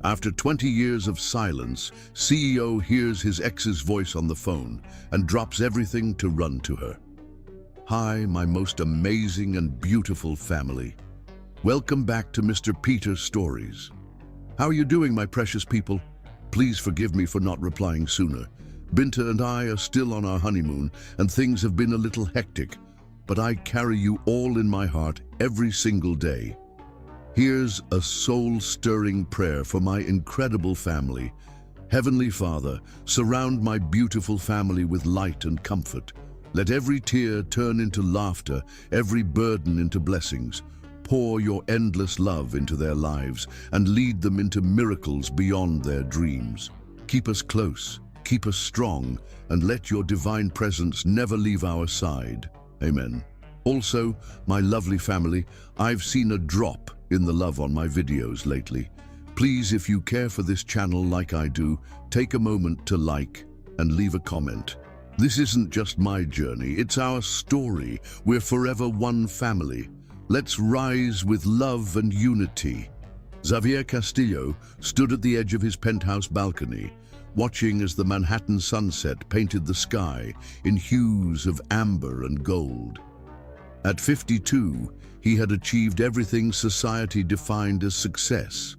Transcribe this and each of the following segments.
After 20 years of silence, CEO hears his ex's voice on the phone and drops everything to run to her. Hi, my most amazing and beautiful family. Welcome back to Mr. Peter Stories. How are you doing, my precious people? Please forgive me for not replying sooner. Binta and I are still on our honeymoon and things have been a little hectic, but I carry you all in my heart every single day. Here's a soul-stirring prayer for my incredible family. Heavenly Father, surround my beautiful family with light and comfort. Let every tear turn into laughter, every burden into blessings. Pour your endless love into their lives and lead them into miracles beyond their dreams. Keep us close, keep us strong, and let your divine presence never leave our side. Amen. Also, my lovely family, I've seen a drop in the love on my videos lately. Please, if you care for this channel like I do, take a moment to like and leave a comment. This isn't just my journey, it's our story. We're forever one family. Let's rise with love and unity. Xavier Castillo stood at the edge of his penthouse balcony, watching as the Manhattan sunset painted the sky in hues of amber and gold. At 52, he had achieved everything society defined as success.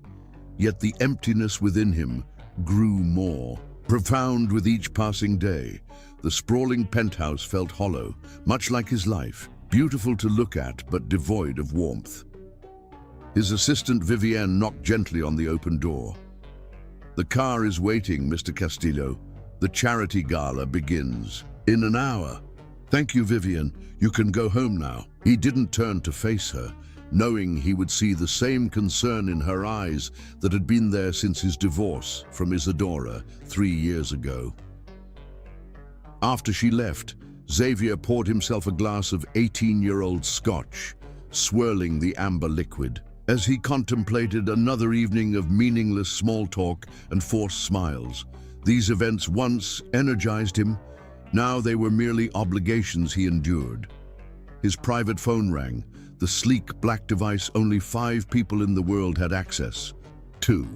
Yet the emptiness within him grew more profound with each passing day. The sprawling penthouse felt hollow, much like his life, beautiful to look at but devoid of warmth. His assistant Vivienne knocked gently on the open door. "The car is waiting, Mr. Castillo. The charity gala begins in an hour." "Thank you, Vivienne. You can go home now." He didn't turn to face her, knowing he would see the same concern in her eyes that had been there since his divorce from Isadora 3 years ago. After she left, Xavier poured himself a glass of 18-year-old scotch, swirling the amber liquid. As he contemplated another evening of meaningless small talk and forced smiles, these events once energized him. Now they were merely obligations he endured. His private phone rang, the sleek black device only 5 people in the world had access to.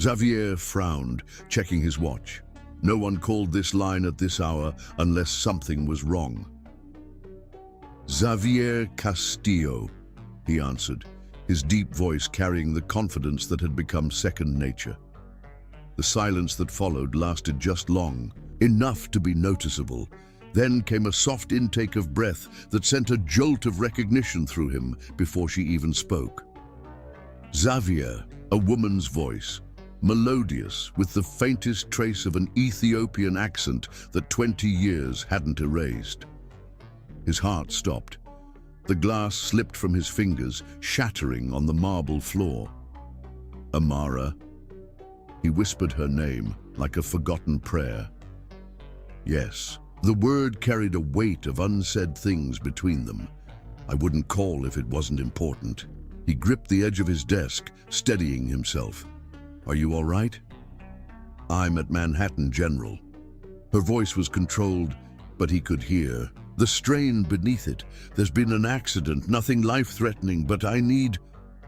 Xavier frowned, checking his watch. No one called this line at this hour unless something was wrong. "Xavier Castillo," he answered, his deep voice carrying the confidence that had become second nature. The silence that followed lasted just long, enough to be noticeable. Then came a soft intake of breath that sent a jolt of recognition through him before she even spoke. Xavier, a woman's voice, melodious with the faintest trace of an Ethiopian accent that 20 years hadn't erased. His heart stopped. The glass slipped from his fingers, shattering on the marble floor. "Amara." He whispered her name like a forgotten prayer. Yes, the word carried a weight of unsaid things between them. I wouldn't call if it wasn't important. He gripped the edge of his desk, steadying himself. "Are you all right?" "I'm at Manhattan, General." Her voice was controlled, but he could hear the strain beneath it. "There's been an accident, nothing life-threatening, but I need..."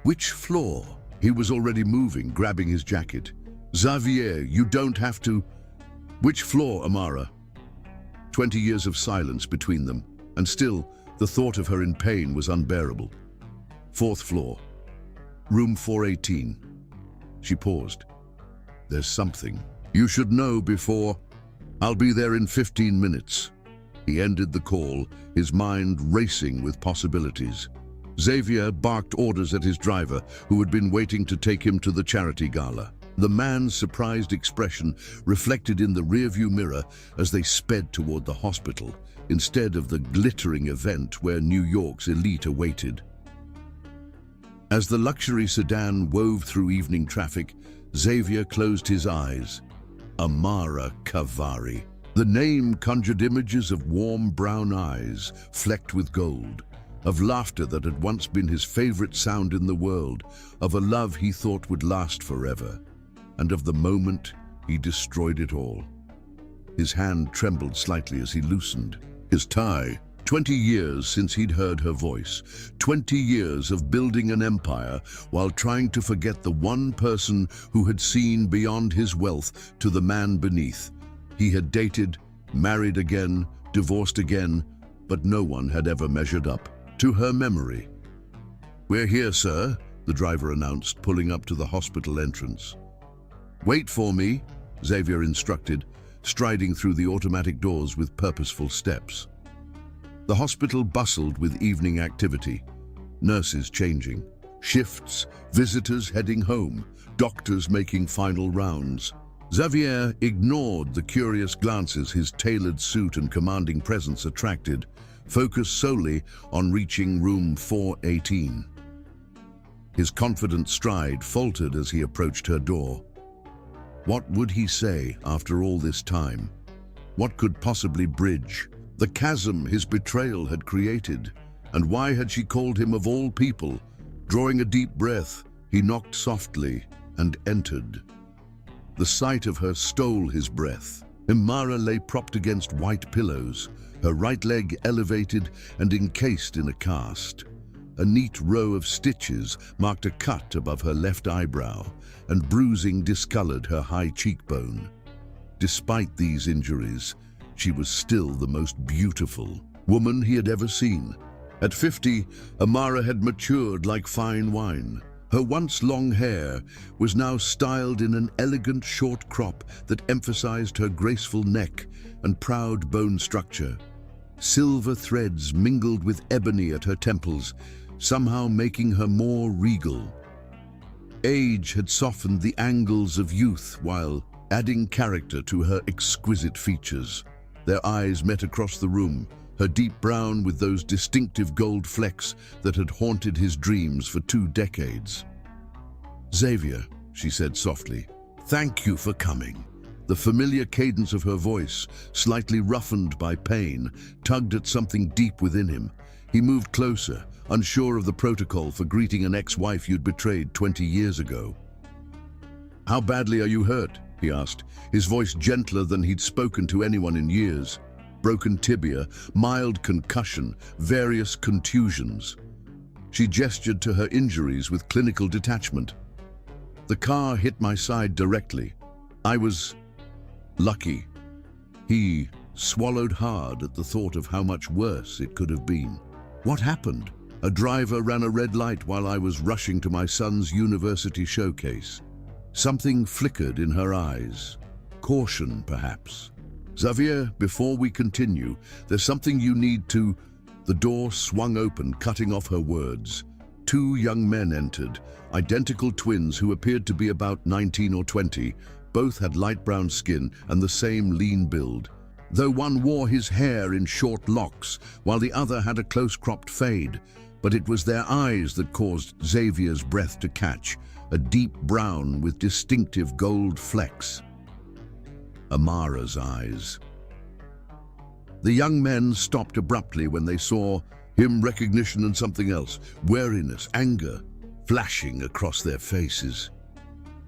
"Which floor?" He was already moving, grabbing his jacket. "Xavier, you don't have to..." "Which floor, Amara?" 20 years of silence between them, and still, the thought of her in pain was unbearable. "4th floor. Room 418. She paused. "There's something you should know before..." "I'll be there in 15 minutes. He ended the call, his mind racing with possibilities. Xavier barked orders at his driver, who had been waiting to take him to the charity gala. The man's surprised expression reflected in the rearview mirror as they sped toward the hospital, instead of the glittering event where New York's elite awaited. As the luxury sedan wove through evening traffic, Xavier closed his eyes. Amara Kavari. The name conjured images of warm brown eyes, flecked with gold, of laughter that had once been his favorite sound in the world, of a love he thought would last forever, and of the moment he destroyed it all. His hand trembled slightly as he loosened his tie, 20 years since he'd heard her voice. 20 years of building an empire while trying to forget the one person who had seen beyond his wealth to the man beneath. He had dated, married again, divorced again, but no one had ever measured up to her memory. "We're here, sir," the driver announced, pulling up to the hospital entrance. "Wait for me," Xavier instructed, striding through the automatic doors with purposeful steps. The hospital bustled with evening activity, nurses changing, shifts, visitors heading home, doctors making final rounds. Xavier ignored the curious glances his tailored suit and commanding presence attracted, focused solely on reaching room 418. His confident stride faltered as he approached her door. What would he say after all this time? What could possibly bridge the chasm his betrayal had created? And why had she called him of all people? Drawing a deep breath, he knocked softly and entered. The sight of her stole his breath. Amara lay propped against white pillows, her right leg elevated and encased in a cast. A neat row of stitches marked a cut above her left eyebrow, and bruising discolored her high cheekbone. Despite these injuries, she was still the most beautiful woman he had ever seen. At 50, Amara had matured like fine wine. Her once long hair was now styled in an elegant short crop that emphasized her graceful neck and proud bone structure. Silver threads mingled with ebony at her temples, somehow making her more regal. Age had softened the angles of youth while adding character to her exquisite features. Their eyes met across the room, her deep brown with those distinctive gold flecks that had haunted his dreams for 2 decades. "Xavier," she said softly, "thank you for coming." The familiar cadence of her voice, slightly roughened by pain, tugged at something deep within him. He moved closer, unsure of the protocol for greeting an ex-wife you'd betrayed 20 years ago. "How badly are you hurt?" he asked, his voice gentler than he'd spoken to anyone in years. Broken tibia, mild concussion, various contusions. She gestured to her injuries with clinical detachment. "The car hit my side directly. I was lucky." He swallowed hard at the thought of how much worse it could have been. "What happened?" "A driver ran a red light while I was rushing to my son's university showcase." Something flickered in her eyes. Caution, perhaps. "Xavier, before we continue, there's something you need to..." The door swung open, cutting off her words. 2 young men entered, identical twins who appeared to be about 19 or 20. Both had light brown skin and the same lean build, though one wore his hair in short locks while the other had a close-cropped fade. But it was their eyes that caused Xavier's breath to catch, a deep brown with distinctive gold flecks. Amara's eyes. The young men stopped abruptly when they saw him, recognition and something else, wariness, anger, flashing across their faces.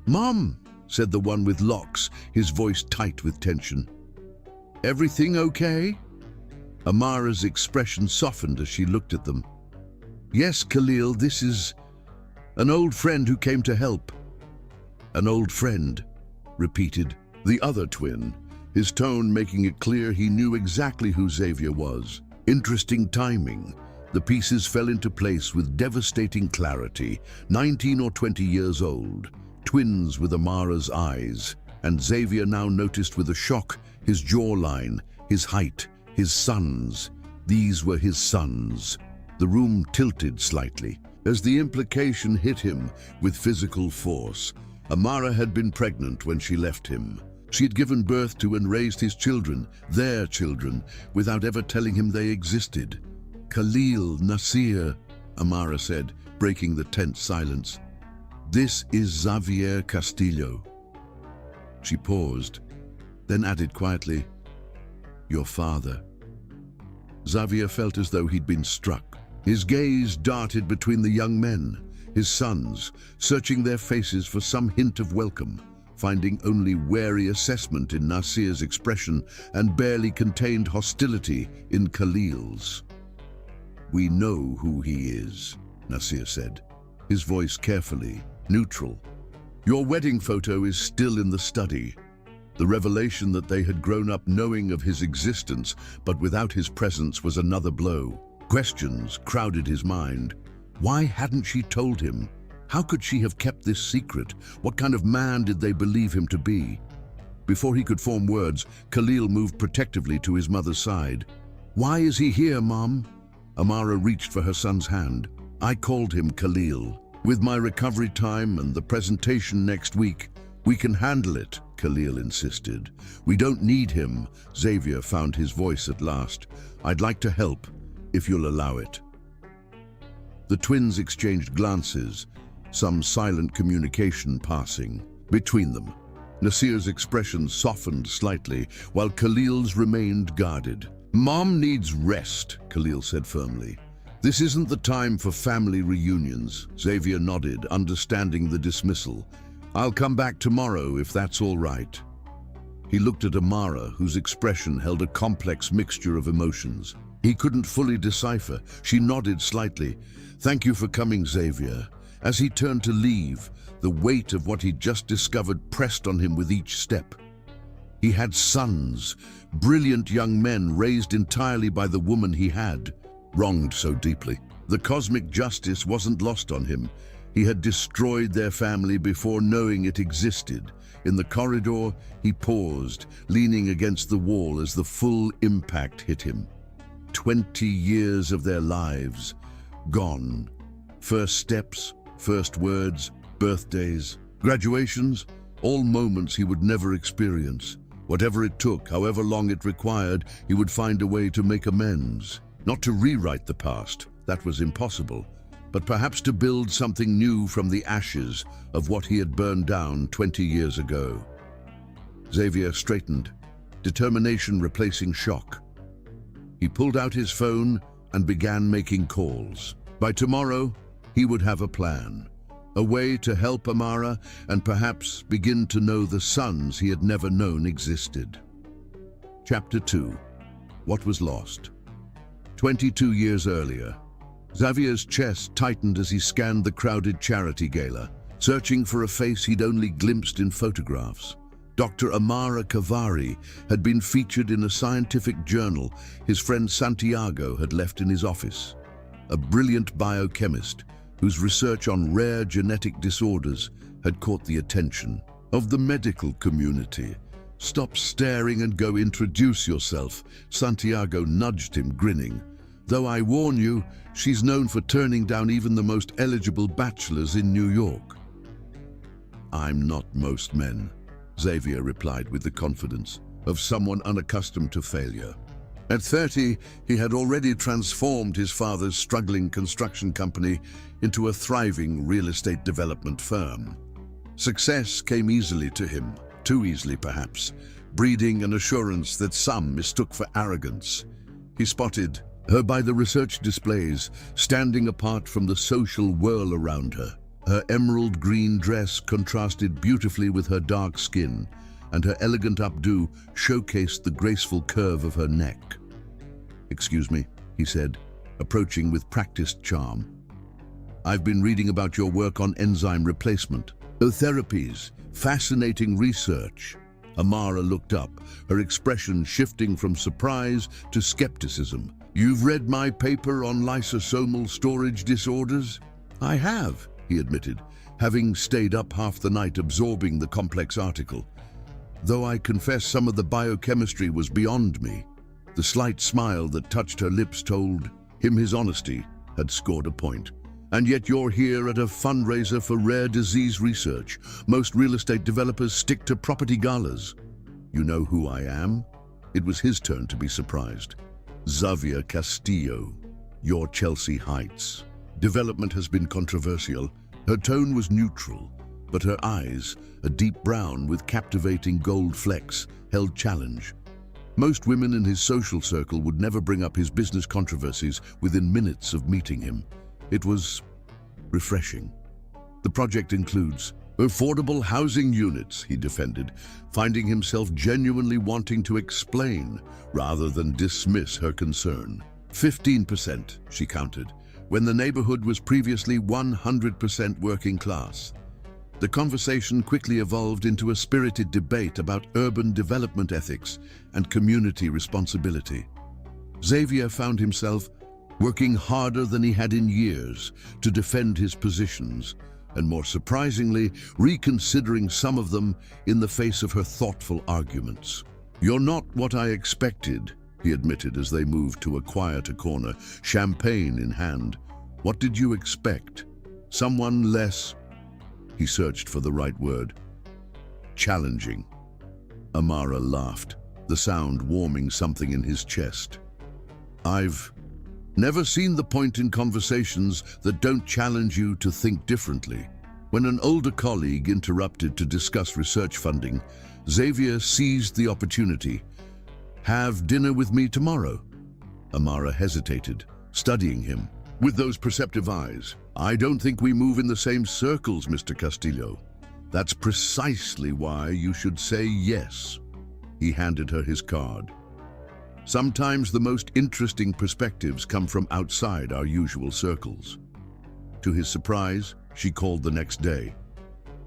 "Mom," said the one with locks, his voice tight with tension. "Everything okay?" Amara's expression softened as she looked at them. "Yes, Khalil, this is an old friend who came to help." "An old friend," repeated the other twin, his tone making it clear he knew exactly who Xavier was. Interesting timing. The pieces fell into place with devastating clarity. 19 or 20 years old, twins with Amara's eyes, and Xavier now noticed with a shock his jawline, his height, his sons. These were his sons. The room tilted slightly as the implication hit him with physical force. Amara had been pregnant when she left him. She had given birth to and raised his children, their children, without ever telling him they existed. "Khalil, Nasir," Amara said, breaking the tense silence. "This is Xavier Castillo." She paused, then added quietly, "Your father." Xavier felt as though he'd been struck. His gaze darted between the young men, his sons, searching their faces for some hint of welcome. finding only wary assessment in Nasir's expression and barely contained hostility in Khalil's. "We know who he is," Nasir said, his voice carefully neutral. "Your wedding photo is still in the study." The revelation that they had grown up knowing of his existence, but without his presence, was another blow. Questions crowded his mind. Why hadn't she told him? How could she have kept this secret? What kind of man did they believe him to be? Before he could form words, Khalil moved protectively to his mother's side. "Why is he here, Mom?" Amara reached for her son's hand. "I called him Khalil. With my recovery time and the presentation next week, we can handle it," Khalil insisted. "We don't need him." Xavier found his voice at last. "I'd like to help, if you'll allow it." The twins exchanged glances, some silent communication passing between them. Nasir's expression softened slightly, while Khalil's remained guarded. "Mom needs rest," Khalil said firmly. "This isn't the time for family reunions." Xavier nodded, understanding the dismissal. "I'll come back tomorrow if that's all right." He looked at Amara, whose expression held a complex mixture of emotions. He couldn't fully decipher. She nodded slightly. "Thank you for coming, Xavier." As he turned to leave, the weight of what he'd just discovered pressed on him with each step. He had sons, brilliant young men raised entirely by the woman he had, wronged so deeply. The cosmic justice wasn't lost on him. He had destroyed their family before knowing it existed. In the corridor, he paused, leaning against the wall as the full impact hit him. 20 years of their lives, gone. First steps, first words, birthdays, graduations, all moments he would never experience. Whatever it took, however long it required, he would find a way to make amends. Not to rewrite the past, that was impossible, but perhaps to build something new from the ashes of what he had burned down 20 years ago. Xavier straightened, determination replacing shock. He pulled out his phone and began making calls. By tomorrow, he would have a plan, a way to help Amara and perhaps begin to know the sons he had never known existed. Chapter 2. What was lost? 22 years earlier, Xavier's chest tightened as he scanned the crowded charity gala, searching for a face he'd only glimpsed in photographs. Dr. Amara Kavari had been featured in a scientific journal his friend Santiago had left in his office. A brilliant biochemist whose research on rare genetic disorders had caught the attention of the medical community. "Stop staring and go introduce yourself," Santiago nudged him, grinning. "Though I warn you, she's known for turning down even the most eligible bachelors in New York." "I'm not most men," Xavier replied with the confidence of someone unaccustomed to failure. At 30, he had already transformed his father's struggling construction company into a thriving real estate development firm. Success came easily to him, too easily perhaps, breeding an assurance that some mistook for arrogance. He spotted her by the research displays, standing apart from the social whirl around her. Her emerald green dress contrasted beautifully with her dark skin, and her elegant updo showcased the graceful curve of her neck. "Excuse me," he said, approaching with practiced charm. "I've been reading about your work on enzyme replacement. Therapies, fascinating research." Amara looked up, her expression shifting from surprise to skepticism. "You've read my paper on lysosomal storage disorders?" "I have," he admitted, having stayed up half the night absorbing the complex article. "Though I confess some of the biochemistry was beyond me." The slight smile that touched her lips told him his honesty had scored a point. "And yet you're here at a fundraiser for rare disease research. Most real estate developers stick to property galas." "You know who I am?" It was his turn to be surprised. "Xavier Castillo, your Chelsea Heights. Development has been controversial." Her tone was neutral, but her eyes, a deep brown with captivating gold flecks, held challenge. Most women in his social circle would never bring up his business controversies within minutes of meeting him. It was refreshing. "The project includes Affordable housing units, he defended, finding himself genuinely wanting to explain rather than dismiss her concern. 15%, she counted, when the neighborhood was previously 100% working class. The conversation quickly evolved into a spirited debate about urban development ethics and community responsibility. Xavier found himself working harder than he had in years to defend his positions, and more surprisingly, reconsidering some of them in the face of her thoughtful arguments. "You're not what I expected," he admitted as they moved to a quieter corner, champagne in hand. "What did you expect? Someone less—" He searched for the right word. "Challenging." Amara laughed, the sound warming something in his chest. "I've never seen the point in conversations that don't challenge you to think differently." When an older colleague interrupted to discuss research funding, Xavier seized the opportunity. "Have dinner with me tomorrow?" Amara hesitated, studying him with those perceptive eyes. "I don't think we move in the same circles, Mr. Castillo." "That's precisely why you should say yes." He handed her his card. "Sometimes the most interesting perspectives come from outside our usual circles." To his surprise, she called the next day.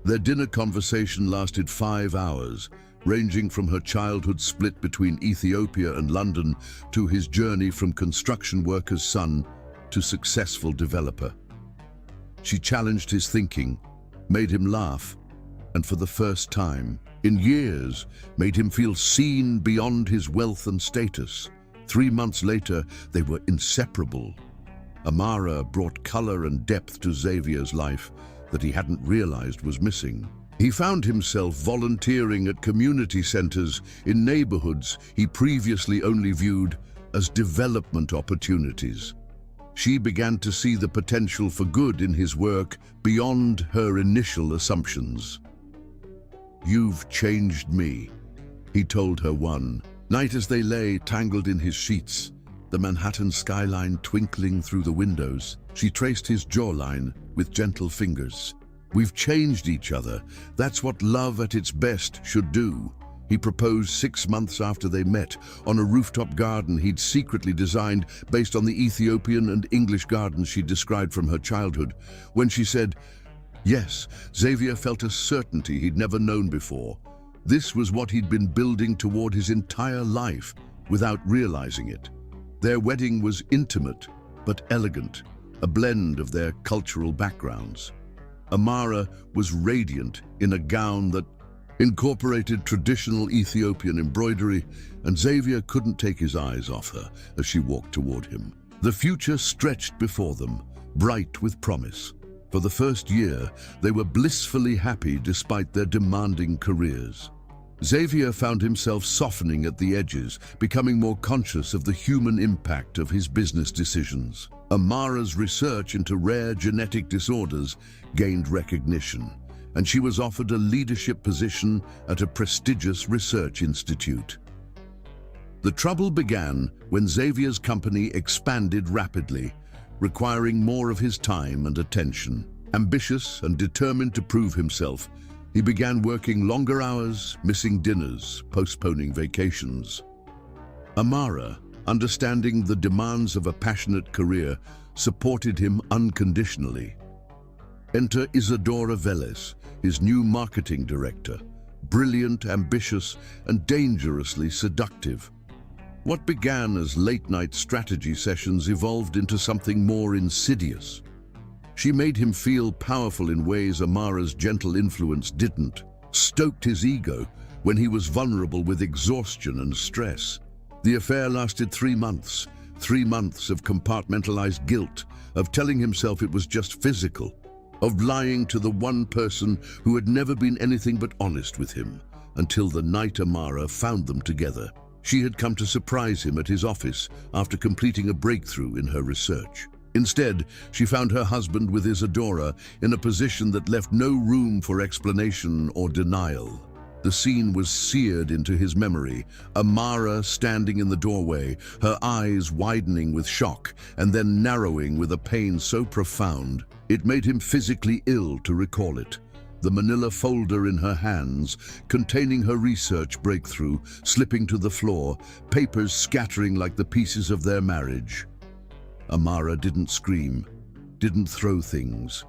Their dinner conversation lasted 5 hours, ranging from her childhood split between Ethiopia and London to his journey from construction worker's son to successful developer. She challenged his thinking, made him laugh, and for the first time in years, made him feel seen beyond his wealth and status. 3 months later, they were inseparable. Amara brought color and depth to Xavier's life that he hadn't realized was missing. He found himself volunteering at community centers in neighborhoods he previously only viewed as development opportunities. She began to see the potential for good in his work beyond her initial assumptions. "You've changed me," he told her one night as they lay tangled in his sheets, the Manhattan skyline twinkling through the windows. She traced his jawline with gentle fingers. "We've changed each other. That's what love at its best should do." He proposed 6 months after they met, on a rooftop garden he'd secretly designed based on the Ethiopian and English gardens she described from her childhood. When she said yes, Xavier felt a certainty he'd never known before. This was what he'd been building toward his entire life, without realizing it. Their wedding was intimate, but elegant, a blend of their cultural backgrounds. Amara was radiant in a gown that incorporated traditional Ethiopian embroidery, and Xavier couldn't take his eyes off her as she walked toward him. The future stretched before them, bright with promise. For the first year, they were blissfully happy despite their demanding careers. Xavier found himself softening at the edges, becoming more conscious of the human impact of his business decisions. Amara's research into rare genetic disorders gained recognition, and she was offered a leadership position at a prestigious research institute. The trouble began when Xavier's company expanded rapidly, requiring more of his time and attention. Ambitious and determined to prove himself, he began working longer hours, missing dinners, postponing vacations. Amara, understanding the demands of a passionate career, supported him unconditionally. Enter Isadora Velez, his new marketing director, brilliant, ambitious, and dangerously seductive. What began as late-night strategy sessions evolved into something more insidious. She made him feel powerful in ways Amara's gentle influence didn't, stoked his ego when he was vulnerable with exhaustion and stress. The affair lasted 3 months, 3 months of compartmentalized guilt, of telling himself it was just physical, of lying to the one person who had never been anything but honest with him, until the night Amara found them together. She had come to surprise him at his office after completing a breakthrough in her research. Instead, she found her husband with Isadora in a position that left no room for explanation or denial. The scene was seared into his memory, Amara standing in the doorway, her eyes widening with shock and then narrowing with a pain so profound, it made him physically ill to recall it. the manila folder in her hands, containing her research breakthrough, slipping to the floor, papers scattering like the pieces of their marriage. Amara didn't scream, didn't throw things.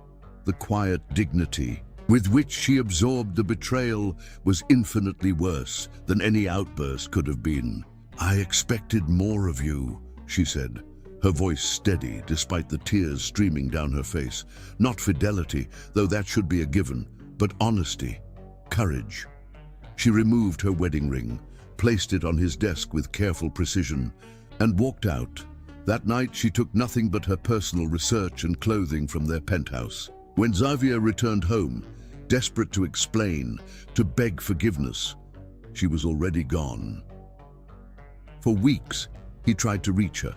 The quiet dignity with which she absorbed the betrayal was infinitely worse than any outburst could have been. "I expected more of you," she said, her voice steady despite the tears streaming down her face. Not fidelity, though that should be a given, but honesty, courage. She removed her wedding ring, placed it on his desk with careful precision, and walked out. That night she took nothing but her personal research and clothing from their penthouse. When Xavier returned home, desperate to explain, to beg forgiveness, she was already gone. For weeks, he tried to reach her,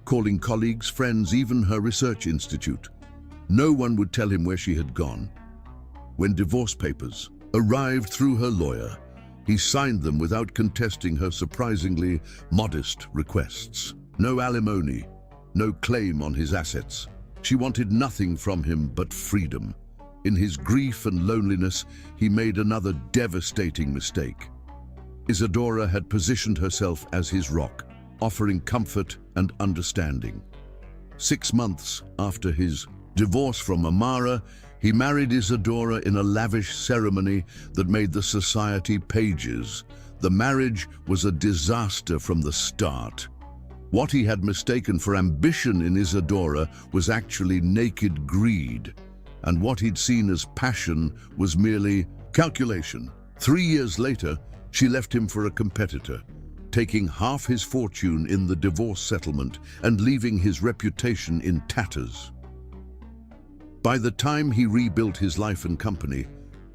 calling colleagues, friends, even her research institute. No one would tell him where she had gone. When divorce papers arrived through her lawyer, he signed them without contesting her surprisingly modest requests. No alimony, no claim on his assets. She wanted nothing from him but freedom. In his grief and loneliness, he made another devastating mistake. Isadora had positioned herself as his rock, offering comfort and understanding. 6 months after his divorce from Amara, he married Isadora in a lavish ceremony that made the society pages. The marriage was a disaster from the start. What he had mistaken for ambition in Isadora was actually naked greed, and what he'd seen as passion was merely calculation. 3 years later, she left him for a competitor, taking half his fortune in the divorce settlement and leaving his reputation in tatters. By the time he rebuilt his life and company,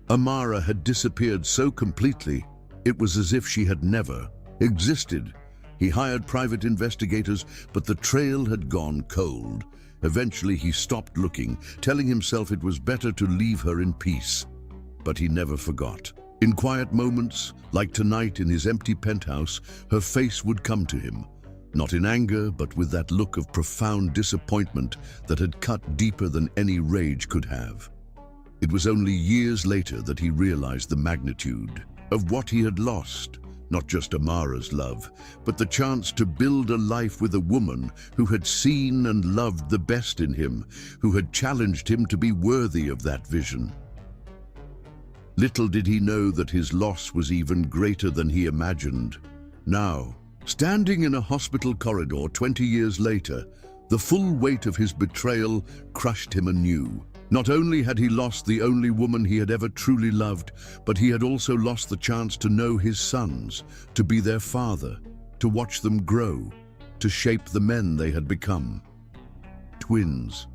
Amara had disappeared so completely, it was as if she had never existed. He hired private investigators, but the trail had gone cold. Eventually, he stopped looking, telling himself it was better to leave her in peace. But he never forgot. In quiet moments, like tonight in his empty penthouse, her face would come to him, not in anger, but with that look of profound disappointment that had cut deeper than any rage could have. It was only years later that he realized the magnitude of what he had lost. Not just Amara's love, but the chance to build a life with a woman who had seen and loved the best in him, who had challenged him to be worthy of that vision. Little did he know that his loss was even greater than he imagined. Now, standing in a hospital corridor 20 years later, the full weight of his betrayal crushed him anew. Not only had he lost the only woman he had ever truly loved, but he had also lost the chance to know his sons, to be their father, to watch them grow, to shape the men they had become. Twins.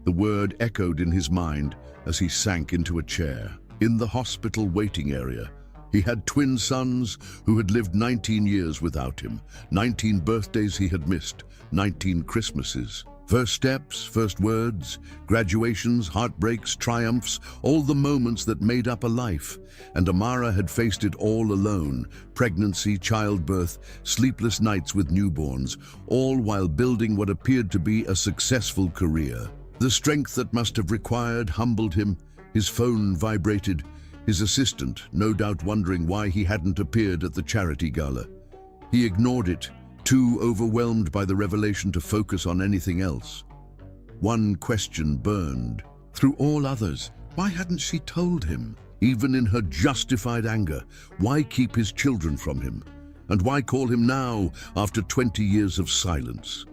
The word echoed in his mind as he sank into a chair. In the hospital waiting area, he had twin sons who had lived 19 years without him, 19 birthdays he had missed, 19 Christmases. First steps, first words, graduations, heartbreaks, triumphs, all the moments that made up a life. And Amara had faced it all alone: pregnancy, childbirth, sleepless nights with newborns, all while building what appeared to be a successful career. The strength that must have required humbled him. His phone vibrated, his assistant, no doubt wondering why he hadn't appeared at the charity gala. He ignored it, too overwhelmed by the revelation to focus on anything else. One question burned. Through all others, why hadn't she told him? Even in her justified anger, why keep his children from him? And why call him now, after 20 years of silence?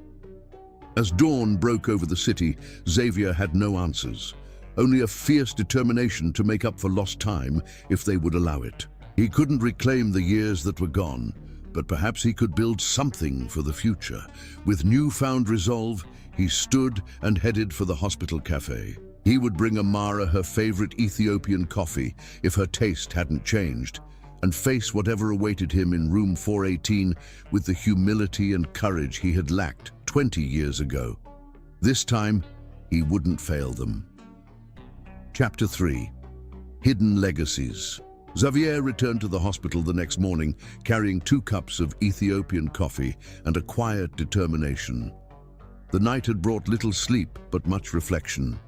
As dawn broke over the city, Xavier had no answers. Only a fierce determination to make up for lost time if they would allow it. He couldn't reclaim the years that were gone, but perhaps he could build something for the future. With newfound resolve, he stood and headed for the hospital cafe. He would bring Amara her favorite Ethiopian coffee if her taste hadn't changed, and face whatever awaited him in room 418 with the humility and courage he had lacked 20 years ago. This time, he wouldn't fail them. Chapter 3. Hidden Legacies. Xavier returned to the hospital the next morning, carrying 2 cups of Ethiopian coffee and a quiet determination. The night had brought little sleep, but much reflection.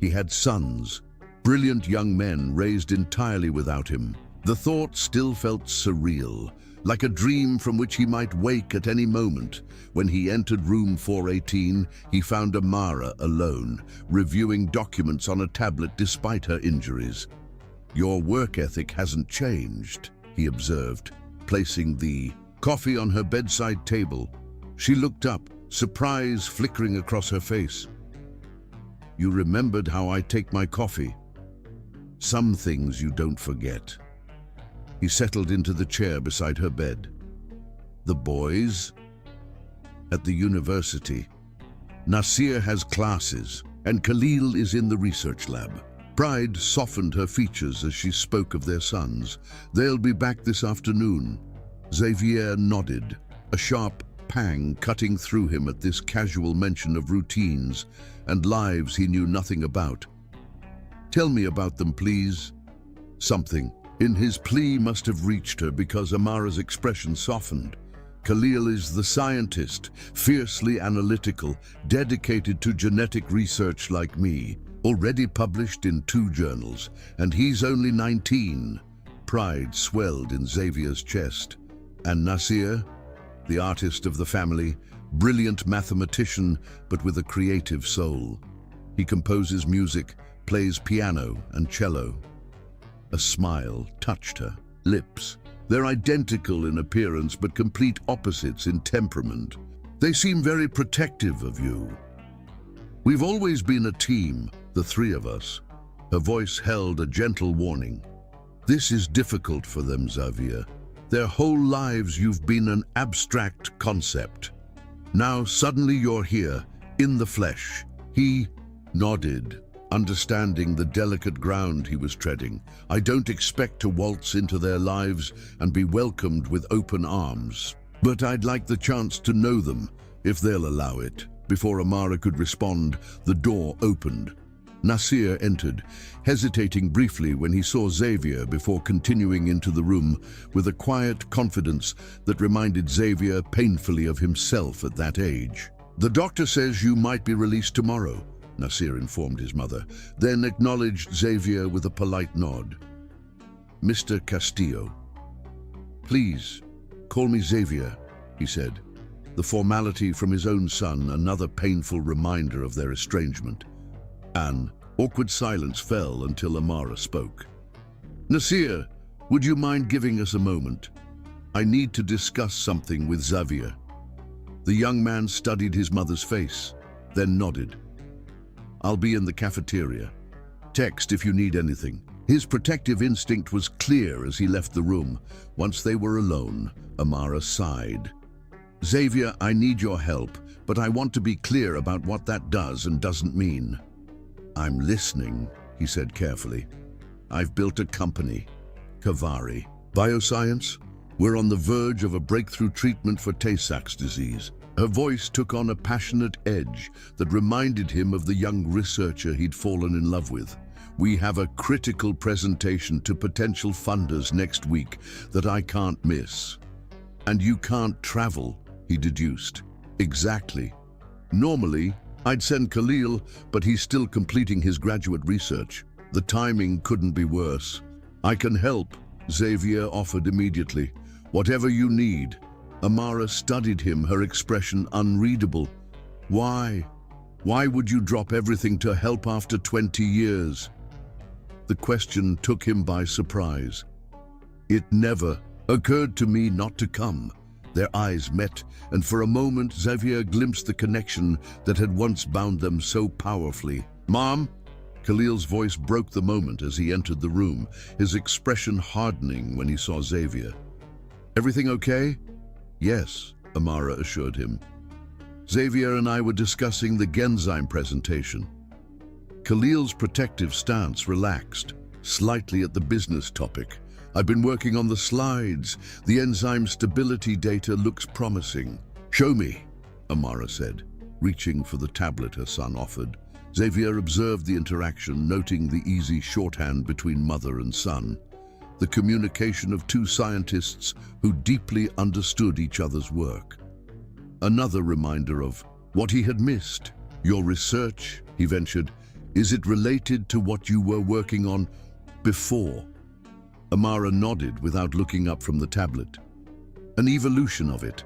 He had sons, Brilliant young men raised entirely without him. The thought still felt surreal, like a dream from which he might wake at any moment. When he entered room 418, he found Amara alone, reviewing documents on a tablet despite her injuries. "Your work ethic hasn't changed," he observed, placing the coffee on her bedside table. She looked up, surprise flickering across her face. "You remembered how I take my coffee. Some things you don't forget." He settled into the chair beside her bed. "The boys?" "At the university. Nasir has classes, and Khalil is in the research lab." Pride softened her features as she spoke of their sons. "They'll be back this afternoon." Xavier nodded, a sharp pang cutting through him at this casual mention of routines and lives he knew nothing about. "Tell me about them, please." Something in his plea must have reached her because Amara's expression softened. "Khalil is the scientist, fiercely analytical, dedicated to genetic research like me, already published in 2 journals, and he's only 19. Pride swelled in Xavier's chest. "And Nasir, the artist of the family, brilliant mathematician, but with a creative soul. He composes music, plays piano and cello." A smile touched her lips. "They're identical in appearance, but complete opposites in temperament. They seem very protective of you." "We've always been a team, the 3 of us." Her voice held a gentle warning. "This is difficult for them, Xavier. Their whole lives you've been an abstract concept. Now suddenly you're here, in the flesh." He nodded, understanding the delicate ground he was treading. "I don't expect to waltz into their lives and be welcomed with open arms. But I'd like the chance to know them, if they'll allow it." Before Amara could respond, the door opened. Nasir entered, hesitating briefly when he saw Xavier before continuing into the room with a quiet confidence that reminded Xavier painfully of himself at that age. "The doctor says you might be released tomorrow," Nasir informed his mother, then acknowledged Xavier with a polite nod. "Mr. Castillo." "Please, call me Xavier," he said. The formality from his own son, another painful reminder of their estrangement. An awkward silence fell until Amara spoke. "Nasir, would you mind giving us a moment? I need to discuss something with Xavier." The young man studied his mother's face, then nodded. "I'll be in the cafeteria. Text if you need anything." His protective instinct was clear as he left the room. Once they were alone, Amara sighed. "Xavier, I need your help, but I want to be clear about what that does and doesn't mean." "I'm listening," he said carefully. "I've built a company, Kavari Bioscience. We're on the verge of a breakthrough treatment for Tay-Sachs disease." Her voice took on a passionate edge that reminded him of the young researcher he'd fallen in love with. "We have a critical presentation to potential funders next week that I can't miss." "And you can't travel," he deduced. "Exactly. Normally, I'd send Khalil, but he's still completing his graduate research. The timing couldn't be worse." "I can help," Xavier offered immediately. "Whatever you need." Amara studied him, her expression unreadable. "Why? Why would you drop everything to help after 20 years? The question took him by surprise. "It never occurred to me not to come." Their eyes met, and for a moment Xavier glimpsed the connection that had once bound them so powerfully. "Mom?" Khalil's voice broke the moment as he entered the room, his expression hardening when he saw Xavier. "Everything okay?" "Yes," Amara assured him. "Xavier and I were discussing the Genzyme presentation." Khalil's protective stance relaxed, slightly at the business topic. "I've been working on the slides. The enzyme stability data looks promising." "Show me," Amara said, reaching for the tablet her son offered. Xavier observed the interaction, noting the easy shorthand between mother and son. The communication of 2 scientists who deeply understood each other's work. Another reminder of what he had missed. "Your research," he ventured, Is it related to what you were working on before? Amara nodded without looking up from the tablet. An evolution of it.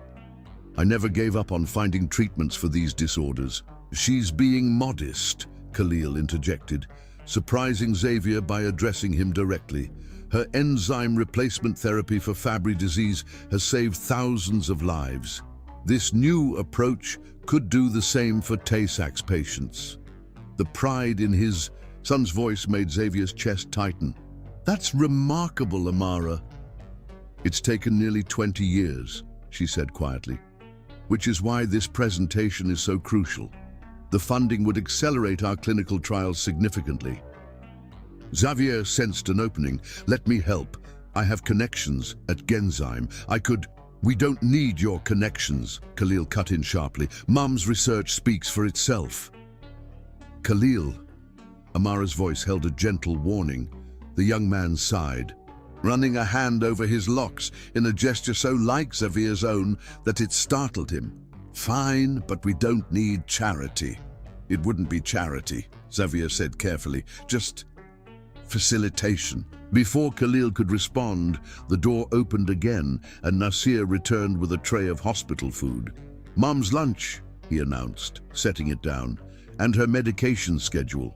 I never gave up on finding treatments for these disorders. She's being modest, Khalil interjected, surprising Xavier by addressing him directly. Her enzyme replacement therapy for Fabry disease has saved thousands of lives. This new approach could do the same for Tay-Sachs patients. The pride in his son's voice made Xavier's chest tighten. That's remarkable, Amara. It's taken nearly 20 years, she said quietly, which is why this presentation is so crucial. The funding would accelerate our clinical trials significantly. Xavier sensed an opening. Let me help. I have connections at Genzyme. We don't need your connections, Khalil cut in sharply. Mum's research speaks for itself. Khalil, Amara's voice held a gentle warning. The young man sighed, running a hand over his locks in a gesture so like Xavier's own that it startled him. Fine, but we don't need charity. It wouldn't be charity, Xavier said carefully, just facilitation. Before Khalil could respond, the door opened again and Nasir returned with a tray of hospital food. Mum's lunch, he announced, setting it down, and her medication schedule.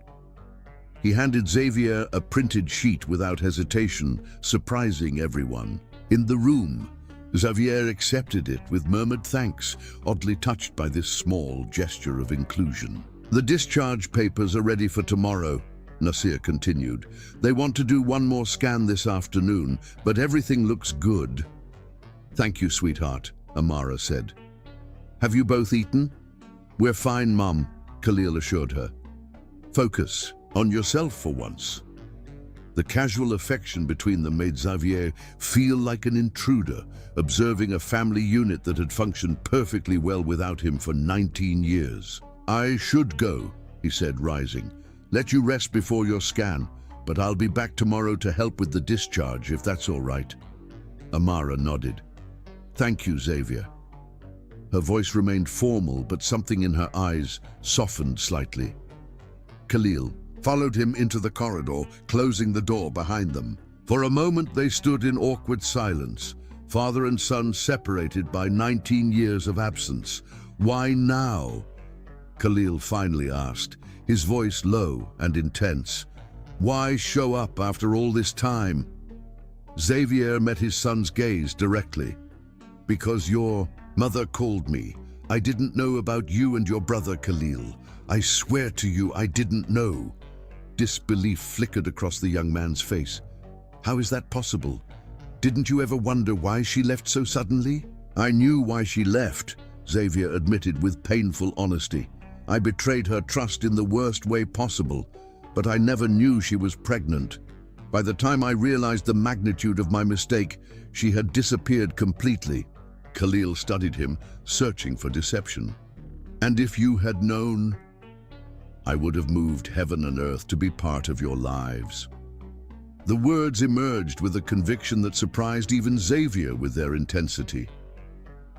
He handed Xavier a printed sheet without hesitation, surprising everyone. In the room, Xavier accepted it with murmured thanks, oddly touched by this small gesture of inclusion. The discharge papers are ready for tomorrow, Nasir continued. They want to do one more scan this afternoon, but everything looks good. Thank you, sweetheart, Amara said. Have you both eaten? We're fine, Mum, Khalil assured her. Focus on yourself for once. The casual affection between them made Xavier feel like an intruder, observing a family unit that had functioned perfectly well without him for 19 years. I should go, he said, rising. Let you rest before your scan, but I'll be back tomorrow to help with the discharge, if that's all right. Amara nodded. Thank you, Xavier. Her voice remained formal, but something in her eyes softened slightly. Khalil followed him into the corridor, closing the door behind them. For a moment they stood in awkward silence, father and son separated by 19 years of absence. Why now? Khalil finally asked, his voice low and intense. Why show up after all this time? Xavier met his son's gaze directly. Because your mother called me. I didn't know about you and your brother, Khalil. I swear to you, I didn't know. Disbelief flickered across the young man's face. How is that possible? Didn't you ever wonder why she left so suddenly? I knew why she left, Xavier admitted with painful honesty. I betrayed her trust in the worst way possible, but I never knew she was pregnant. By the time I realized the magnitude of my mistake, she had disappeared completely. Khalil studied him, searching for deception. And if you had known, I would have moved heaven and earth to be part of your lives. The words emerged with a conviction that surprised even Xavier with their intensity.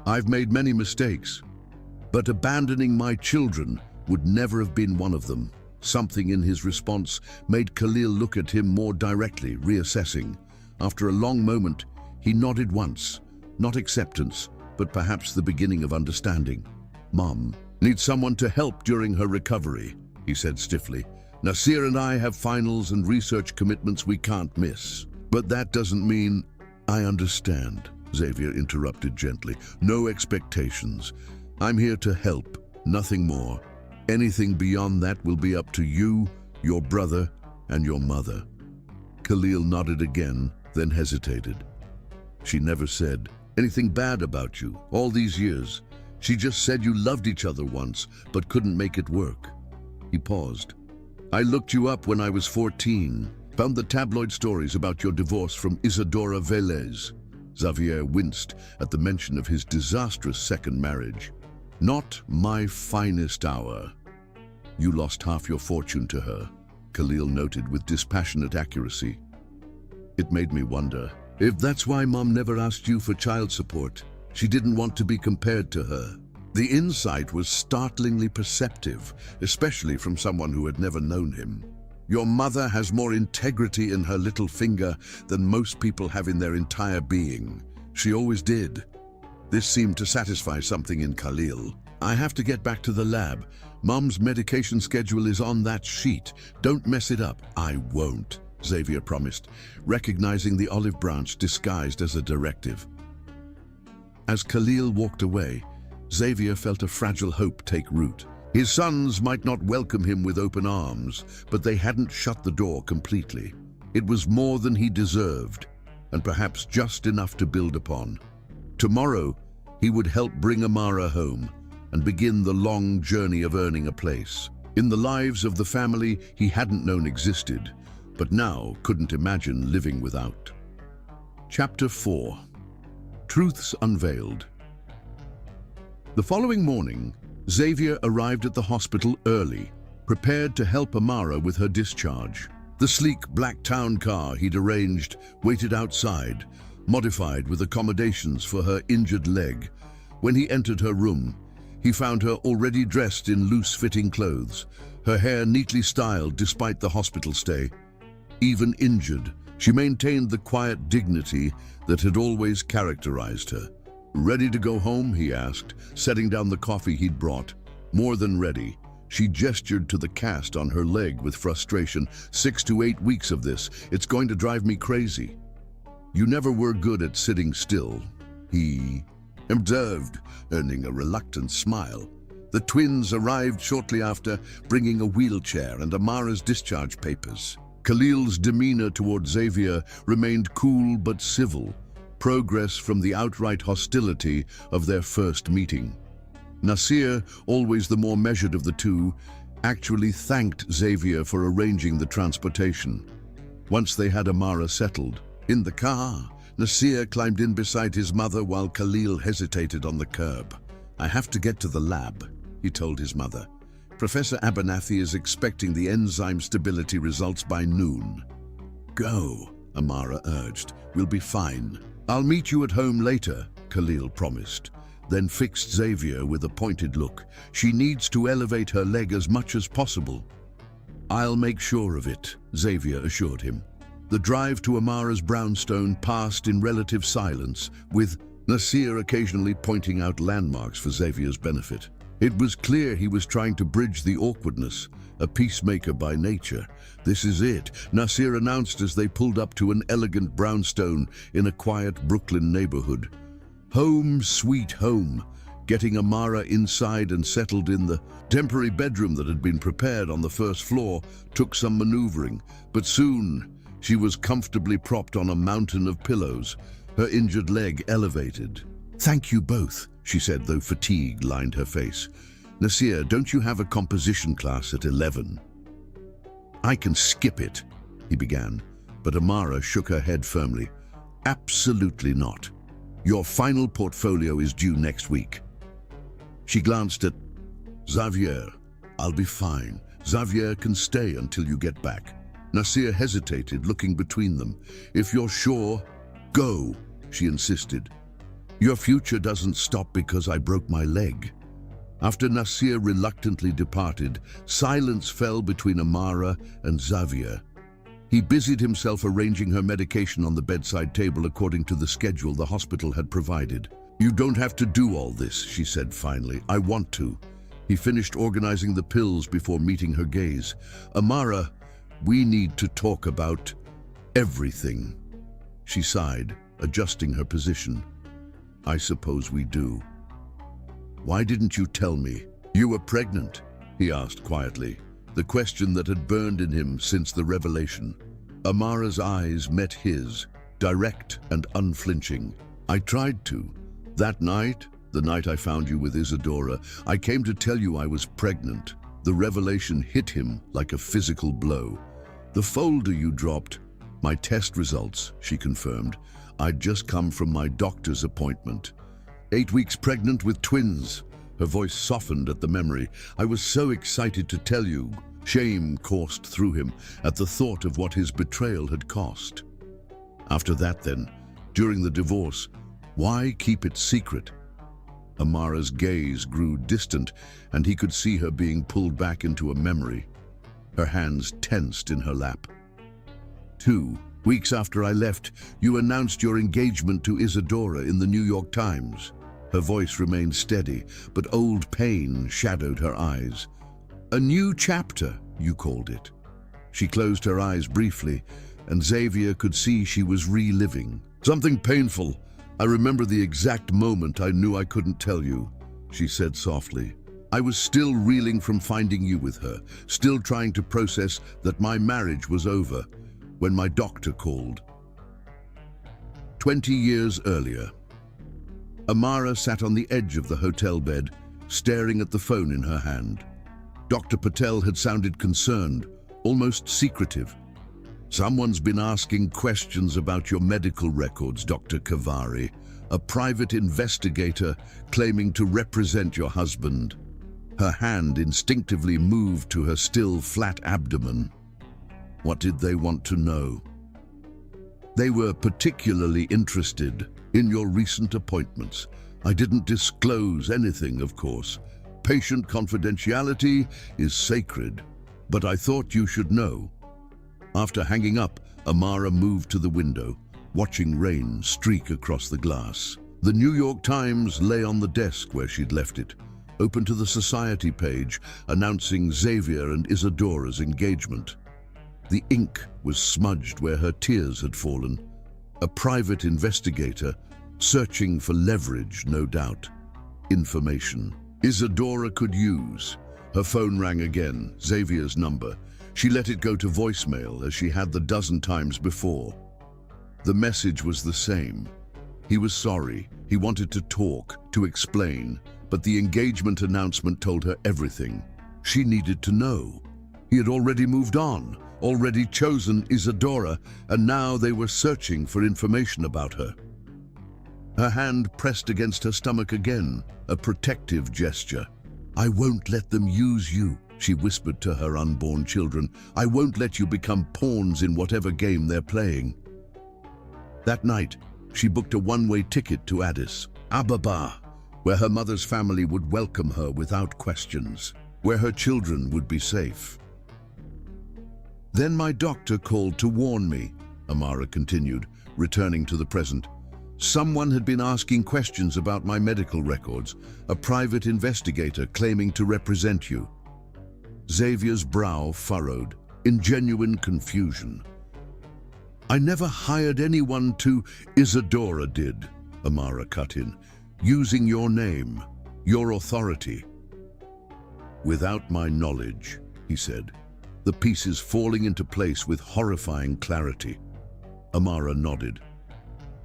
I've made many mistakes, but abandoning my children would never have been one of them. Something in his response made Khalil look at him more directly, reassessing. After a long moment, he nodded once, not acceptance, but perhaps the beginning of understanding. Mom needs someone to help during her recovery, he said stiffly. Nasir and I have finals and research commitments we can't miss. But that doesn't mean... I understand, Xavier interrupted gently. No expectations. I'm here to help, nothing more. Anything beyond that will be up to you, your brother, and your mother. Khalil nodded again, then hesitated. She never said anything bad about you all these years. She just said you loved each other once, but couldn't make it work. He paused. I looked you up when I was 14, found the tabloid stories about your divorce from Isadora Velez. Xavier winced at the mention of his disastrous second marriage. Not my finest hour. You lost half your fortune to her, Khalil noted with dispassionate accuracy. It made me wonder if that's why Mom never asked you for child support. She didn't want to be compared to her. The insight was startlingly perceptive, especially from someone who had never known him. Your mother has more integrity in her little finger than most people have in their entire being. She always did. This seemed to satisfy something in Khalil. I have to get back to the lab. Mom's medication schedule is on that sheet. Don't mess it up. I won't, Xavier promised, recognizing the olive branch disguised as a directive. As Khalil walked away, Xavier felt a fragile hope take root. His sons might not welcome him with open arms, but they hadn't shut the door completely. It was more than he deserved, and perhaps just enough to build upon. Tomorrow, he would help bring Amara home and begin the long journey of earning a place in the lives of the family he hadn't known existed, but now couldn't imagine living without. Chapter 4. Truths Unveiled. The following morning, Xavier arrived at the hospital early, prepared to help Amara with her discharge. The sleek black town car he'd arranged waited outside, modified with accommodations for her injured leg. When he entered her room, he found her already dressed in loose-fitting clothes, her hair neatly styled despite the hospital stay. Even injured, she maintained the quiet dignity that had always characterized her. "Ready to go home?" he asked, setting down the coffee he'd brought. "More than ready." She gestured to the cast on her leg with frustration. 6 to 8 weeks of this. It's going to drive me crazy." "You never were good at sitting still," he observed, earning a reluctant smile. The twins arrived shortly after, bringing a wheelchair and Amara's discharge papers. Khalil's demeanor toward Xavier remained cool but civil, progress from the outright hostility of their first meeting. Nasir, always the more measured of the two, actually thanked Xavier for arranging the transportation. Once they had Amara settled, in the car, Nasir climbed in beside his mother while Khalil hesitated on the curb. "I have to get to the lab," he told his mother. "Professor Abernathy is expecting the enzyme stability results by noon." "Go," Amara urged. "We'll be fine." "I'll meet you at home later," Khalil promised, then fixed Xavier with a pointed look. "She needs to elevate her leg as much as possible." "I'll make sure of it," Xavier assured him. The drive to Amara's brownstone passed in relative silence, with Nasir occasionally pointing out landmarks for Xavier's benefit. It was clear he was trying to bridge the awkwardness, a peacemaker by nature. "This is it," Nasir announced as they pulled up to an elegant brownstone in a quiet Brooklyn neighborhood. Home sweet home. Getting Amara inside and settled in the temporary bedroom that had been prepared on the first floor took some maneuvering, but soon she was comfortably propped on a mountain of pillows, her injured leg elevated. "Thank you both," she said, though fatigue lined her face. "Nasir, don't you have a composition class at 11? "I can skip it," he began, but Amara shook her head firmly. "Absolutely not. Your final portfolio is due next week." She glanced at Xavier. "I'll be fine. Xavier can stay until you get back." Nasir hesitated, looking between them. "If you're sure, go," she insisted. "Your future doesn't stop because I broke my leg." After Nasir reluctantly departed, silence fell between Amara and Xavier. He busied himself arranging her medication on the bedside table according to the schedule the hospital had provided. "You don't have to do all this," she said finally. "I want to." He finished organizing the pills before meeting her gaze. "Amara, we need to talk about everything." She sighed, adjusting her position. "I suppose we do." "Why didn't you tell me? You were pregnant?" he asked quietly, the question that had burned in him since the revelation. Amara's eyes met his, direct and unflinching. "I tried to. That night, the night I found you with Isadora, I came to tell you I was pregnant." The revelation hit him like a physical blow. "The folder you dropped." "My test results," she confirmed. "I'd just come from my doctor's appointment. 8 weeks pregnant with twins." Her voice softened at the memory. "I was so excited to tell you." Shame coursed through him at the thought of what his betrayal had cost. "After that then, during the divorce, why keep it secret?" Amara's gaze grew distant, and he could see her being pulled back into a memory. Her hands tensed in her lap. 2 weeks after I left, you announced your engagement to Isadora in the New York Times. Her voice remained steady, but old pain shadowed her eyes. A new chapter, you called it. She closed her eyes briefly, and Xavier could see she was reliving. Something painful. I remember the exact moment I knew I couldn't tell you, she said softly. I was still reeling from finding you with her, still trying to process that my marriage was over, when my doctor called. 20 years earlier. Amara sat on the edge of the hotel bed, staring at the phone in her hand. Dr. Patel had sounded concerned, almost secretive. Someone's been asking questions about your medical records, Dr. Kavari, a private investigator claiming to represent your husband. Her hand instinctively moved to her still flat abdomen. What did they want to know? They were particularly interested in your recent appointments. I didn't disclose anything, of course. Patient confidentiality is sacred, but I thought you should know. After hanging up, Amara moved to the window, watching rain streak across the glass. The New York Times lay on the desk where she'd left it, open to the society page announcing Xavier and Isadora's engagement. The ink was smudged where her tears had fallen. A private investigator, searching for leverage, no doubt. Information Isadora could use. Her phone rang again, Xavier's number. She let it go to voicemail as she had the dozen times before. The message was the same. He was sorry. He wanted to talk, to explain, but the engagement announcement told her everything. She needed to know. He had already moved on, already chosen Isadora, and now they were searching for information about her. Her hand pressed against her stomach again, a protective gesture. I won't let them use you, she whispered to her unborn children. I won't let you become pawns in whatever game they're playing. That night, she booked a one-way ticket to Addis Ababa, where her mother's family would welcome her without questions, where her children would be safe. Then my doctor called to warn me, Amara continued, returning to the present. Someone had been asking questions about my medical records, a private investigator claiming to represent you. Xavier's brow furrowed, in genuine confusion. I never hired anyone to... Isadora did, Amara cut in, using your name, your authority. Without my knowledge, he said, the pieces falling into place with horrifying clarity. Amara nodded.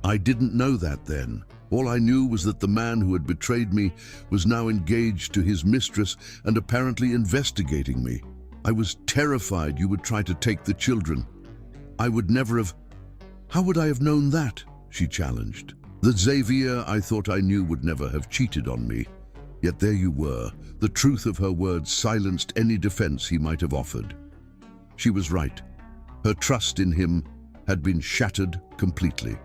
I didn't know that then. All I knew was that the man who had betrayed me was now engaged to his mistress and apparently investigating me. I was terrified you would try to take the children. I would never have... How would I have known that? She challenged. The Xavier I thought I knew would never have cheated on me. Yet there you were. The truth of her words silenced any defense he might have offered. She was right. Her trust in him had been shattered completely.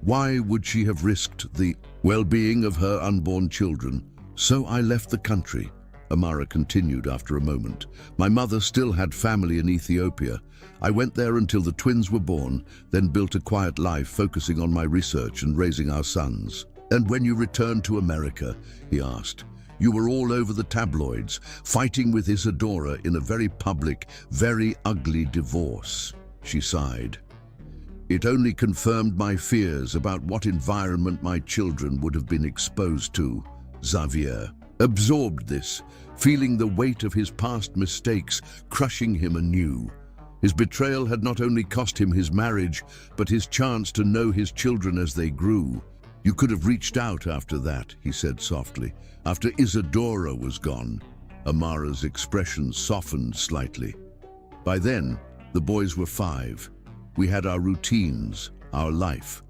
Why would she have risked the well-being of her unborn children? So I left the country, Amara continued after a moment. My mother still had family in Ethiopia. I went there until the twins were born, then built a quiet life focusing on my research and raising our sons. And when you returned to America, he asked, you were all over the tabloids, fighting with Isadora in a very public, very ugly divorce. She sighed. It only confirmed my fears about what environment my children would have been exposed to. Xavier absorbed this, feeling the weight of his past mistakes crushing him anew. His betrayal had not only cost him his marriage, but his chance to know his children as they grew. You could have reached out after that, he said softly, after Isadora was gone. Amara's expression softened slightly. By then, the boys were 5. We had our routines, our life.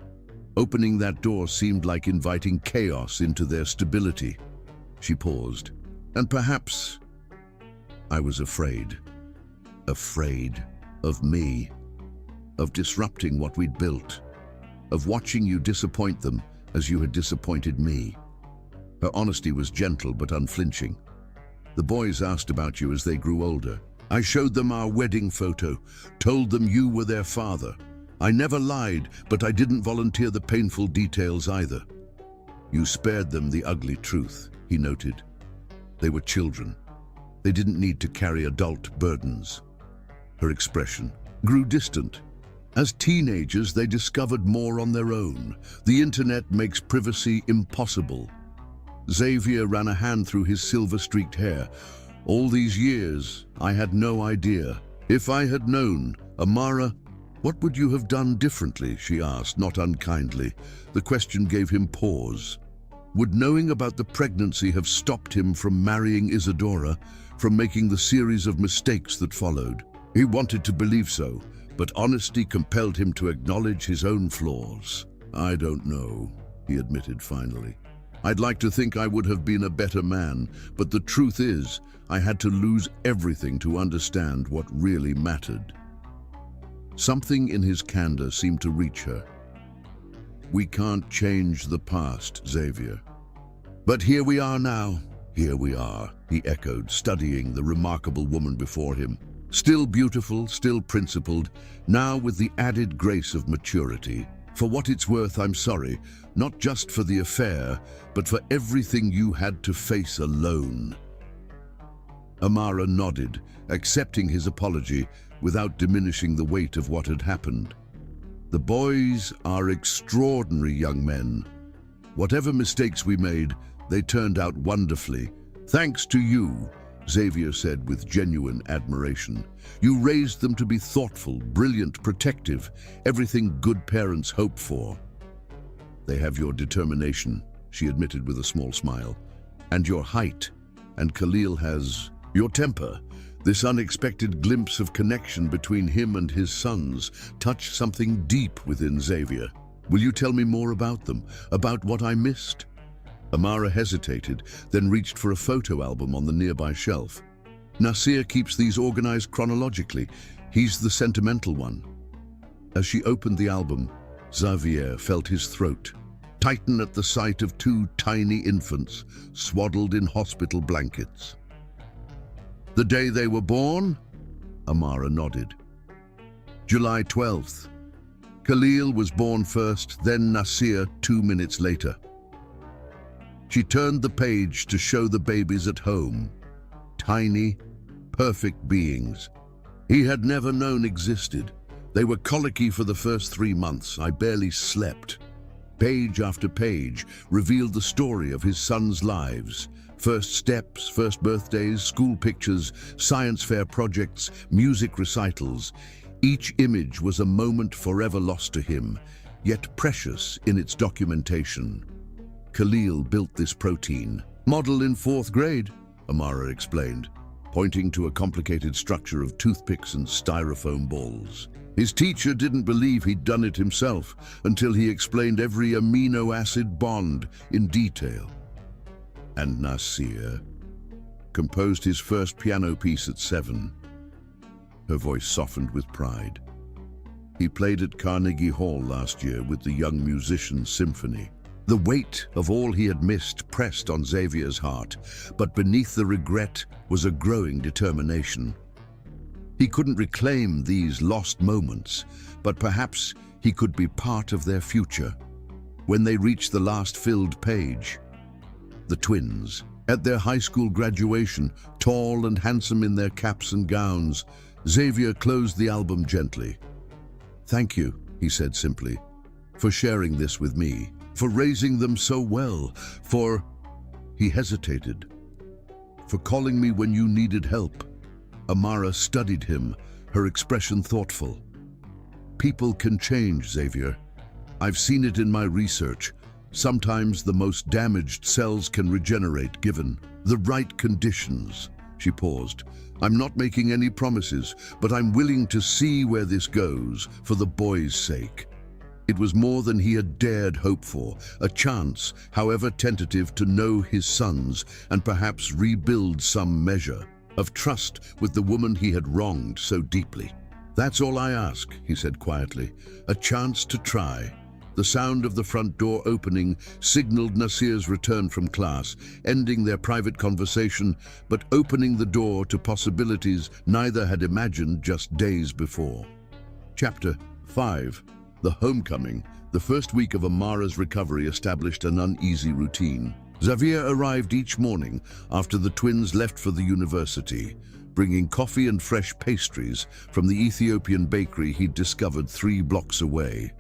Opening that door seemed like inviting chaos into their stability. She paused. And perhaps I was afraid. Afraid of me, of disrupting what we'd built, of watching you disappoint them as you had disappointed me. Her honesty was gentle but unflinching. The boys asked about you as they grew older. I showed them our wedding photo, told them you were their father. I never lied, but I didn't volunteer the painful details either. You spared them the ugly truth, he noted. They were children. They didn't need to carry adult burdens. Her expression grew distant. As teenagers, they discovered more on their own. The internet makes privacy impossible. Xavier ran a hand through his silver-streaked hair. All these years, I had no idea. If I had known, Amara, what would you have done differently? She asked, not unkindly. The question gave him pause. Would knowing about the pregnancy have stopped him from marrying Isadora, from making the series of mistakes that followed? He wanted to believe so, but honesty compelled him to acknowledge his own flaws. I don't know, he admitted finally. I'd like to think I would have been a better man, but the truth is, I had to lose everything to understand what really mattered. Something in his candor seemed to reach her. We can't change the past, Xavier. But here we are now. Here we are, he echoed, studying the remarkable woman before him. Still beautiful, still principled, now with the added grace of maturity. For what it's worth, I'm sorry, not just for the affair, but for everything you had to face alone. Amara nodded, accepting his apology without diminishing the weight of what had happened. The boys are extraordinary young men. Whatever mistakes we made, they turned out wonderfully. Thanks to you, Xavier said with genuine admiration. You raised them to be thoughtful, brilliant, protective, everything good parents hope for. They have your determination, she admitted with a small smile, and your height, and Khalil has your temper. This unexpected glimpse of connection between him and his sons touched something deep within Xavier. Will you tell me more about them, about what I missed? Amara hesitated, then reached for a photo album on the nearby shelf. Nasir keeps these organized chronologically. He's the sentimental one. As she opened the album, Xavier felt his throat tighten at the sight of two tiny infants swaddled in hospital blankets. The day they were born? Amara nodded. July 12th. Khalil was born first, then Nasir 2 minutes later. She turned the page to show the babies at home. Tiny, perfect beings he had never known existed. They were colicky for the first 3 months. I barely slept. Page after page revealed the story of his sons' lives. First steps, first birthdays, school pictures, science fair projects, music recitals. Each image was a moment forever lost to him, yet precious in its documentation. Khalil built this protein. Model in 4th grade, Amara explained, pointing to a complicated structure of toothpicks and styrofoam balls. His teacher didn't believe he'd done it himself until he explained every amino acid bond in detail. And Nasir composed his first piano piece at 7. Her voice softened with pride. He played at Carnegie Hall last year with the Young Musicians Symphony. The weight of all he had missed pressed on Xavier's heart, but beneath the regret was a growing determination. He couldn't reclaim these lost moments, but perhaps he could be part of their future. When they reached the last filled page, the twins, at their high school graduation, tall and handsome in their caps and gowns, Xavier closed the album gently. "Thank you," he said simply, "for sharing this with me, for raising them so well, for—" he hesitated, "for calling me when you needed help." Amara studied him, her expression thoughtful. "People can change, Xavier. I've seen it in my research. Sometimes the most damaged cells can regenerate given the right conditions." She paused. "I'm not making any promises, but I'm willing to see where this goes for the boys' sake." It was more than he had dared hope for, a chance, however tentative, to know his sons and perhaps rebuild some measure of trust with the woman he had wronged so deeply. "That's all I ask," he said quietly, "a chance to try. The sound of the front door opening signaled Nasir's return from class, ending their private conversation, but opening the door to possibilities neither had imagined just days before. Chapter 5. The Homecoming. The first week of Amara's recovery established an uneasy routine. Xavier arrived each morning after the twins left for the university, bringing coffee and fresh pastries from the Ethiopian bakery he'd discovered 3 blocks away.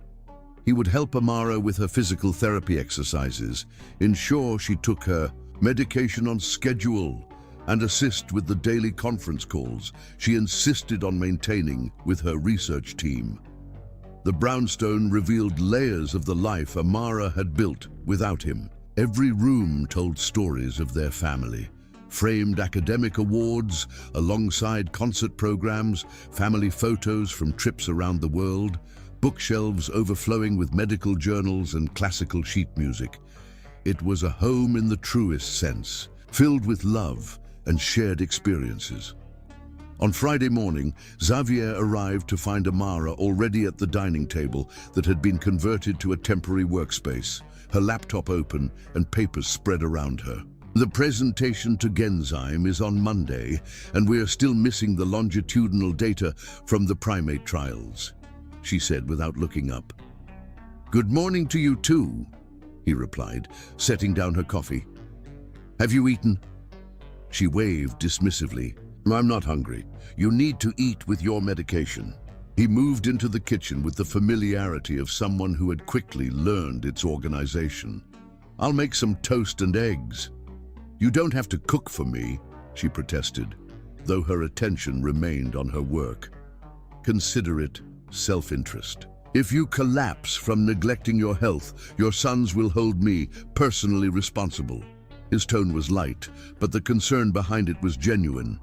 He would help Amara with her physical therapy exercises, ensure she took her medication on schedule, and assist with the daily conference calls she insisted on maintaining with her research team. The brownstone revealed layers of the life Amara had built without him. Every room told stories of their family. Framed academic awards alongside concert programs, family photos from trips around the world, bookshelves overflowing with medical journals and classical sheet music. It was a home in the truest sense, filled with love and shared experiences. On Friday morning, Xavier arrived to find Amara already at the dining table that had been converted to a temporary workspace, her laptop open and papers spread around her. The presentation to Genzyme is on Monday, and we are still missing the longitudinal data from the primate trials, she said without looking up. Good morning to you too, he replied, setting down her coffee. Have you eaten? She waved dismissively. I'm not hungry. You need to eat with your medication. He moved into the kitchen with the familiarity of someone who had quickly learned its organization. I'll make some toast and eggs. You don't have to cook for me, she protested, though her attention remained on her work. Consider it self-interest. If you collapse from neglecting your health, your sons will hold me personally responsible. His tone was light, but the concern behind it was genuine.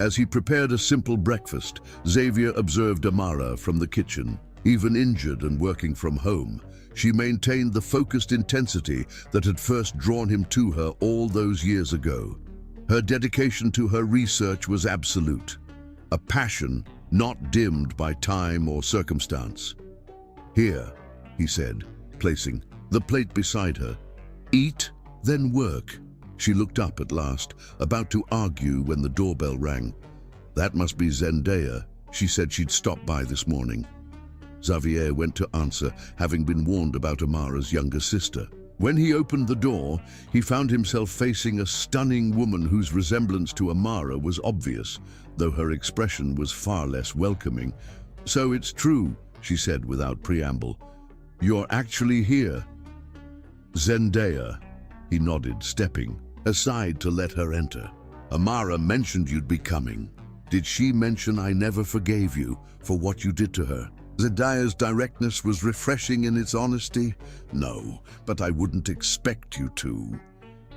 As he prepared a simple breakfast, Xavier observed Amara from the kitchen. Even injured and working from home, she maintained the focused intensity that had first drawn him to her all those years ago. Her dedication to her research was absolute, a passion not dimmed by time or circumstance. Here, he said, placing the plate beside her. Eat, then work. She looked up at last, about to argue when the doorbell rang. That must be Zendaya. She said she'd stop by this morning. Xavier went to answer, having been warned about Amara's younger sister. When he opened the door, he found himself facing a stunning woman whose resemblance to Amara was obvious, though her expression was far less welcoming. So it's true, she said without preamble. You're actually here. Zendaya, he nodded, stepping aside to let her enter. Amara mentioned you'd be coming. Did she mention I never forgave you for what you did to her? Zendaya's directness was refreshing in its honesty. No, but I wouldn't expect you to.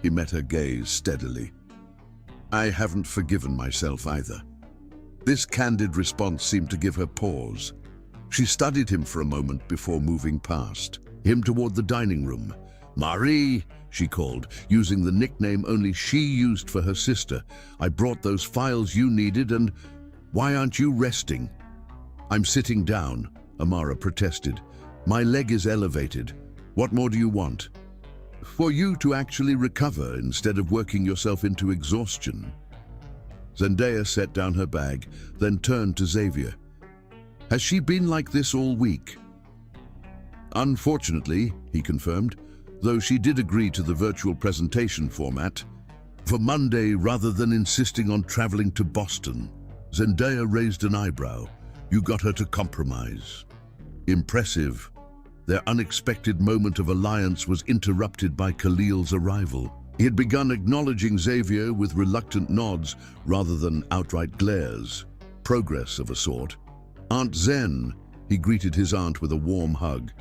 He met her gaze steadily. I haven't forgiven myself either. This candid response seemed to give her pause. She studied him for a moment before moving past him toward the dining room. Marie, she called, using the nickname only she used for her sister. I brought those files you needed and... Why aren't you resting? I'm sitting down, Amara protested. My leg is elevated. What more do you want? For you to actually recover instead of working yourself into exhaustion. Zendaya set down her bag, then turned to Xavier. Has she been like this all week? Unfortunately, he confirmed, though she did agree to the virtual presentation format. For Monday, rather than insisting on traveling to Boston, Zendaya raised an eyebrow. You got her to compromise. Impressive. Their unexpected moment of alliance was interrupted by Khalil's arrival. He had begun acknowledging Xavier with reluctant nods rather than outright glares. Progress of a sort. Aunt Zen, he greeted his aunt with a warm hug.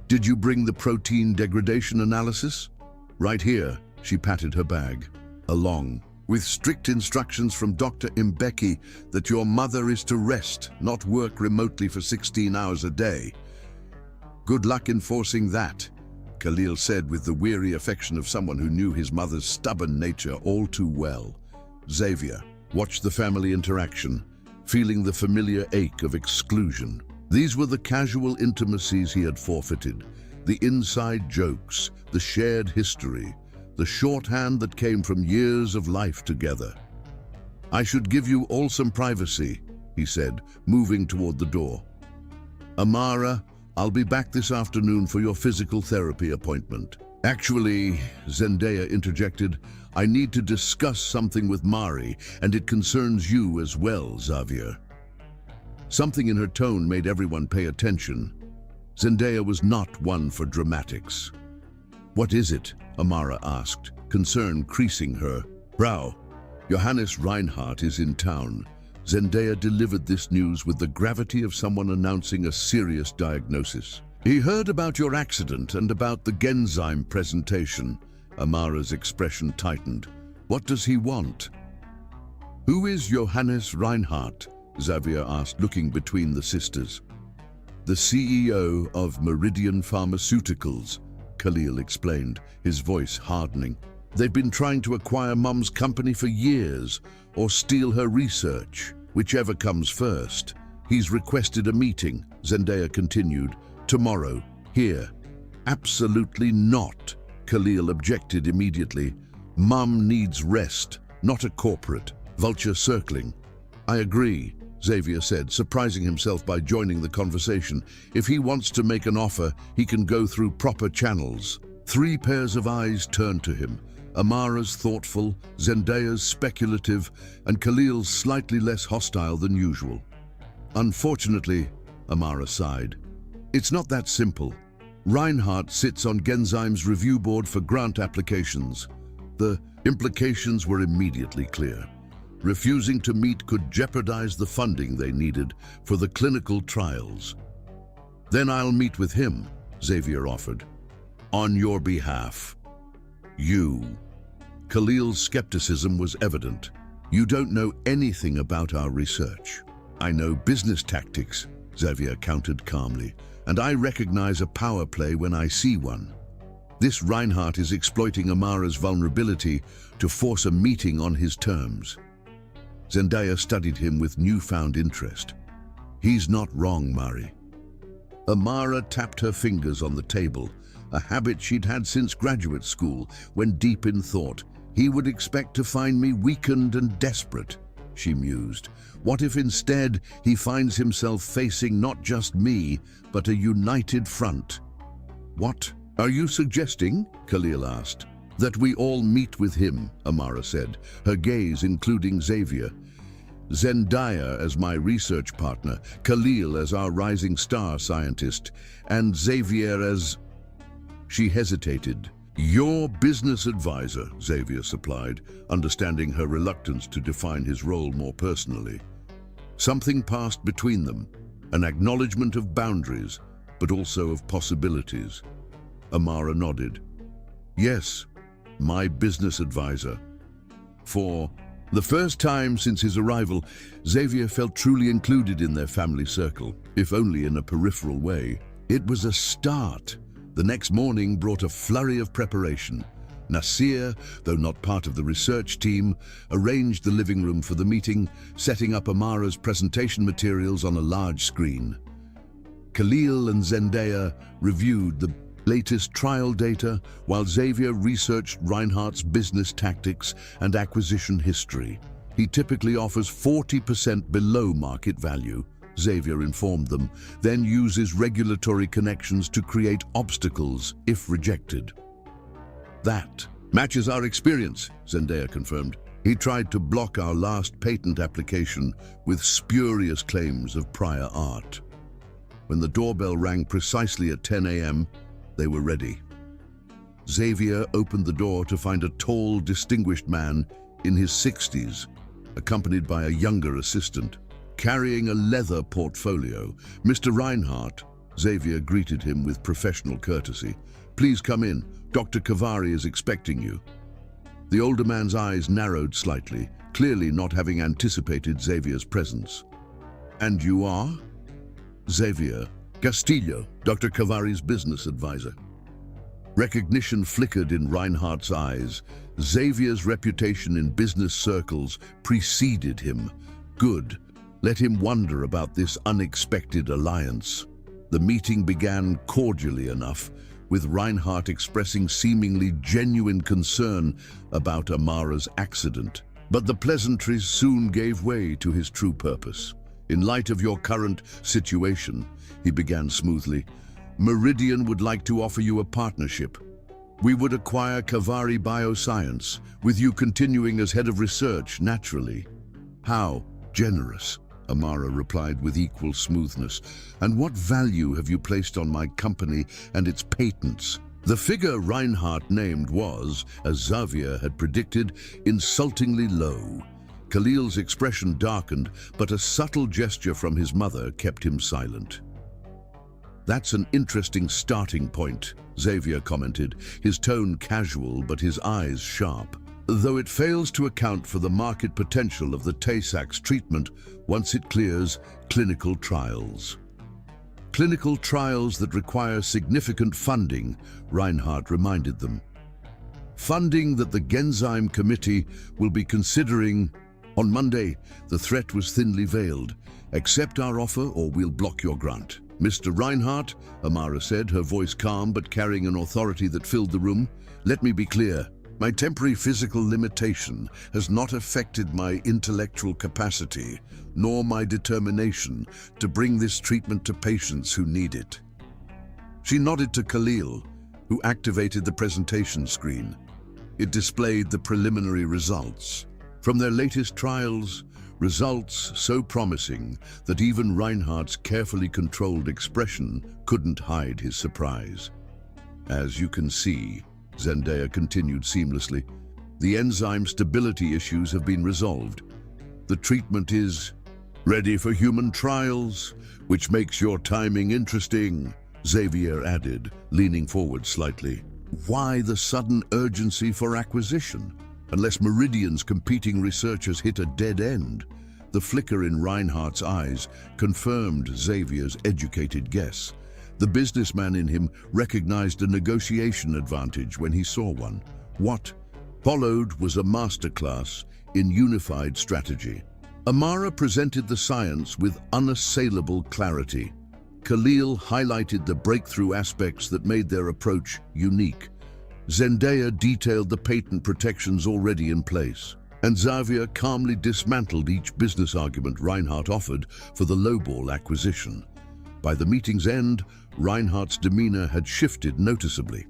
Did you bring the protein degradation analysis? Right here, she patted her bag. Along, with strict instructions from Dr. Mbeki that your mother is to rest, not work remotely for 16 hours a day. Good luck enforcing that, Khalil said with the weary affection of someone who knew his mother's stubborn nature all too well. Xavier watched the family interaction, feeling the familiar ache of exclusion. These were the casual intimacies he had forfeited, the inside jokes, the shared history, the shorthand that came from years of life together. "I should give you all some privacy," he said, moving toward the door. "Amara, I'll be back this afternoon for your physical therapy appointment." "Actually," Zendaya interjected, "I need to discuss something with Mari, and it concerns you as well, Xavier." Something in her tone made everyone pay attention. Zendaya was not one for dramatics. "What is it?" Amara asked, concern creasing her brow. "Johannes Reinhardt is in town." Zendaya delivered this news with the gravity of someone announcing a serious diagnosis. "He heard about your accident and about the Genzyme presentation." Amara's expression tightened. "What does he want?" "Who is Johannes Reinhardt?" Xavier asked, looking between the sisters. "The CEO of Meridian Pharmaceuticals," Khalil explained, his voice hardening. "They've been trying to acquire Mum's company for years, or steal her research, whichever comes first. He's requested a meeting," Zendaya continued, "tomorrow, here." "Absolutely not," Khalil objected immediately. "Mum needs rest, not a corporate vulture circling." "I agree," Xavier said, surprising himself by joining the conversation. "If he wants to make an offer, he can go through proper channels." 3 pairs of eyes turned to him. Amara's thoughtful, Zendaya's speculative, and Khalil's slightly less hostile than usual. "Unfortunately," Amara sighed, "it's not that simple. Reinhardt sits on Genzyme's review board for grant applications." The implications were immediately clear. Refusing to meet could jeopardize the funding they needed for the clinical trials. "Then I'll meet with him," Xavier offered. "On your behalf." "You." Khalil's skepticism was evident. "You don't know anything about our research." "I know business tactics," Xavier countered calmly, "and I recognize a power play when I see one. This Reinhardt is exploiting Amara's vulnerability to force a meeting on his terms." Zendaya studied him with newfound interest. "He's not wrong, Mari." Amara tapped her fingers on the table, a habit she'd had since graduate school, when deep in thought. "He would expect to find me weakened and desperate," she mused. "What if instead he finds himself facing not just me, but a united front?" "What are you suggesting?" Khalil asked. "That we all meet with him," Amara said, her gaze including Xavier. "Zendaya as my research partner, Khalil as our rising star scientist, and Xavier as..." She hesitated. "Your business advisor," Xavier supplied, understanding her reluctance to define his role more personally. Something passed between them, an acknowledgement of boundaries, but also of possibilities. Amara nodded. "Yes, my business advisor." For the first time since his arrival, Xavier felt truly included in their family circle, if only in a peripheral way. It was a start. The next morning brought a flurry of preparation. Nasir, though not part of the research team, arranged the living room for the meeting, setting up Amara's presentation materials on a large screen. Khalil and Zendaya reviewed the latest trial data, while Xavier researched Reinhardt's business tactics and acquisition history. "He typically offers 40% below market value," Xavier informed them, "then uses regulatory connections to create obstacles if rejected." "That matches our experience," Zendaya confirmed. "He tried to block our last patent application with spurious claims of prior art." When the doorbell rang precisely at 10 a.m., they were ready. Xavier opened the door to find a tall, distinguished man in his 60s, accompanied by a younger assistant, carrying a leather portfolio. "Mr. Reinhardt," Xavier greeted him with professional courtesy. "Please come in. Dr. Kavari is expecting you." The older man's eyes narrowed slightly, clearly not having anticipated Xavier's presence. "And you are?" "Xavier Castillo, Dr. Kavari's business advisor." Recognition flickered in Reinhardt's eyes. Xavier's reputation in business circles preceded him. Good. Let him wonder about this unexpected alliance. The meeting began cordially enough, with Reinhardt expressing seemingly genuine concern about Amara's accident. But the pleasantries soon gave way to his true purpose. In light of your current situation, he began smoothly, Meridian would like to offer you a partnership. We would acquire Kavari Bioscience, with you continuing as head of research, naturally. How generous, Amara replied with equal smoothness. And what value have you placed on my company and its patents? The figure Reinhardt named was, as Xavier had predicted, insultingly low. Khalil's expression darkened, but a subtle gesture from his mother kept him silent. That's an interesting starting point, Xavier commented, his tone casual but his eyes sharp. Though it fails to account for the market potential of the Tay-Sachs treatment once it clears clinical trials. Clinical trials that require significant funding, Reinhardt reminded them. Funding that the Genzyme Committee will be considering. On Monday, the threat was thinly veiled. Accept our offer or we'll block your grant. Mr. Reinhardt, Amara said, her voice calm but carrying an authority that filled the room, let me be clear. My temporary physical limitation has not affected my intellectual capacity, nor my determination to bring this treatment to patients who need it. She nodded to Khalil, who activated the presentation screen. It displayed the preliminary results. From their latest trials, results so promising that even Reinhardt's carefully controlled expression couldn't hide his surprise. As you can see, Zendaya continued seamlessly, the enzyme stability issues have been resolved. The treatment is ready for human trials, which makes your timing interesting, Xavier added, leaning forward slightly. Why the sudden urgency for acquisition? Unless Meridian's competing researchers hit a dead end. The flicker in Reinhardt's eyes confirmed Xavier's educated guess. The businessman in him recognized a negotiation advantage when he saw one. What followed was a masterclass in unified strategy. Amara presented the science with unassailable clarity. Khalil highlighted the breakthrough aspects that made their approach unique. Zendaya detailed the patent protections already in place, and Xavier calmly dismantled each business argument Reinhardt offered for the lowball acquisition. By the meeting's end, Reinhardt's demeanor had shifted noticeably.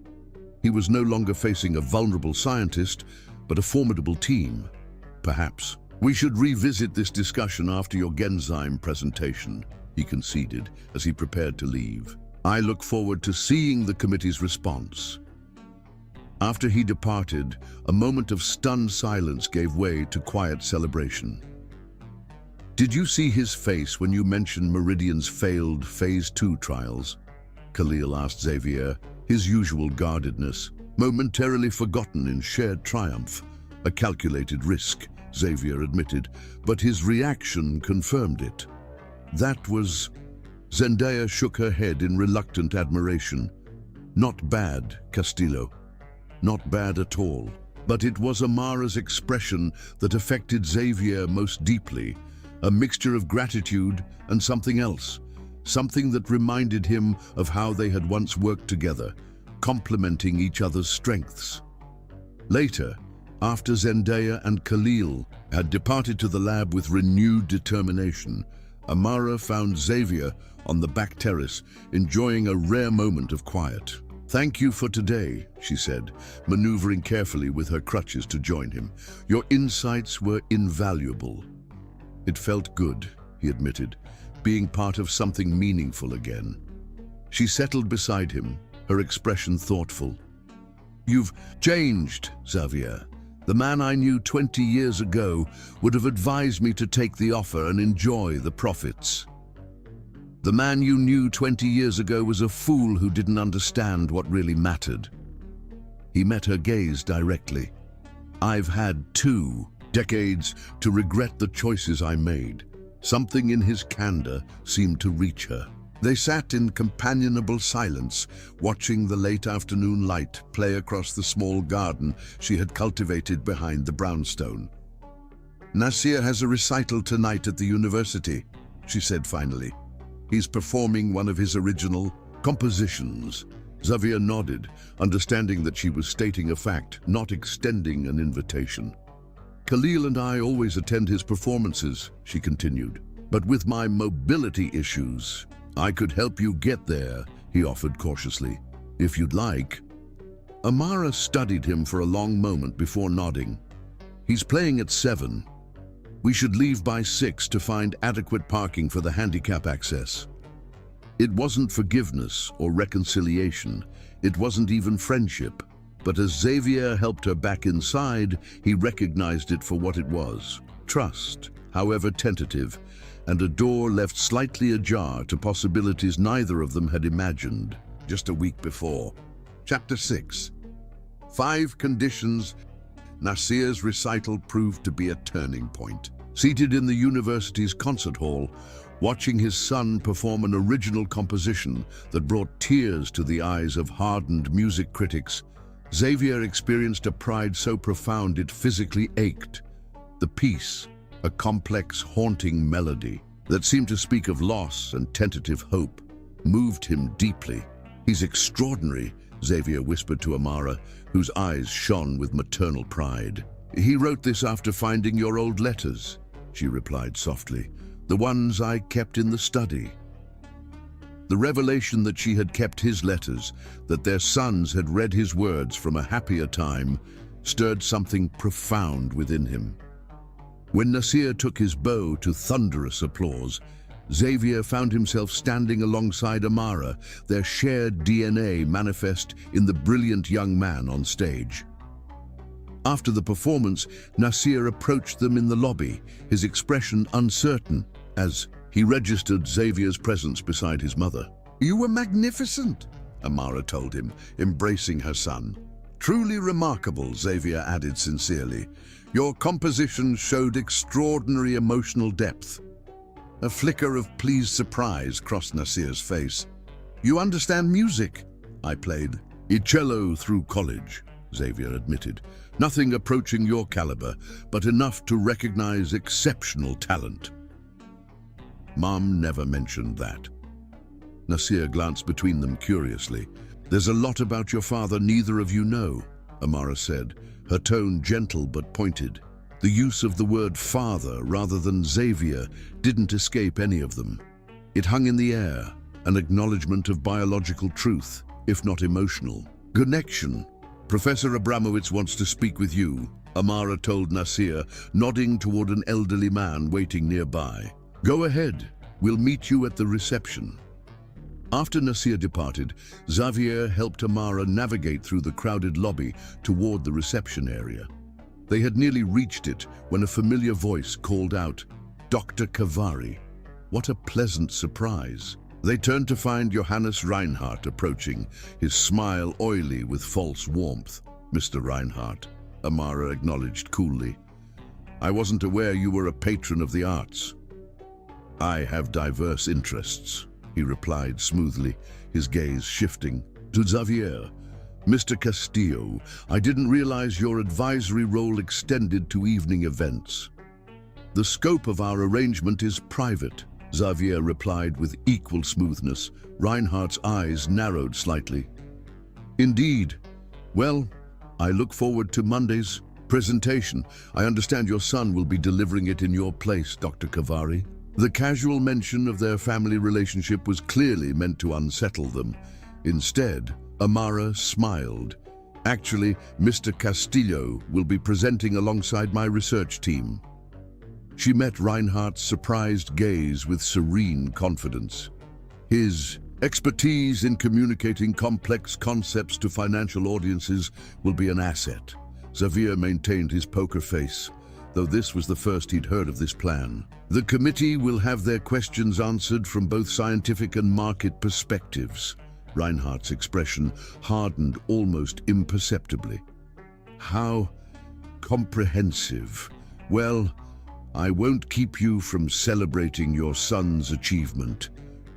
He was no longer facing a vulnerable scientist, but a formidable team. Perhaps we should revisit this discussion after your Genzyme presentation, he conceded as he prepared to leave. I look forward to seeing the committee's response. After he departed, a moment of stunned silence gave way to quiet celebration. Did you see his face when you mentioned Meridian's failed Phase 2 trials? Khalil asked Xavier, his usual guardedness momentarily forgotten in shared triumph. A calculated risk, Xavier admitted, but his reaction confirmed it. That was... Zendaya shook her head in reluctant admiration. Not bad, Castillo. Not bad at all. But it was Amara's expression that affected Xavier most deeply. A mixture of gratitude and something else. Something that reminded him of how they had once worked together, complementing each other's strengths. Later, after Zendaya and Khalil had departed to the lab with renewed determination, Amara found Xavier on the back terrace, enjoying a rare moment of quiet. Thank you for today, she said, maneuvering carefully with her crutches to join him. Your insights were invaluable. It felt good, he admitted, being part of something meaningful again. She settled beside him, her expression thoughtful. You've changed, Xavier. The man I knew 20 years ago would have advised me to take the offer and enjoy the profits. The man you knew 20 years ago was a fool who didn't understand what really mattered. He met her gaze directly. I've had 2 decades to regret the choices I made. Something in his candor seemed to reach her. They sat in companionable silence, watching the late afternoon light play across the small garden she had cultivated behind the brownstone. Nasir has a recital tonight at the university, she said finally. He's performing one of his original compositions. Xavier nodded, understanding that she was stating a fact, not extending an invitation. Khalil and I always attend his performances, she continued. But with my mobility issues, I could help you get there, he offered cautiously. If you'd like. Amara studied him for a long moment before nodding. He's playing at 7. We should leave by 6 to find adequate parking for the handicap access. It wasn't forgiveness or reconciliation. It wasn't even friendship. But as Xavier helped her back inside, he recognized it for what it was. Trust, however tentative, and a door left slightly ajar to possibilities neither of them had imagined just a week before. Chapter 6. 5 conditions. Nasir's recital proved to be a turning point. Seated in the university's concert hall, watching his son perform an original composition that brought tears to the eyes of hardened music critics, Xavier experienced a pride so profound it physically ached. The piece, a complex, haunting melody that seemed to speak of loss and tentative hope, moved him deeply. He's extraordinary, Xavier whispered to Amara, whose eyes shone with maternal pride. He wrote this after finding your old letters, she replied softly, the ones I kept in the study. The revelation that she had kept his letters, that their sons had read his words from a happier time, stirred something profound within him. When Nasir took his bow to thunderous applause, Xavier found himself standing alongside Amara, their shared DNA manifest in the brilliant young man on stage. After the performance, Nasir approached them in the lobby, his expression uncertain as he registered Xavier's presence beside his mother. You were magnificent, Amara told him, embracing her son. Truly remarkable, Xavier added sincerely. Your composition showed extraordinary emotional depth. A flicker of pleased surprise crossed Nasir's face. You understand music? I played cello through college, Xavier admitted. Nothing approaching your caliber, but enough to recognize exceptional talent. Mom never mentioned that. Nasir glanced between them curiously. There's a lot about your father neither of you know, Amara said, her tone gentle but pointed. The use of the word father rather than Xavier didn't escape any of them. It hung in the air, an acknowledgement of biological truth, if not emotional. Connection. Professor Abramowitz wants to speak with you, Amara told Nasir, nodding toward an elderly man waiting nearby. Go ahead, we'll meet you at the reception. After Nasir departed, Xavier helped Amara navigate through the crowded lobby toward the reception area. They had nearly reached it when a familiar voice called out, Dr. Kavari. What a pleasant surprise. They turned to find Johannes Reinhardt approaching, his smile oily with false warmth. Mr. Reinhardt, Amara acknowledged coolly. I wasn't aware you were a patron of the arts. I have diverse interests, he replied smoothly, his gaze shifting to Xavier. Mr. Castillo, I didn't realize your advisory role extended to evening events. The scope of our arrangement is private, Xavier replied with equal smoothness. Reinhardt's eyes narrowed slightly. Indeed. Well, I look forward to Monday's presentation. I understand your son will be delivering it in your place, Dr. Kavari. The casual mention of their family relationship was clearly meant to unsettle them. Instead, Amara smiled. Actually, Mr. Castillo will be presenting alongside my research team. She met Reinhardt's surprised gaze with serene confidence. His expertise in communicating complex concepts to financial audiences will be an asset. Xavier maintained his poker face, though this was the first he'd heard of this plan. The committee will have their questions answered from both scientific and market perspectives. Reinhardt's expression hardened almost imperceptibly. How comprehensive. Well, I won't keep you from celebrating your son's achievement.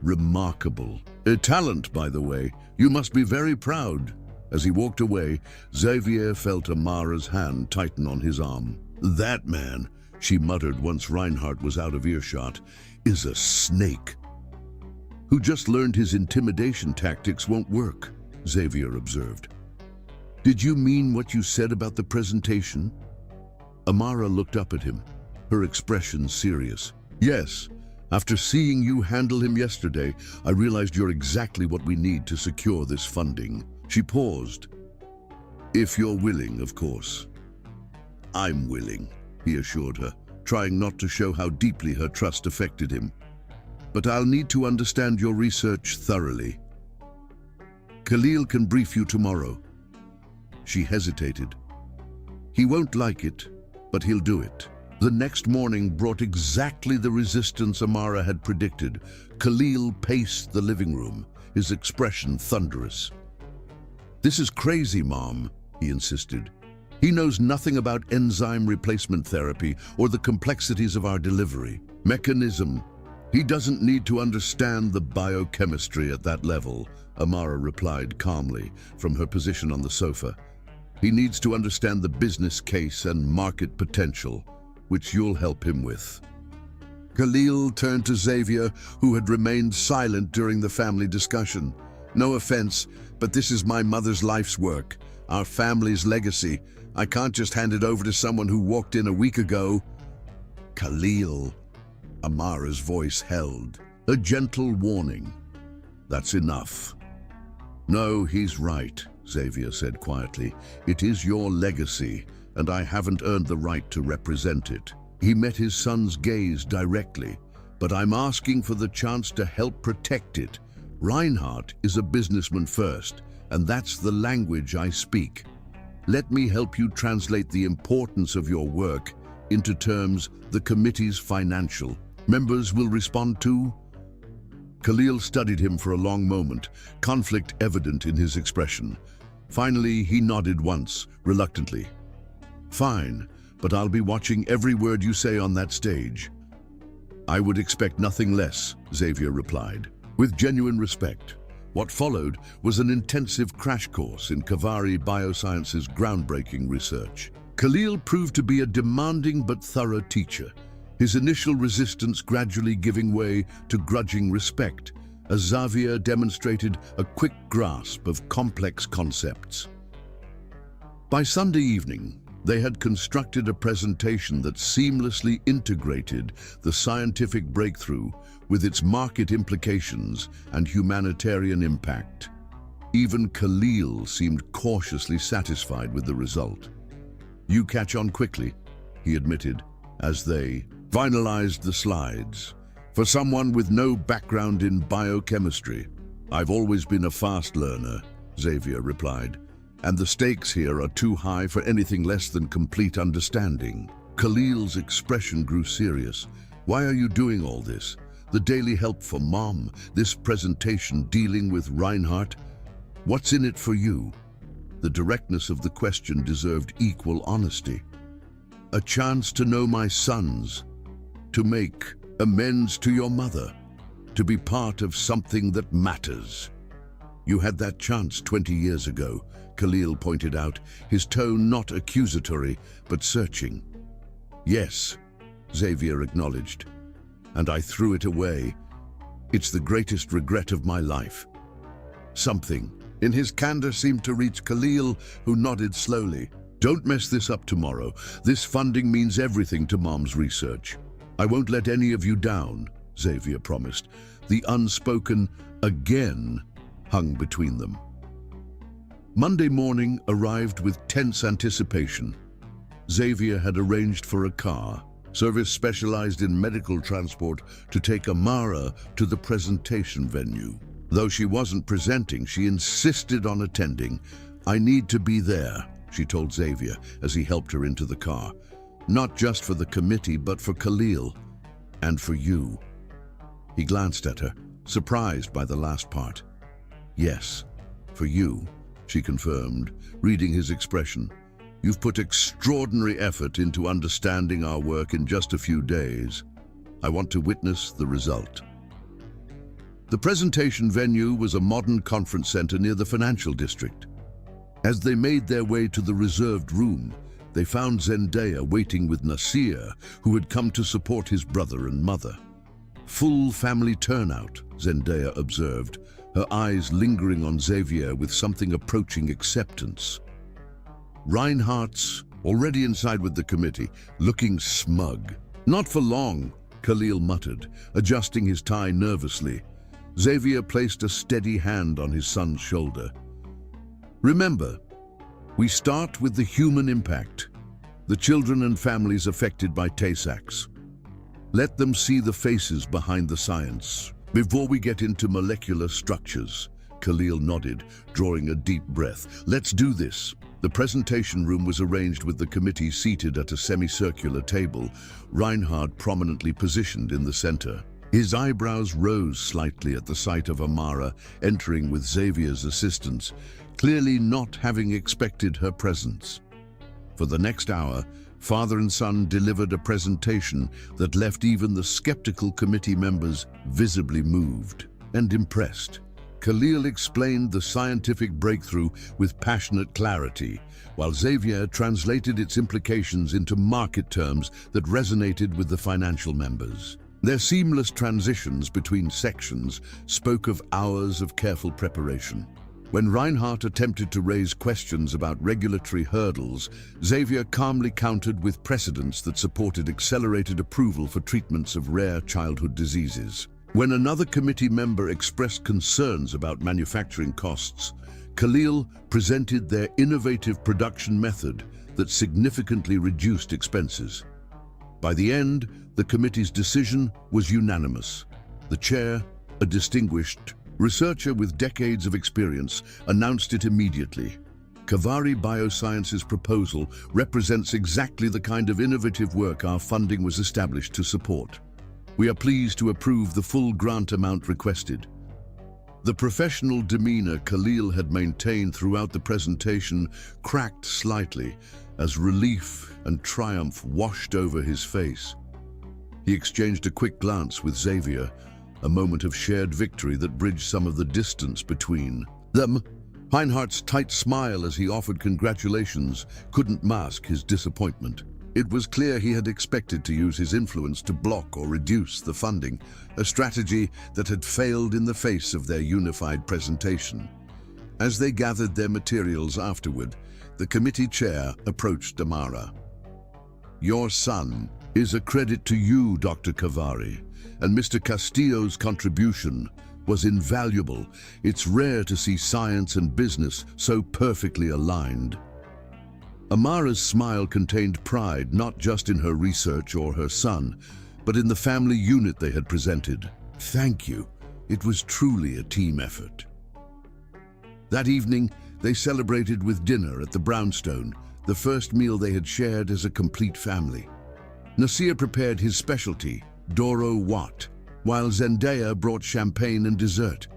Remarkable. A talent, by the way. You must be very proud. As he walked away, Xavier felt Amara's hand tighten on his arm. That man, she muttered once Reinhardt was out of earshot, is a snake. Who just learned his intimidation tactics won't work, Xavier observed. Did you mean what you said about the presentation? Amara looked up at him, her expression serious. Yes, after seeing you handle him yesterday, I realized you're exactly what we need to secure this funding. She paused. If you're willing, of course. I'm willing, he assured her, trying not to show how deeply her trust affected him. But I'll need to understand your research thoroughly. Khalil can brief you tomorrow. She hesitated. He won't like it, but he'll do it. The next morning brought exactly the resistance Amara had predicted. Khalil paced the living room, his expression thunderous. This is crazy, Mom, he insisted. He knows nothing about enzyme replacement therapy or the complexities of our delivery mechanism. He doesn't need to understand the biochemistry at that level, Amara replied calmly from her position on the sofa. He needs to understand the business case and market potential, which you'll help him with. Khalil turned to Xavier, who had remained silent during the family discussion. No offense, but this is my mother's life's work, our family's legacy. I can't just hand it over to someone who walked in a week ago. Khalil, Amara's voice held, a gentle warning. That's enough. No, he's right, Xavier said quietly. It is your legacy, and I haven't earned the right to represent it. He met his son's gaze directly, but I'm asking for the chance to help protect it. Reinhardt is a businessman first, and that's the language I speak. Let me help you translate the importance of your work into terms the committee's financial members will respond to. Khalil studied him for a long moment, conflict evident in his expression. Finally, he nodded once, reluctantly. Fine, but I'll be watching every word you say on that stage. I would expect nothing less, Xavier replied, with genuine respect. What followed was an intensive crash course in Kavari Bioscience's groundbreaking research. Khalil proved to be a demanding but thorough teacher, his initial resistance gradually giving way to grudging respect, as Xavier demonstrated a quick grasp of complex concepts. By Sunday evening, they had constructed a presentation that seamlessly integrated the scientific breakthrough with its market implications and humanitarian impact. Even Khalil seemed cautiously satisfied with the result. You catch on quickly, he admitted, as they finalized the slides. For someone with no background in biochemistry, I've always been a fast learner, Xavier replied, and the stakes here are too high for anything less than complete understanding. Khalil's expression grew serious. Why are you doing all this? The daily help for Mom, this presentation dealing with Reinhardt? What's in it for you? The directness of the question deserved equal honesty. A chance to know my sons, to make amends to your mother, to be part of something that matters. You had that chance 20 years ago, Khalil pointed out, his tone not accusatory, but searching. Yes, Xavier acknowledged, and I threw it away. It's the greatest regret of my life. Something in his candor seemed to reach Khalil, who nodded slowly. Don't mess this up tomorrow. This funding means everything to Mom's research. I won't let any of you down, Xavier promised. The unspoken again hung between them. Monday morning arrived with tense anticipation. Xavier had arranged for a car, service specialized in medical transport, to take Amara to the presentation venue. Though she wasn't presenting, she insisted on attending. I need to be there, she told Xavier as he helped her into the car. Not just for the committee, but for Khalil, and for you. He glanced at her, surprised by the last part. Yes, for you, she confirmed, reading his expression. You've put extraordinary effort into understanding our work in just a few days. I want to witness the result. The presentation venue was a modern conference center near the financial district. As they made their way to the reserved room, they found Zendaya waiting with Nasir, who had come to support his brother and mother. Full family turnout, Zendaya observed, her eyes lingering on Xavier with something approaching acceptance. Reinhardt's already inside with the committee, looking smug. "Not for long," Khalil muttered, adjusting his tie nervously. Xavier placed a steady hand on his son's shoulder. "Remember, we start with the human impact, the children and families affected by Tay-Sachs. Let them see the faces behind the science. Before we get into molecular structures," Khalil nodded, drawing a deep breath. "Let's do this." The presentation room was arranged with the committee seated at a semicircular table, Reinhardt prominently positioned in the center. His eyebrows rose slightly at the sight of Amara entering with Xavier's assistance, clearly not having expected her presence. For the next hour, father and son delivered a presentation that left even the skeptical committee members visibly moved and impressed. Khalil explained the scientific breakthrough with passionate clarity, while Xavier translated its implications into market terms that resonated with the financial members. Their seamless transitions between sections spoke of hours of careful preparation. When Reinhardt attempted to raise questions about regulatory hurdles, Xavier calmly countered with precedents that supported accelerated approval for treatments of rare childhood diseases. When another committee member expressed concerns about manufacturing costs, Khalil presented their innovative production method that significantly reduced expenses. By the end, the committee's decision was unanimous. The chair, a distinguished researcher with decades of experience, announced it immediately. Kavari Biosciences' proposal represents exactly the kind of innovative work our funding was established to support. We are pleased to approve the full grant amount requested. The professional demeanor Khalil had maintained throughout the presentation cracked slightly as relief and triumph washed over his face. He exchanged a quick glance with Xavier, a moment of shared victory that bridged some of the distance between them. Reinhardt's tight smile as he offered congratulations couldn't mask his disappointment. It was clear he had expected to use his influence to block or reduce the funding, a strategy that had failed in the face of their unified presentation. As they gathered their materials afterward, the committee chair approached Amara. "Your son is a credit to you, Dr. Kavari, and Mr. Castillo's contribution was invaluable. It's rare to see science and business so perfectly aligned." Amara's smile contained pride not just in her research or her son, but in the family unit they had presented. "Thank you. It was truly a team effort." That evening, they celebrated with dinner at the Brownstone, the first meal they had shared as a complete family. Nasir prepared his specialty, Doro Wat, while Zendaya brought champagne and dessert.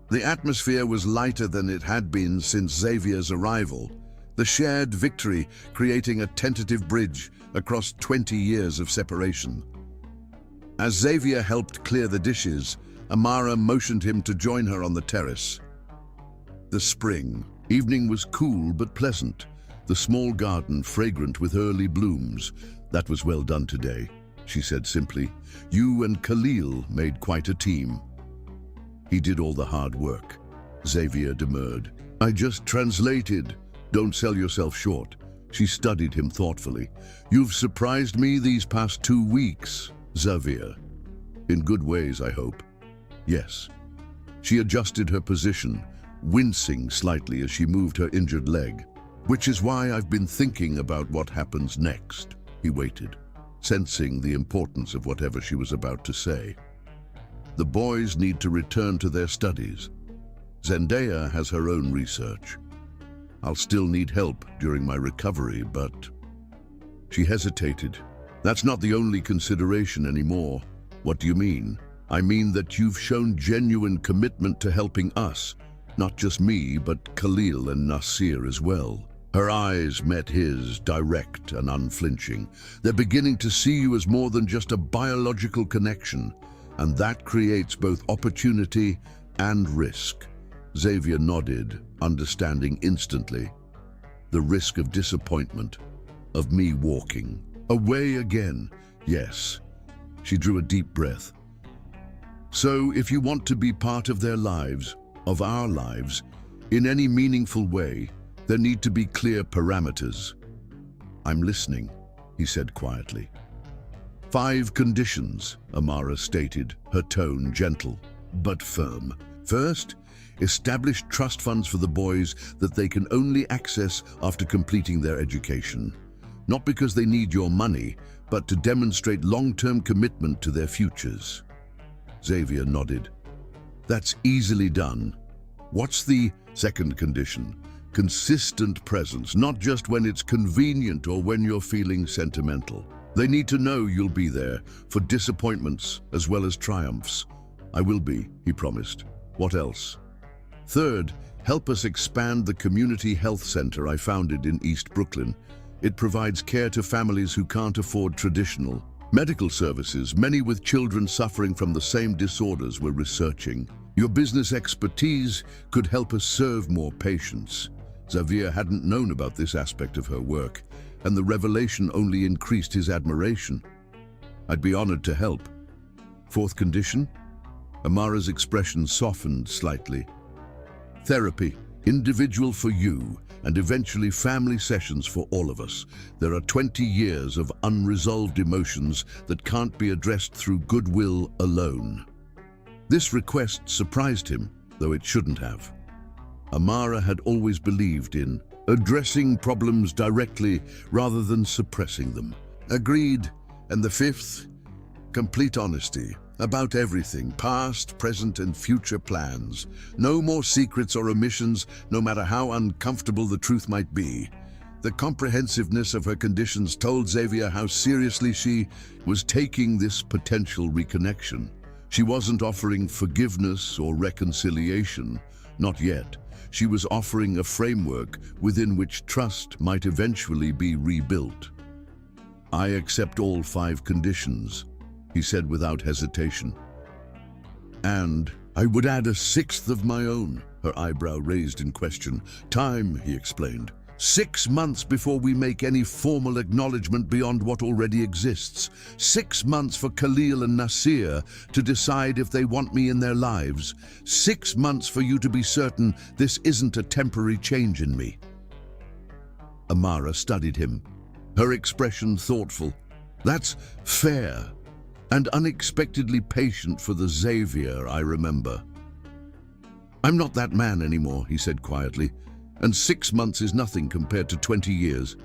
The atmosphere was lighter than it had been since Xavier's arrival, the shared victory creating a tentative bridge across 20 years of separation. As Xavier helped clear the dishes, Amara motioned him to join her on the terrace. The spring evening was cool but pleasant, the small garden fragrant with early blooms. "That was well done today," she said simply. "You and Khalil made quite a team." "He did all the hard work," Xavier demurred. "I just translated." "Don't sell yourself short." She studied him thoughtfully. "You've surprised me these past 2 weeks, Xavier. In good ways, I hope." "Yes." She adjusted her position, wincing slightly as she moved her injured leg. "Which is why I've been thinking about what happens next." He waited, sensing the importance of whatever she was about to say. "The boys need to return to their studies. Zendaya has her own research. I'll still need help during my recovery, but..." She hesitated. "That's not the only consideration anymore." "What do you mean?" "I mean that you've shown genuine commitment to helping us, not just me, but Khalil and Nasir as well." Her eyes met his, direct and unflinching. "They're beginning to see you as more than just a biological connection, and that creates both opportunity and risk." Xavier nodded, understanding instantly. The risk of disappointment. of me walking. Away again. Yes. She drew a deep breath. So, if you want to be part of their lives, of our lives, in any meaningful way, there need to be clear parameters. I'm listening, he said quietly. 5 conditions, Amara stated, her tone gentle but firm. First, establish trust funds for the boys that they can only access after completing their education. Not because they need your money, but to demonstrate long-term commitment to their futures. Xavier nodded. That's easily done. What's the second condition? Consistent presence, not just when it's convenient or when you're feeling sentimental. They need to know you'll be there for disappointments as well as triumphs. I will be, he promised. What else? Third, help us expand the community health center I founded in East Brooklyn. It provides care to families who can't afford traditional medical services, many with children suffering from the same disorders we're researching. Your business expertise could help us serve more patients. Xavier hadn't known about this aspect of her work, and the revelation only increased his admiration. I'd be honored to help. Fourth condition? Amara's expression softened slightly. Therapy, individual for you, and eventually family sessions for all of us. There are 20 years of unresolved emotions that can't be addressed through goodwill alone. This request surprised him, though it shouldn't have. Amara had always believed in addressing problems directly rather than suppressing them. Agreed. And the fifth? Complete honesty about everything, past, present, and future plans. No more secrets or omissions, no matter how uncomfortable the truth might be. The comprehensiveness of her conditions told Xavier how seriously she was taking this potential reconnection. She wasn't offering forgiveness or reconciliation, not yet. She was offering a framework within which trust might eventually be rebuilt. I accept all 5 conditions, he said without hesitation. And I would add a 6th of my own, her eyebrow raised in question. Time, he explained. 6 months before we make any formal acknowledgement beyond what already exists. 6 months for Khalil and Nasir to decide if they want me in their lives. 6 months for you to be certain this isn't a temporary change in me. Amara studied him, her expression thoughtful. That's fair and unexpectedly patient for the Xavier I remember. I'm not that man anymore, he said quietly, and 6 months is nothing compared to 20 years.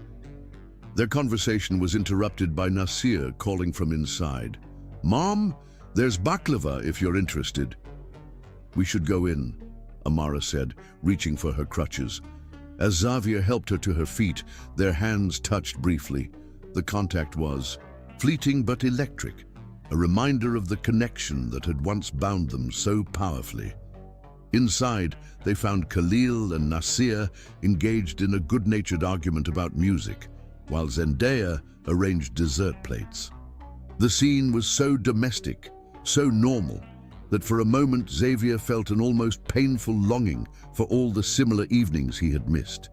Their conversation was interrupted by Nasir calling from inside. Mom, there's baklava if you're interested. We should go in, Amara said, reaching for her crutches. As Xavier helped her to her feet, their hands touched briefly. The contact was fleeting but electric, a reminder of the connection that had once bound them so powerfully. Inside, they found Khalil and Nasir engaged in a good-natured argument about music, while Zendaya arranged dessert plates. The scene was so domestic, so normal, that for a moment Xavier felt an almost painful longing for all the similar evenings he had missed.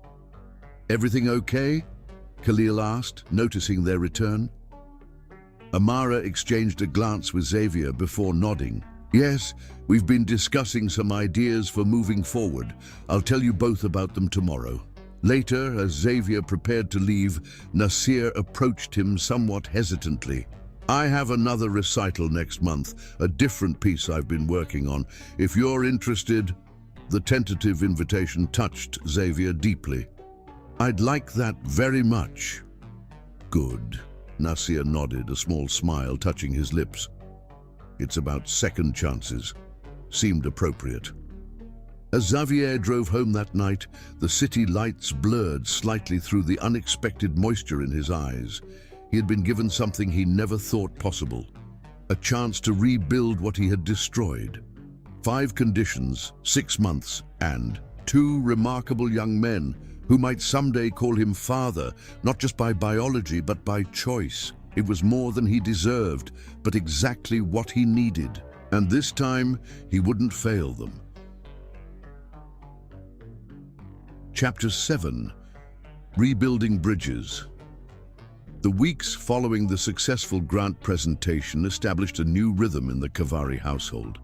Everything okay? Khalil asked, noticing their return. Amara exchanged a glance with Xavier before nodding. Yes, we've been discussing some ideas for moving forward. I'll tell you both about them tomorrow. Later, as Xavier prepared to leave, Nasir approached him somewhat hesitantly. I have another recital next month, a different piece I've been working on. If you're interested, the tentative invitation touched Xavier deeply. I'd like that very much. Good. Nasir nodded, a small smile touching his lips. It's about second chances. Seemed appropriate. As Xavier drove home that night, the city lights blurred slightly through the unexpected moisture in his eyes. He had been given something he never thought possible, a chance to rebuild what he had destroyed. 5 conditions, 6 months, and 2 remarkable young men who might someday call him father, not just by biology, but by choice. It was more than he deserved, but exactly what he needed. And this time, he wouldn't fail them. Chapter 7. Rebuilding Bridges. The weeks following the successful grant presentation established a new rhythm in the Kavari household.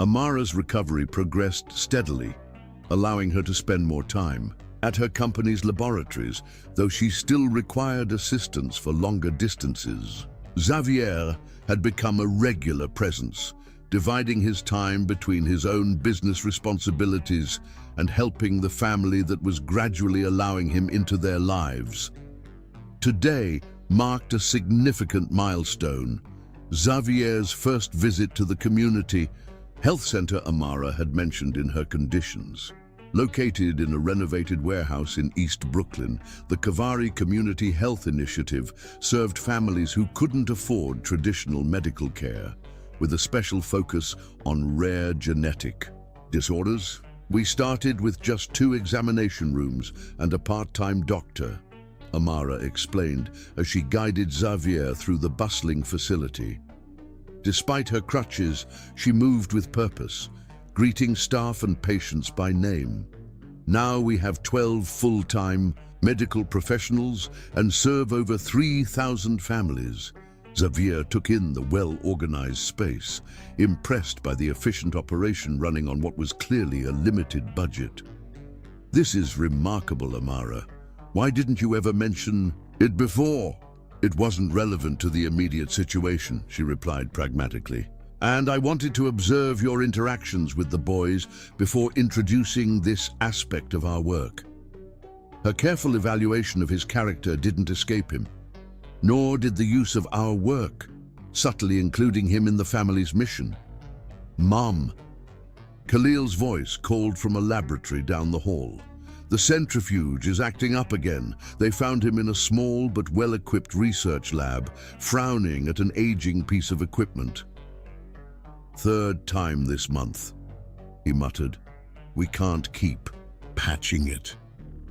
Amara's recovery progressed steadily, allowing her to spend more time at her company's laboratories, though she still required assistance for longer distances. Xavier had become a regular presence, dividing his time between his own business responsibilities and helping the family that was gradually allowing him into their lives. Today marked a significant milestone: Xavier's first visit to the community health center Amara had mentioned in her conditions. Located in a renovated warehouse in East Brooklyn, the Kavari Community Health Initiative served families who couldn't afford traditional medical care, with a special focus on rare genetic disorders. We started with just 2 examination rooms and a part-time doctor, Amara explained as she guided Xavier through the bustling facility. Despite her crutches, she moved with purpose, greeting staff and patients by name. Now we have 12 full-time medical professionals and serve over 3,000 families. Xavier took in the well-organized space, impressed by the efficient operation running on what was clearly a limited budget. "This is remarkable, Amara. Why didn't you ever mention it before?" "It wasn't relevant to the immediate situation," she replied pragmatically. "And I wanted to observe your interactions with the boys before introducing this aspect of our work." Her careful evaluation of his character didn't escape him, nor did the use of "our work," subtly including him in the family's mission. "Mom," Khalil's voice called from a laboratory down the hall. "The centrifuge is acting up again." They found him in a small but well-equipped research lab, frowning at an aging piece of equipment. "Third time this month," he muttered. "We can't keep patching it."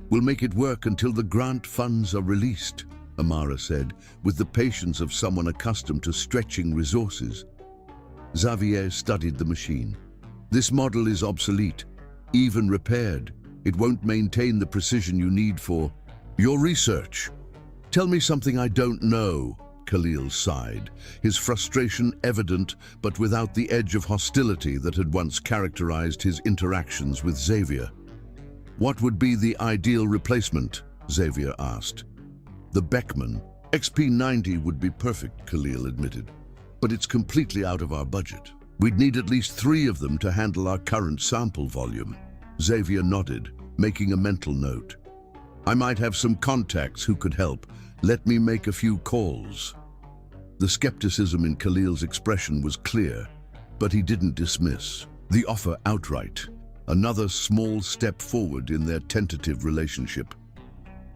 "We'll make it work until the grant funds are released," Amara said, with the patience of someone accustomed to stretching resources. Xavier studied the machine. "This model is obsolete. Even repaired, it won't maintain the precision you need for your research." "Tell me something I don't know," Khalil sighed, his frustration evident but without the edge of hostility that had once characterized his interactions with Xavier. "What would be the ideal replacement?" Xavier asked. "The Beckman XP90 would be perfect," Khalil admitted, "but it's completely out of our budget. We'd need at least 3 of them to handle our current sample volume." Xavier nodded, making a mental note. "I might have some contacts who could help. Let me make a few calls." The skepticism in Khalil's expression was clear, but he didn't dismiss the offer outright, another small step forward in their tentative relationship.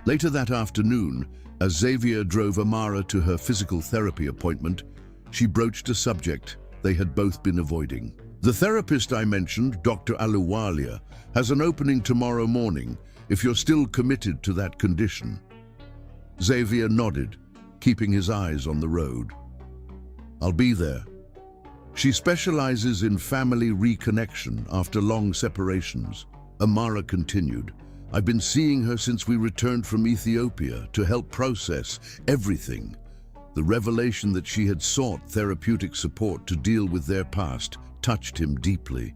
Later that afternoon, as Xavier drove Amara to her physical therapy appointment, she broached a subject they had both been avoiding. "The therapist I mentioned, Dr. Aluwalia, has an opening tomorrow morning, if you're still committed to that condition." Xavier nodded, keeping his eyes on the road. "I'll be there." She specializes in family reconnection after long separations. Amara continued, "I've been seeing her since we returned from Ethiopia to help process everything." The revelation that she had sought therapeutic support to deal with their past touched him deeply.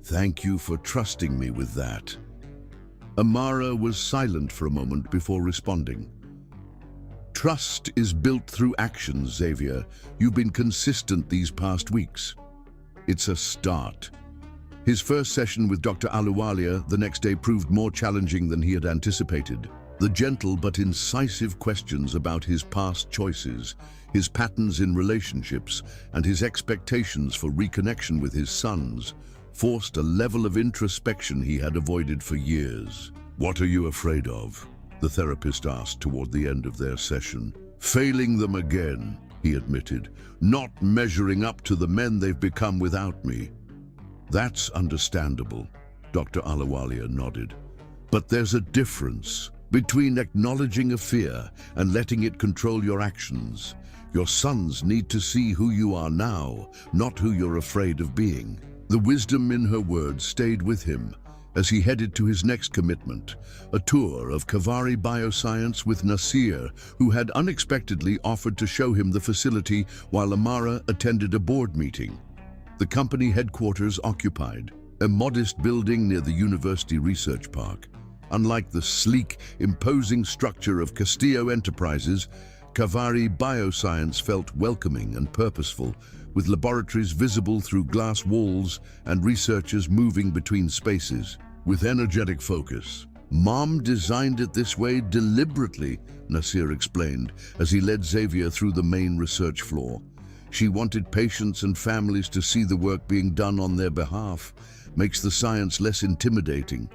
"Thank you for trusting me with that." Amara was silent for a moment before responding. "Trust is built through actions, Xavier. You've been consistent these past weeks." "It's a start." His first session with Dr. Aluwalia the next day proved more challenging than he had anticipated. The gentle but incisive questions about his past choices, his patterns in relationships, and his expectations for reconnection with his sons forced a level of introspection he had avoided for years. "What are you afraid of?" the therapist asked toward the end of their session. "Failing them again," he admitted. "Not measuring up to the men they've become without me." "That's understandable," Dr. Aluwalia nodded. "But there's a difference between acknowledging a fear and letting it control your actions. Your sons need to see who you are now, not who you're afraid of being." The wisdom in her words stayed with him, as he headed to his next commitment, a tour of Kavari Bioscience with Nasir, who had unexpectedly offered to show him the facility while Amara attended a board meeting. The company headquarters occupied a modest building near the University Research Park. Unlike the sleek, imposing structure of Castillo Enterprises, Kavari Bioscience felt welcoming and purposeful, with laboratories visible through glass walls and researchers moving between spaces. With energetic focus. Mom designed it this way deliberately, Nasir explained, as he led Xavier through the main research floor. She wanted patients and families to see the work being done on their behalf, makes the science less intimidating.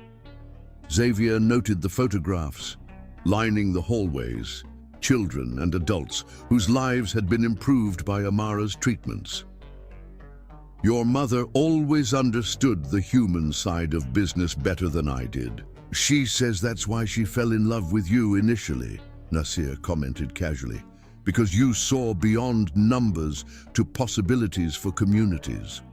Xavier noted the photographs, lining the hallways, children and adults whose lives had been improved by Amara's treatments. Your mother always understood the human side of business better than I did. She says that's why she fell in love with you initially, Nasir commented casually, because you saw beyond numbers to possibilities for communities.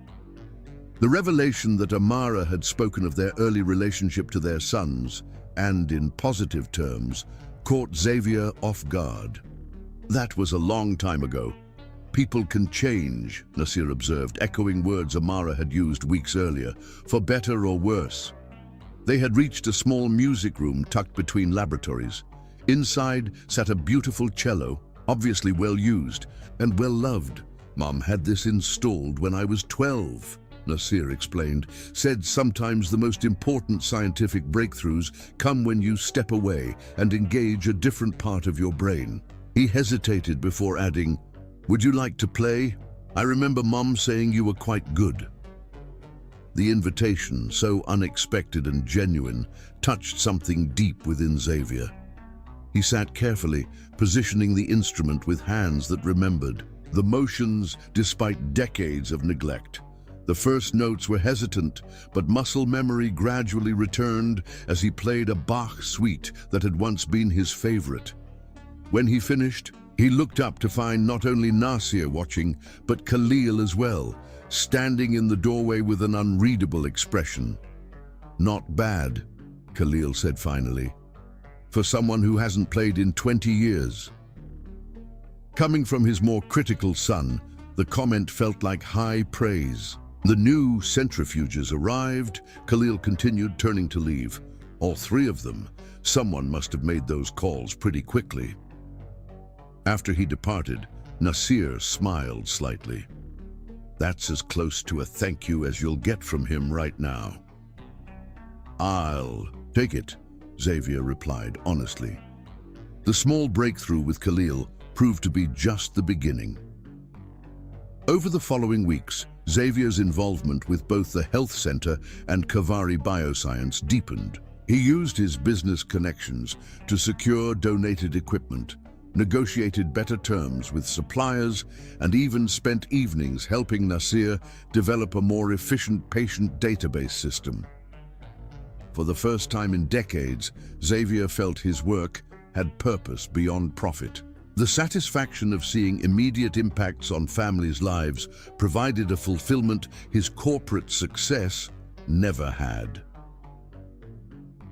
The revelation that Amara had spoken of their early relationship to their sons, and in positive terms, caught Xavier off guard. That was a long time ago. People can change, Nasir observed, echoing words Amara had used weeks earlier, for better or worse. They had reached a small music room tucked between laboratories. Inside sat a beautiful cello, obviously well used and well loved. Mom had this installed when I was 12, Nasir explained, said sometimes the most important scientific breakthroughs come when you step away and engage a different part of your brain. He hesitated before adding, "Would you like to play? I remember Mom saying you were quite good." The invitation, so unexpected and genuine, touched something deep within Xavier. He sat carefully, positioning the instrument with hands that remembered the motions despite decades of neglect. The first notes were hesitant, but muscle memory gradually returned as he played a Bach suite that had once been his favorite. When he finished, he looked up to find not only Nasir watching, but Khalil as well, standing in the doorway with an unreadable expression. "Not bad," Khalil said finally, "for someone who hasn't played in 20 years. Coming from his more critical son, the comment felt like high praise. The new centrifuges arrived, Khalil continued, turning to leave. All three of them. Someone must have made those calls pretty quickly. After he departed, Nasir smiled slightly. That's as close to a thank you as you'll get from him right now. I'll take it, Xavier replied honestly. The small breakthrough with Khalil proved to be just the beginning. Over the following weeks, Xavier's involvement with both the health center and Kavari Bioscience deepened. He used his business connections to secure donated equipment, negotiated better terms with suppliers, and even spent evenings helping Nasir develop a more efficient patient database system. For the first time in decades, Xavier felt his work had purpose beyond profit. The satisfaction of seeing immediate impacts on families' lives provided a fulfillment his corporate success never had.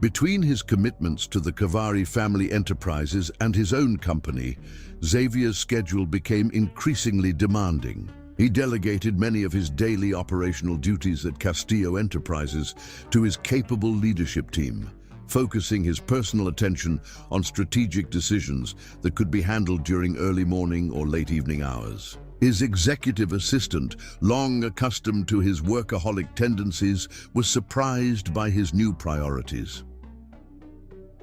Between his commitments to the Kavari family enterprises and his own company, Xavier's schedule became increasingly demanding. He delegated many of his daily operational duties at Castillo Enterprises to his capable leadership team, focusing his personal attention on strategic decisions that could be handled during early morning or late evening hours. His executive assistant, long accustomed to his workaholic tendencies, was surprised by his new priorities.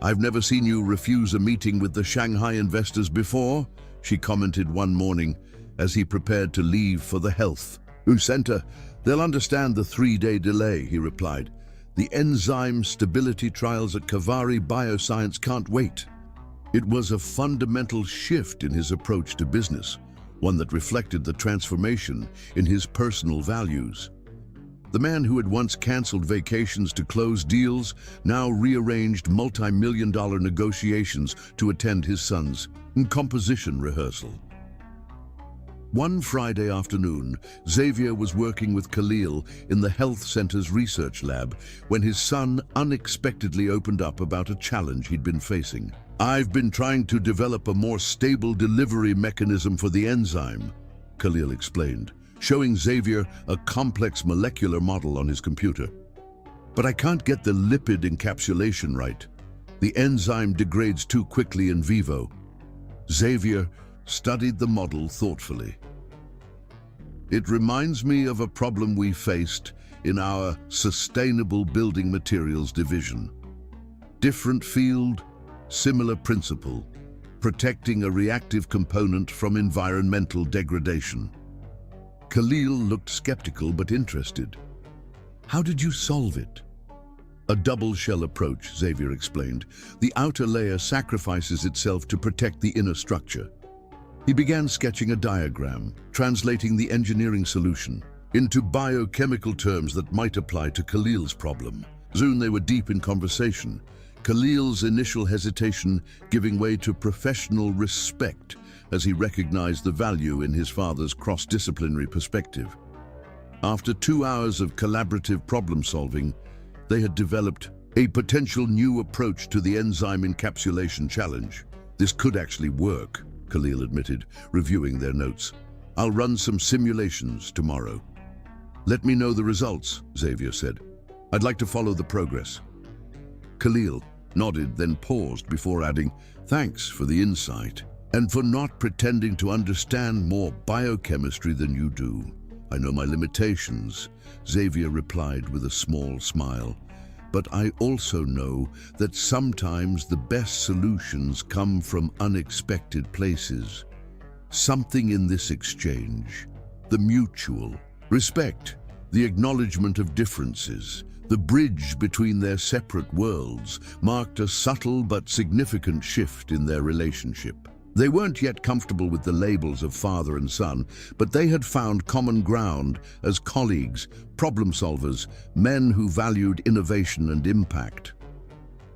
I've never seen you refuse a meeting with the Shanghai investors before, she commented one morning as he prepared to leave for the health center. They'll understand the 3-day delay, he replied. The enzyme stability trials at Kavari Bioscience can't wait. It was a fundamental shift in his approach to business, one that reflected the transformation in his personal values. The man who had once canceled vacations to close deals now rearranged multi-million-dollar negotiations to attend his son's composition rehearsal. One Friday afternoon, Xavier was working with Khalil in the health center's research lab when his son unexpectedly opened up about a challenge he'd been facing. "I've been trying to develop a more stable delivery mechanism for the enzyme," Khalil explained, showing Xavier a complex molecular model on his computer. "But I can't get the lipid encapsulation right. The enzyme degrades too quickly in vivo." Xavier studied the model thoughtfully. "It reminds me of a problem we faced in our sustainable building materials division. Different field, similar principle, protecting a reactive component from environmental degradation." Khalil looked skeptical but interested. "How did you solve it?" "A double shell approach," Xavier explained. "The outer layer sacrifices itself to protect the inner structure." He began sketching a diagram, translating the engineering solution into biochemical terms that might apply to Khalil's problem. Soon they were deep in conversation, Khalil's initial hesitation giving way to professional respect as he recognized the value in his father's cross-disciplinary perspective. After 2 hours of collaborative problem-solving, they had developed a potential new approach to the enzyme encapsulation challenge. "This could actually work," Khalil admitted, reviewing their notes. "I'll run some simulations tomorrow." "Let me know the results," Xavier said. "I'd like to follow the progress." Khalil nodded, then paused before adding, "Thanks for the insight, and for not pretending to understand more biochemistry than you do. I know my limitations," Xavier replied with a small smile. "But I also know that sometimes the best solutions come from unexpected places." Something in this exchange, the mutual respect, the acknowledgement of differences, the bridge between their separate worlds, marked a subtle but significant shift in their relationship. They weren't yet comfortable with the labels of father and son, but they had found common ground as colleagues, problem solvers, men who valued innovation and impact.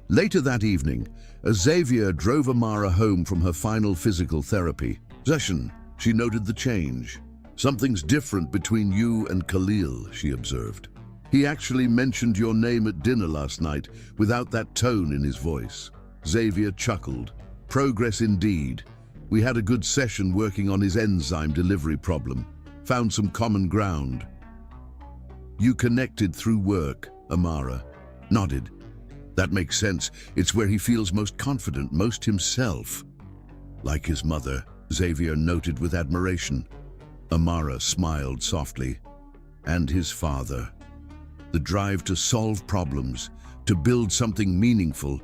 Later that evening, as Xavier drove Amara home from her final physical therapy session, she noted the change. "Something's different between you and Khalil," she observed. "He actually mentioned your name at dinner last night without that tone in his voice." Xavier chuckled. "Progress indeed. We had a good session working on his enzyme delivery problem. Found some common ground." "You connected through work," Amara nodded. "That makes sense. It's where he feels most confident, most himself." "Like his mother," Xavier noted with admiration. Amara smiled softly. "And his father. The drive to solve problems, to build something meaningful.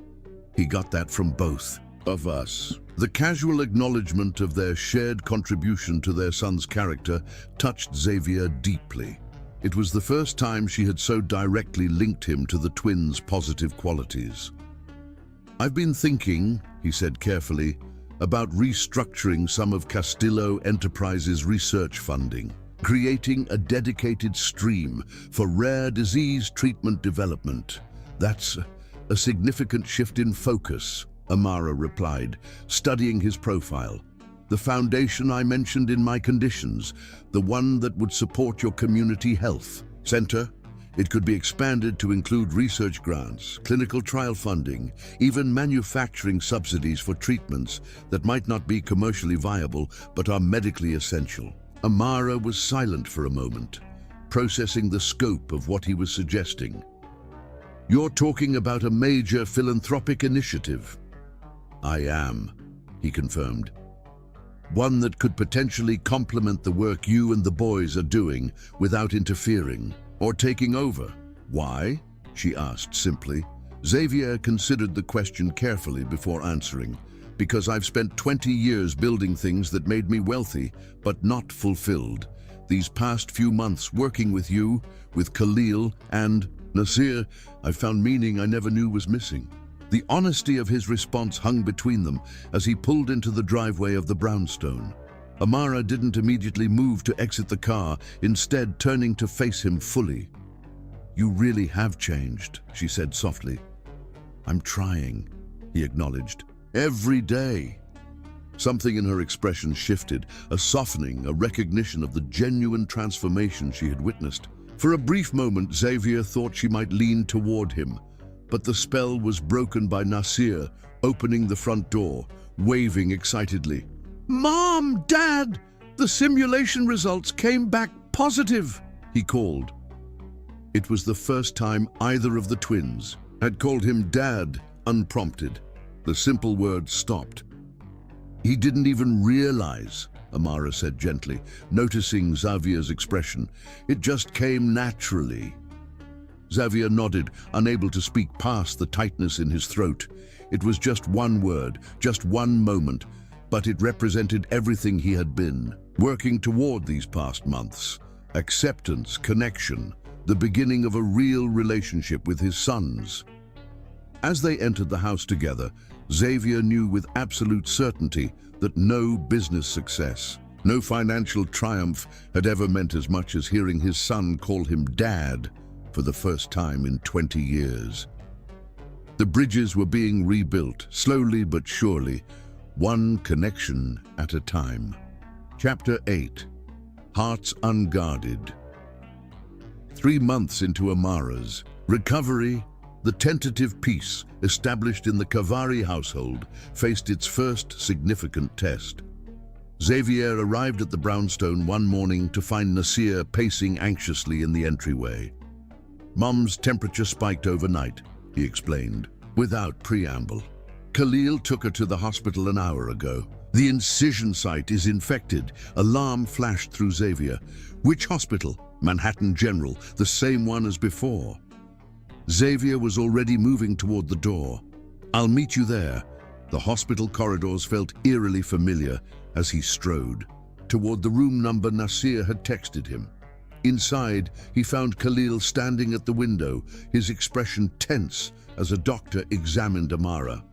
He got that from both of us." The casual acknowledgement of their shared contribution to their son's character touched Xavier deeply. It was the first time she had so directly linked him to the twins' positive qualities. "I've been thinking," he said carefully, "about restructuring some of Castillo Enterprises' research funding, creating a dedicated stream for rare disease treatment development. That's a significant shift in focus," Amara replied, studying his profile. "The foundation I mentioned in my conditions, the one that would support your community health center, it could be expanded to include research grants, clinical trial funding, even manufacturing subsidies for treatments that might not be commercially viable but are medically essential." Amara was silent for a moment, processing the scope of what he was suggesting. "You're talking about a major philanthropic initiative?" "I am," he confirmed. "One that could potentially complement the work you and the boys are doing without interfering or taking over." "Why?" she asked simply. Xavier considered the question carefully before answering. "Because I've spent 20 years building things that made me wealthy, but not fulfilled. These past few months working with you, with Khalil and Nasir, I've found meaning I never knew was missing." The honesty of his response hung between them as he pulled into the driveway of the brownstone. Amara didn't immediately move to exit the car, instead turning to face him fully. "You really have changed," she said softly. "I'm trying," he acknowledged. "Every day." Something in her expression shifted, a softening, a recognition of the genuine transformation she had witnessed. For a brief moment, Xavier thought she might lean toward him, but the spell was broken by Nasir, opening the front door, waving excitedly. "Mom, Dad, the simulation results came back positive," he called. It was the first time either of the twins had called him Dad unprompted. The simple word stopped. "He didn't even realize," Amara said gently, noticing Xavier's expression. "It just came naturally." Xavier nodded, unable to speak past the tightness in his throat. It was just one word, just one moment, but it represented everything he had been working toward these past months. Acceptance, connection, the beginning of a real relationship with his sons. As they entered the house together, Xavier knew with absolute certainty that no business success, no financial triumph had ever meant as much as hearing his son call him Dad for the first time in 20 years. The bridges were being rebuilt, slowly but surely, one connection at a time. Chapter 8. Hearts Unguarded. 3 months into Amara's recovery, the tentative peace established in the Kavari household faced its first significant test. Xavier arrived at the brownstone one morning to find Nasir pacing anxiously in the entryway. "Mom's temperature spiked overnight," he explained, without preamble. "Khalil took her to the hospital an hour ago. The incision site is infected." Alarm flashed through Xavier. "Which hospital?" "Manhattan General, the same one as before." Xavier was already moving toward the door. "I'll meet you there." The hospital corridors felt eerily familiar as he strode toward the room number Nasir had texted him. Inside, he found Khalil standing at the window, his expression tense as a doctor examined Amara.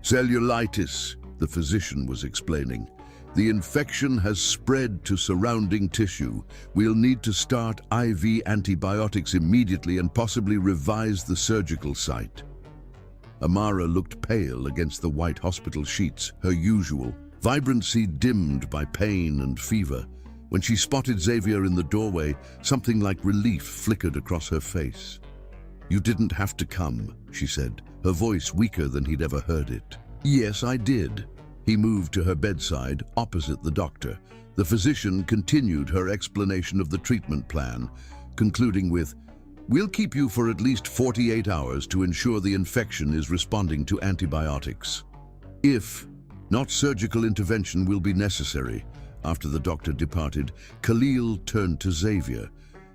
"Cellulitis," the physician was explaining. "The infection has spread to surrounding tissue. We'll need to start IV antibiotics immediately and possibly revise the surgical site." Amara looked pale against the white hospital sheets, her usual vibrancy dimmed by pain and fever. When she spotted Xavier in the doorway, something like relief flickered across her face. "You didn't have to come," she said, her voice weaker than he'd ever heard it. "Yes, I did." He moved to her bedside, opposite the doctor. The physician continued her explanation of the treatment plan, concluding with, "We'll keep you for at least 48 hours to ensure the infection is responding to antibiotics. If not, surgical intervention will be necessary." After the doctor departed, Khalil turned to Xavier.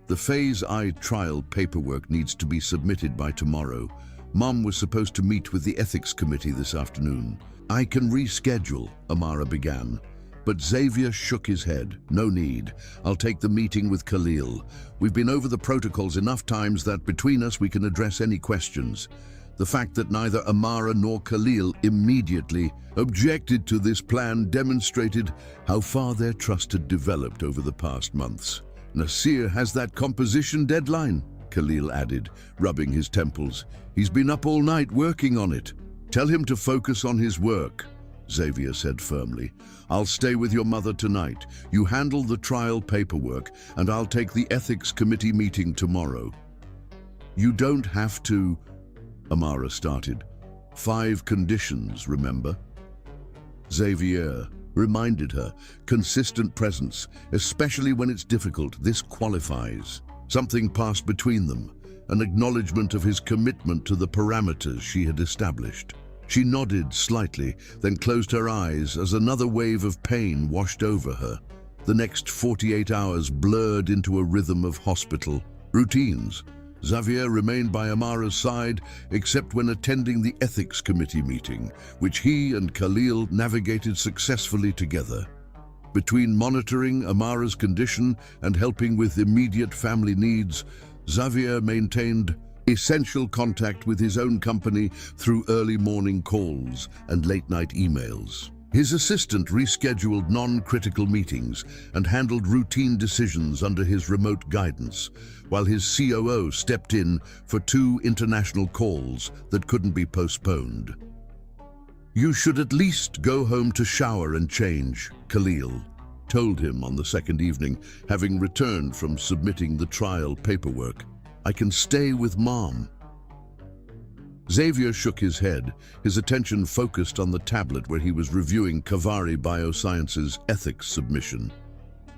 "The Phase I trial paperwork needs to be submitted by tomorrow. Mom was supposed to meet with the ethics committee this afternoon." "I can reschedule," Amara began, but Xavier shook his head. "No need. I'll take the meeting with Khalil. We've been over the protocols enough times that between us we can address any questions." The fact that neither Amara nor Khalil immediately objected to this plan demonstrated how far their trust had developed over the past months. "Nasir has that composition deadline," Khalil added, rubbing his temples. "He's been up all night working on it." "Tell him to focus on his work," Xavier said firmly. "I'll stay with your mother tonight. You handle the trial paperwork, and I'll take the ethics committee meeting tomorrow." "You don't have to," Amara started. 5 conditions, remember?" Xavier reminded her. "Consistent presence, especially when it's difficult. This qualifies." Something passed between them, an acknowledgement of his commitment to the parameters she had established. She nodded slightly, then closed her eyes as another wave of pain washed over her. The next 48 hours blurred into a rhythm of hospital routines. Xavier remained by Amara's side except when attending the ethics committee meeting, which he and Khalil navigated successfully together. Between monitoring Amara's condition and helping with immediate family needs, Xavier maintained essential contact with his own company through early morning calls and late-night emails. His assistant rescheduled non-critical meetings and handled routine decisions under his remote guidance, while his COO stepped in for 2 international calls that couldn't be postponed. You should at least go home to shower and change, Khalil told him on the second evening, having returned from submitting the trial paperwork. I can stay with Mom. Xavier shook his head, his attention focused on the tablet where he was reviewing Kavari Biosciences' ethics submission.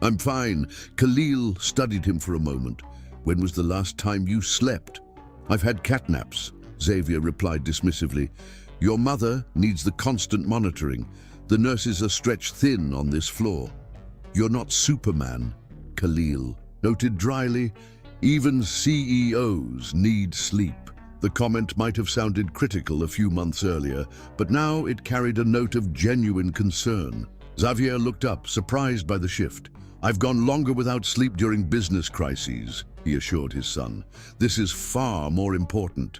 I'm fine. Khalil studied him for a moment. When was the last time you slept? I've had catnaps, Xavier replied dismissively. Your mother needs the constant monitoring. The nurses are stretched thin on this floor. You're not Superman, Khalil noted dryly. Even CEOs need sleep. The comment might have sounded critical a few months earlier, but now it carried a note of genuine concern. Xavier looked up, surprised by the shift. I've gone longer without sleep during business crises, he assured his son. This is far more important.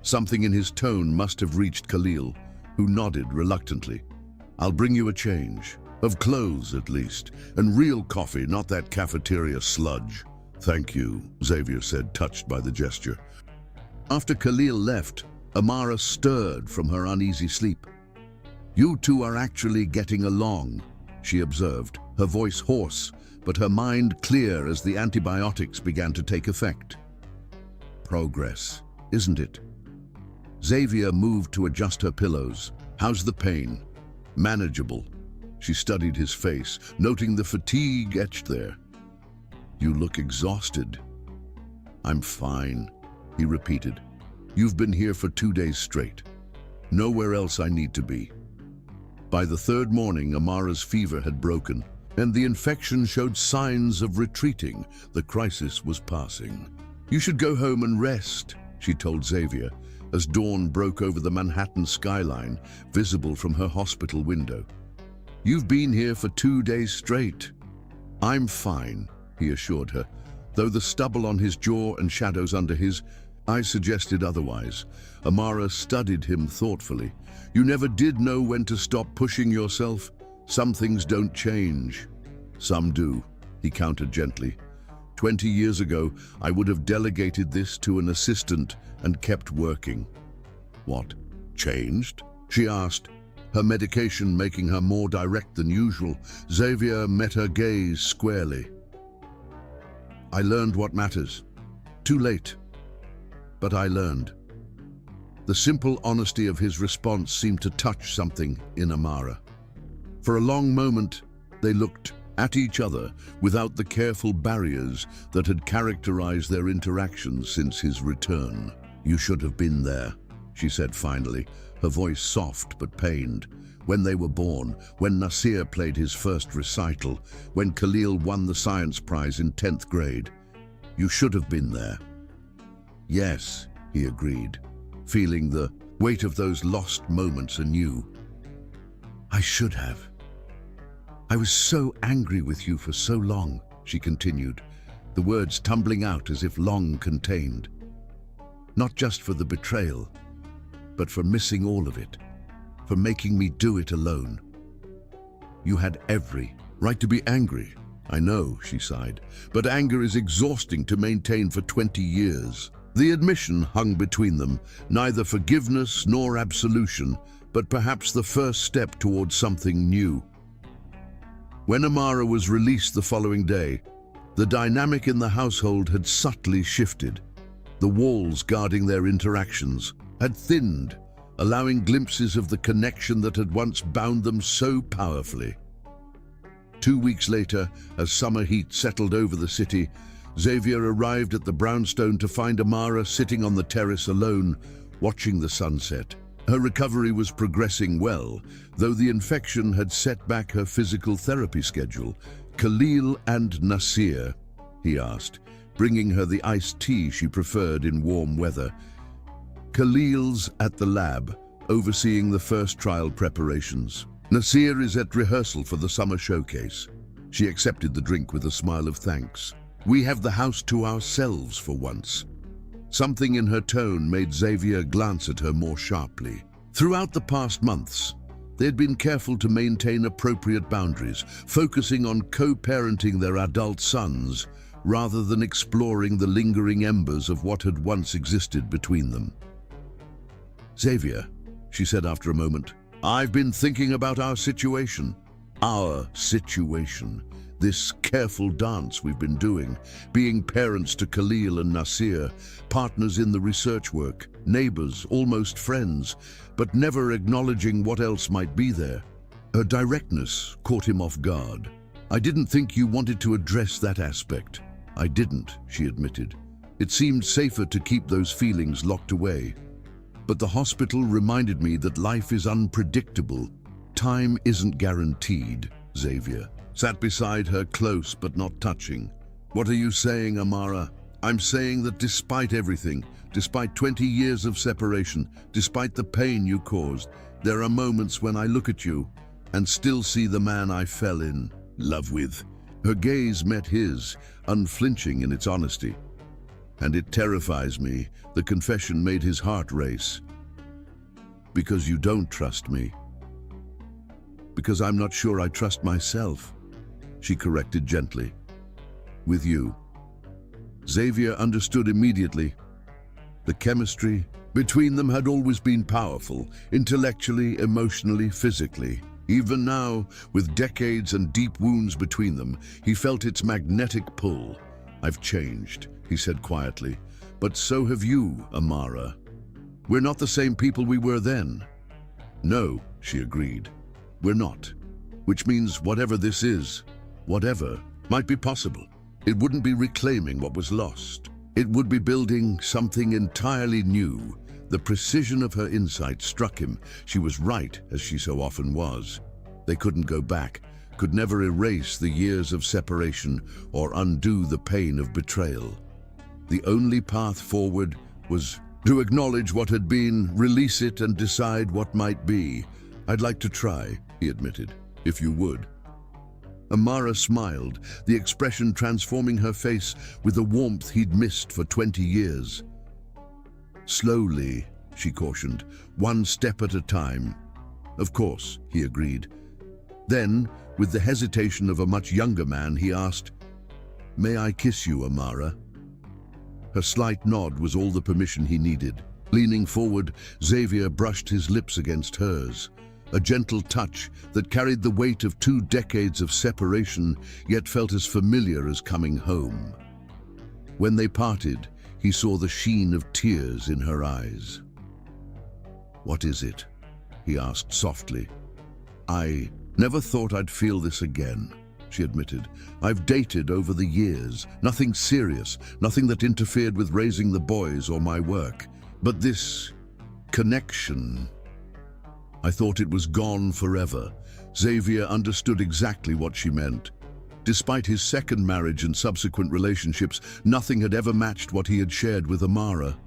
Something in his tone must have reached Khalil, who nodded reluctantly. I'll bring you a change. Of clothes, at least, and real coffee, not that cafeteria sludge. Thank you, Xavier said, touched by the gesture. After Khalil left, Amara stirred from her uneasy sleep. You two are actually getting along, she observed, her voice hoarse, but her mind clear as the antibiotics began to take effect. Progress, isn't it? Xavier moved to adjust her pillows. How's the pain? Manageable. She studied his face, noting the fatigue etched there. You look exhausted. I'm fine, he repeated. You've been here for 2 days straight. Nowhere else I need to be. By the third morning, Amara's fever had broken, and the infection showed signs of retreating. The crisis was passing. You should go home and rest, she told Xavier, as dawn broke over the Manhattan skyline, visible from her hospital window. You've been here for 2 days straight. I'm fine, he assured her, though the stubble on his jaw and shadows under his eyes suggested otherwise. Amara studied him thoughtfully. You never did know when to stop pushing yourself. Some things don't change. Some do, he countered gently. 20 years ago, I would have delegated this to an assistant and kept working. What, changed? She asked, her medication making her more direct than usual. Xavier met her gaze squarely. I learned what matters. Too late. But I learned. The simple honesty of his response seemed to touch something in Amara. For a long moment, they looked at each other without the careful barriers that had characterized their interactions since his return. You should have been there, she said finally, her voice soft but pained. When they were born, when Nasir played his first recital, when Khalil won the science prize in 10th grade. You should have been there. Yes, he agreed, feeling the weight of those lost moments anew. I should have. I was so angry with you for so long, she continued, the words tumbling out as if long contained. Not just for the betrayal, but for missing all of it, for making me do it alone. You had every right to be angry. I know, she sighed, but anger is exhausting to maintain for 20 years. The admission hung between them, neither forgiveness nor absolution, but perhaps the first step towards something new. When Amara was released the following day, the dynamic in the household had subtly shifted. The walls guarding their interactions had thinned, allowing glimpses of the connection that had once bound them so powerfully. 2 weeks later, as summer heat settled over the city, Xavier arrived at the brownstone to find Amara sitting on the terrace alone, watching the sunset. Her recovery was progressing well, though the infection had set back her physical therapy schedule. Khalil and Nasir, he asked, bringing her the iced tea she preferred in warm weather. Khalil's at the lab, overseeing the first trial preparations. Nasir is at rehearsal for the summer showcase. She accepted the drink with a smile of thanks. We have the house to ourselves for once. Something in her tone made Xavier glance at her more sharply. Throughout the past months, they had been careful to maintain appropriate boundaries, focusing on co-parenting their adult sons rather than exploring the lingering embers of what had once existed between them. Xavier, she said after a moment, I've been thinking about our situation. Our situation. This careful dance we've been doing, being parents to Khalil and Nasir, partners in the research work, neighbors, almost friends, but never acknowledging what else might be there. Her directness caught him off guard. I didn't think you wanted to address that aspect. I didn't, she admitted. It seemed safer to keep those feelings locked away. But the hospital reminded me that life is unpredictable. Time isn't guaranteed, Xavier sat beside her, close but not touching. What are you saying, Amara? I'm saying that despite everything, despite 20 years of separation, despite the pain you caused, there are moments when I look at you and still see the man I fell in love with. Her gaze met his, unflinching in its honesty. And it terrifies me. The confession made his heart race. Because you don't trust me. Because I'm not sure I trust myself, she corrected gently. With you. Xavier understood immediately. The chemistry between them had always been powerful, intellectually, emotionally, physically. Even now, with decades and deep wounds between them, he felt its magnetic pull. I've changed, he said quietly, but so have you, Amara. We're not the same people we were then. No, she agreed. We're not. Which means whatever this is, whatever, might be possible. It wouldn't be reclaiming what was lost. It would be building something entirely new. The precision of her insight struck him. She was right, as she so often was. They couldn't go back, could never erase the years of separation or undo the pain of betrayal. The only path forward was to acknowledge what had been, release it, and decide what might be. I'd like to try, he admitted, if you would. Amara smiled, the expression transforming her face with the warmth he'd missed for 20 years. Slowly, she cautioned, one step at a time. Of course, he agreed. Then, with the hesitation of a much younger man, he asked, May I kiss you, Amara? Her slight nod was all the permission he needed. Leaning forward, Xavier brushed his lips against hers. A gentle touch that carried the weight of 2 decades of separation, yet felt as familiar as coming home. When they parted, he saw the sheen of tears in her eyes. What is it? He asked softly. I never thought I'd feel this again, she admitted. I've dated over the years, nothing serious, nothing that interfered with raising the boys or my work. But this connection, I thought it was gone forever. Xavier understood exactly what she meant. Despite his second marriage and subsequent relationships, nothing had ever matched what he had shared with Amara.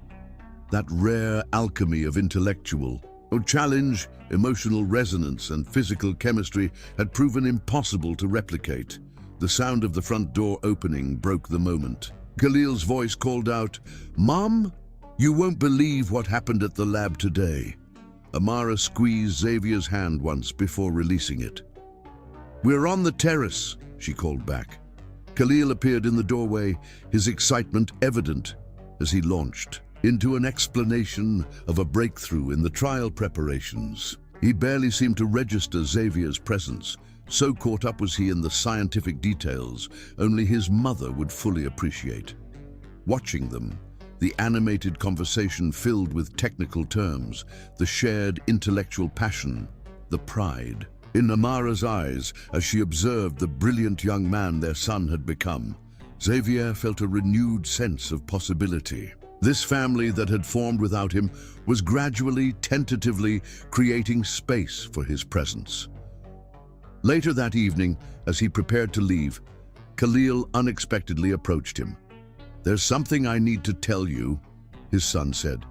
That rare alchemy of intellectual challenge, emotional resonance, and physical chemistry had proven impossible to replicate. The sound of the front door opening broke the moment. Khalil's voice called out, Mom, you won't believe what happened at the lab today. Amara squeezed Xavier's hand once before releasing it. We're on the terrace, she called back. Khalil appeared in the doorway, his excitement evident as he launched into an explanation of a breakthrough in the trial preparations. He barely seemed to register Xavier's presence. So caught up was he in the scientific details, only his mother would fully appreciate. Watching them, the animated conversation filled with technical terms, the shared intellectual passion, the pride in Amara's eyes as she observed the brilliant young man their son had become, Xavier felt a renewed sense of possibility. This family that had formed without him was gradually, tentatively creating space for his presence. Later that evening, as he prepared to leave, Khalil unexpectedly approached him. There's something I need to tell you, his son said,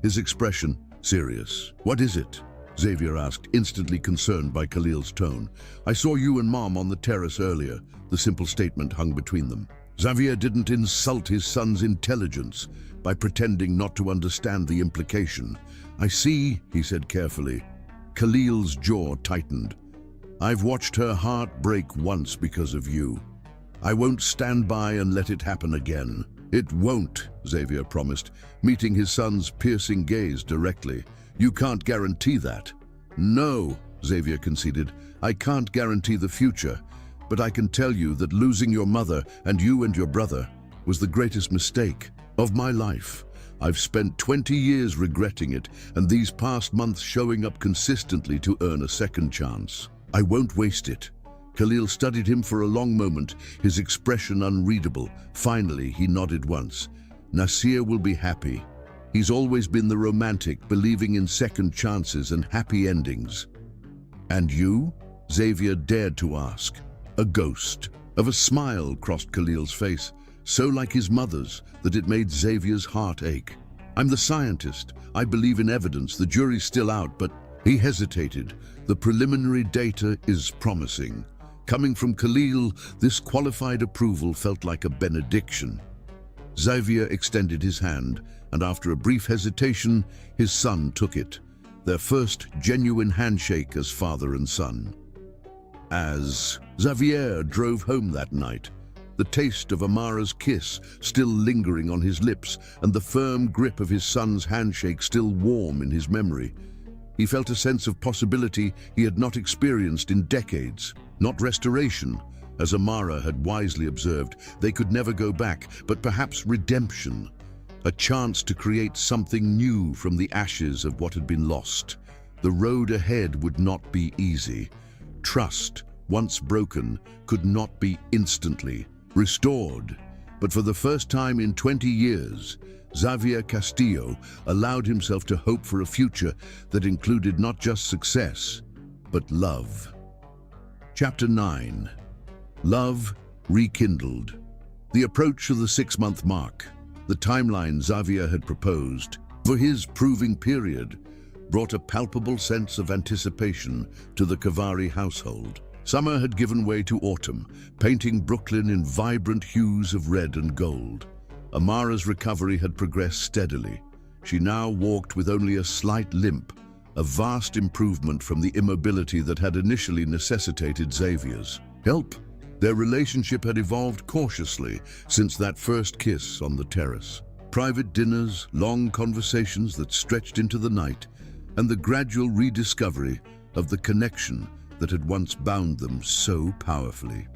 his expression serious. What is it? Xavier asked, instantly concerned by Khalil's tone. I saw you and Mom on the terrace earlier, the simple statement hung between them. Xavier didn't insult his son's intelligence by pretending not to understand the implication. I see, he said carefully. Khalil's jaw tightened. I've watched her heart break once because of you. I won't stand by and let it happen again. It won't, Xavier promised, meeting his son's piercing gaze directly. You can't guarantee that. No, Xavier conceded. I can't guarantee the future, but I can tell you that losing your mother and you and your brother was the greatest mistake of my life. I've spent 20 years regretting it, and these past months showing up consistently to earn a second chance. I won't waste it. Khalil studied him for a long moment, his expression unreadable. Finally, he nodded once. Nasir will be happy. He's always been the romantic, believing in second chances and happy endings. And you? Xavier dared to ask. A ghost of a smile crossed Khalil's face, so like his mother's that it made Xavier's heart ache. I'm the scientist. I believe in evidence. The jury's still out, but he hesitated. The preliminary data is promising. Coming from Khalil, this qualified approval felt like a benediction. Xavier extended his hand, and after a brief hesitation, his son took it. Their first genuine handshake as father and son. As Xavier drove home that night, the taste of Amara's kiss still lingering on his lips and the firm grip of his son's handshake still warm in his memory, he felt a sense of possibility he had not experienced in decades. Not restoration, as Amara had wisely observed. They could never go back, but perhaps redemption. A chance to create something new from the ashes of what had been lost. The road ahead would not be easy. Trust, once broken, could not be instantly restored. But for the first time in 20 years, Xavier Castillo allowed himself to hope for a future that included not just success, but love. Chapter 9. Love Rekindled. The approach of the 6-month mark, the timeline Xavier had proposed for his proving period, brought a palpable sense of anticipation to the Kavari household. Summer had given way to autumn, painting Brooklyn in vibrant hues of red and gold. Amara's recovery had progressed steadily. She now walked with only a slight limp, a vast improvement from the immobility that had initially necessitated Xavier's help. Their relationship had evolved cautiously since that first kiss on the terrace. Private dinners, long conversations that stretched into the night, and the gradual rediscovery of the connection that had once bound them so powerfully.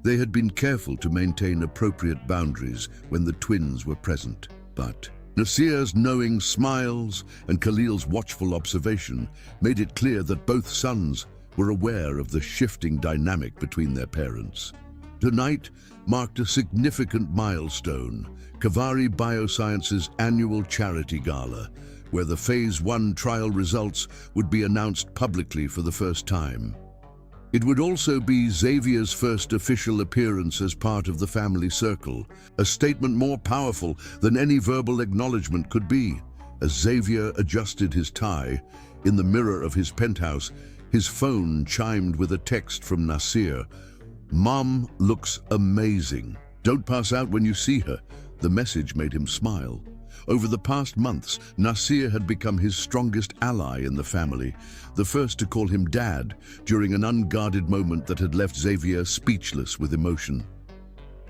They had been careful to maintain appropriate boundaries when the twins were present, but Nasir's knowing smiles and Khalil's watchful observation made it clear that both sons were aware of the shifting dynamic between their parents. Tonight marked a significant milestone, Kavari Biosciences' annual charity gala, where the Phase 1 trial results would be announced publicly for the first time. It would also be Xavier's first official appearance as part of the family circle, a statement more powerful than any verbal acknowledgement could be. As Xavier adjusted his tie, in the mirror of his penthouse, his phone chimed with a text from Nasir. "Mom looks amazing. Don't pass out when you see her." The message made him smile. Over the past months, Nasir had become his strongest ally in the family, the first to call him Dad during an unguarded moment that had left Xavier speechless with emotion.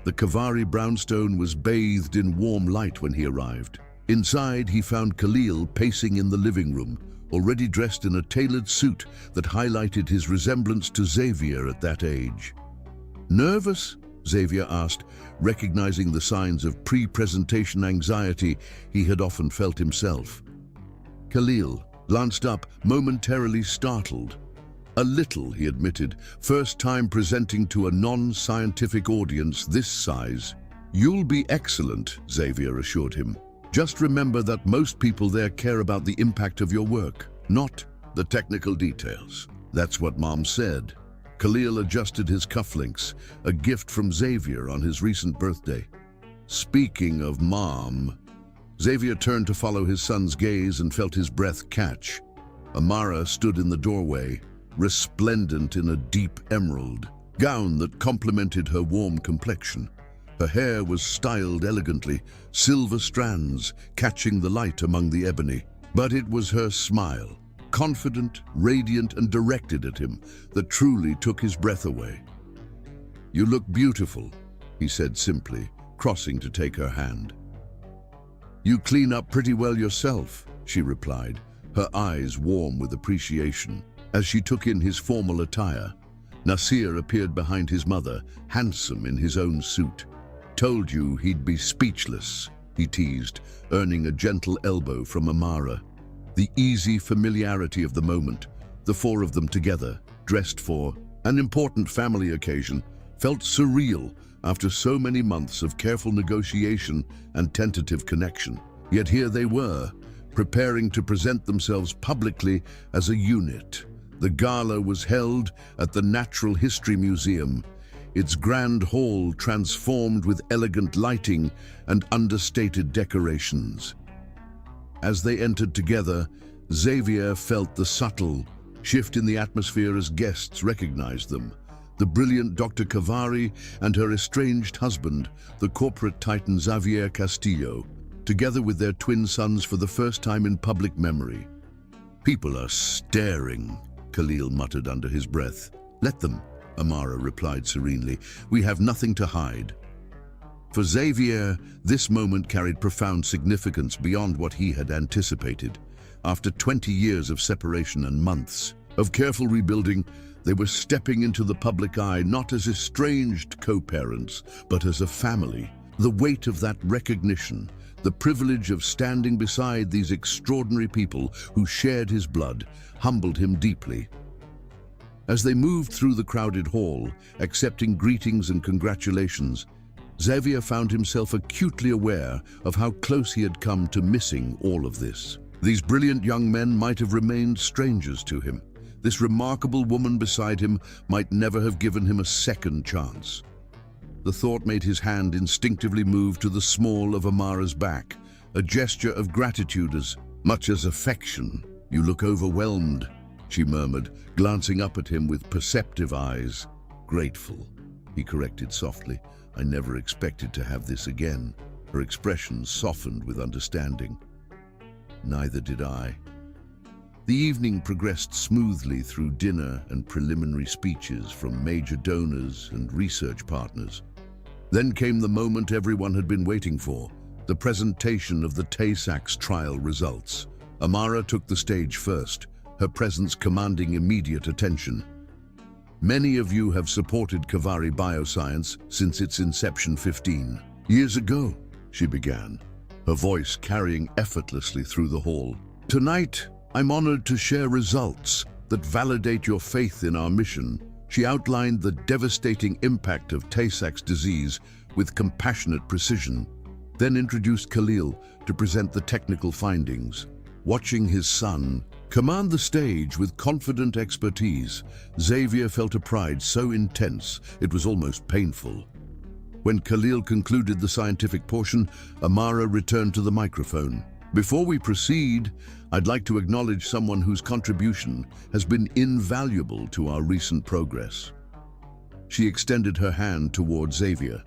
The Kavari brownstone was bathed in warm light when he arrived. Inside, he found Khalil pacing in the living room, already dressed in a tailored suit that highlighted his resemblance to Xavier at that age. "Nervous?" Xavier asked, recognizing the signs of pre-presentation anxiety he had often felt himself. Khalil glanced up, momentarily startled. "A little," he admitted, "first time presenting to a non-scientific audience this size." "You'll be excellent," Xavier assured him. "Just remember that most people there care about the impact of your work, not the technical details." "That's what Mom said." Khalil adjusted his cufflinks, a gift from Xavier on his recent birthday. "Speaking of Mom," Xavier turned to follow his son's gaze and felt his breath catch. Amara stood in the doorway, resplendent in a deep emerald gown that complemented her warm complexion. Her hair was styled elegantly, silver strands catching the light among the ebony. But it was her smile, confident, radiant, and directed at him, that truly took his breath away. "You look beautiful," he said simply, crossing to take her hand. "You clean up pretty well yourself," she replied, her eyes warm with appreciation. As she took in his formal attire, Nasir appeared behind his mother, handsome in his own suit. "Told you he'd be speechless," he teased, earning a gentle elbow from Amara. The easy familiarity of the moment, the four of them together, dressed for an important family occasion, felt surreal after so many months of careful negotiation and tentative connection. Yet here they were, preparing to present themselves publicly as a unit. The gala was held at the Natural History Museum, its grand hall transformed with elegant lighting and understated decorations. As they entered together, Xavier felt the subtle shift in the atmosphere as guests recognized them. The brilliant Dr. Cavari and her estranged husband, the corporate titan Xavier Castillo, together with their twin sons for the first time in public memory. "People are staring," Khalil muttered under his breath. "Let them," Amara replied serenely. "We have nothing to hide." For Xavier, this moment carried profound significance beyond what he had anticipated. After 20 years of separation and months of careful rebuilding, they were stepping into the public eye not as estranged co-parents, but as a family. The weight of that recognition, the privilege of standing beside these extraordinary people who shared his blood, humbled him deeply. As they moved through the crowded hall, accepting greetings and congratulations, Xavier found himself acutely aware of how close he had come to missing all of this. These brilliant young men might have remained strangers to him. This remarkable woman beside him might never have given him a second chance. The thought made his hand instinctively move to the small of Amara's back, a gesture of gratitude as much as affection. "You look overwhelmed," she murmured, glancing up at him with perceptive eyes. "Grateful," he corrected softly. "I never expected to have this again." Her expression softened with understanding. "Neither did I." The evening progressed smoothly through dinner and preliminary speeches from major donors and research partners. Then came the moment everyone had been waiting for, the presentation of the Tay-Sachs trial results. Amara took the stage first, her presence commanding immediate attention. "Many of you have supported Cavari Bioscience since its inception 15 years ago," she began, her voice carrying effortlessly through the hall. "Tonight, I'm honored to share results that validate your faith in our mission." She outlined the devastating impact of Tay-Sachs disease with compassionate precision, then introduced Khalil to present the technical findings. Watching his son command the stage with confident expertise, Xavier felt a pride so intense it was almost painful. When Khalil concluded the scientific portion, Amara returned to the microphone. "Before we proceed, I'd like to acknowledge someone whose contribution has been invaluable to our recent progress." She extended her hand toward Xavier.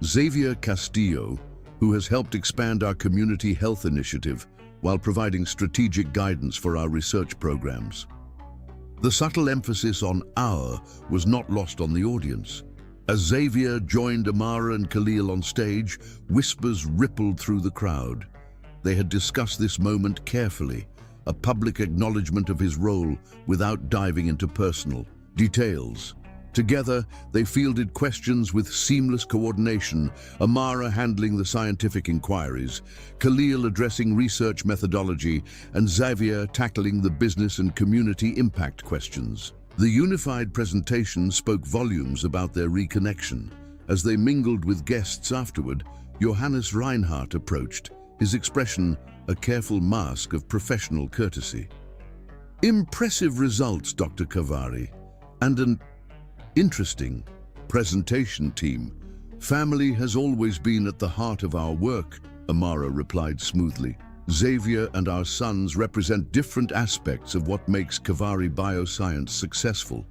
"Xavier Castillo, who has helped expand our community health initiative while providing strategic guidance for our research programs." The subtle emphasis on "our" was not lost on the audience. As Xavier joined Amara and Khalil on stage, whispers rippled through the crowd. They had discussed this moment carefully, a public acknowledgement of his role without diving into personal details. Together, they fielded questions with seamless coordination, Amara handling the scientific inquiries, Khalil addressing research methodology, and Xavier tackling the business and community impact questions. The unified presentation spoke volumes about their reconnection. As they mingled with guests afterward, Johannes Reinhardt approached, his expression a careful mask of professional courtesy. "Impressive results, Dr. Cavari, and an interesting presentation, team. Family has always been at the heart of our work," Amara replied smoothly. "Xavier and our sons represent different aspects of what makes Cavari Bioscience successful."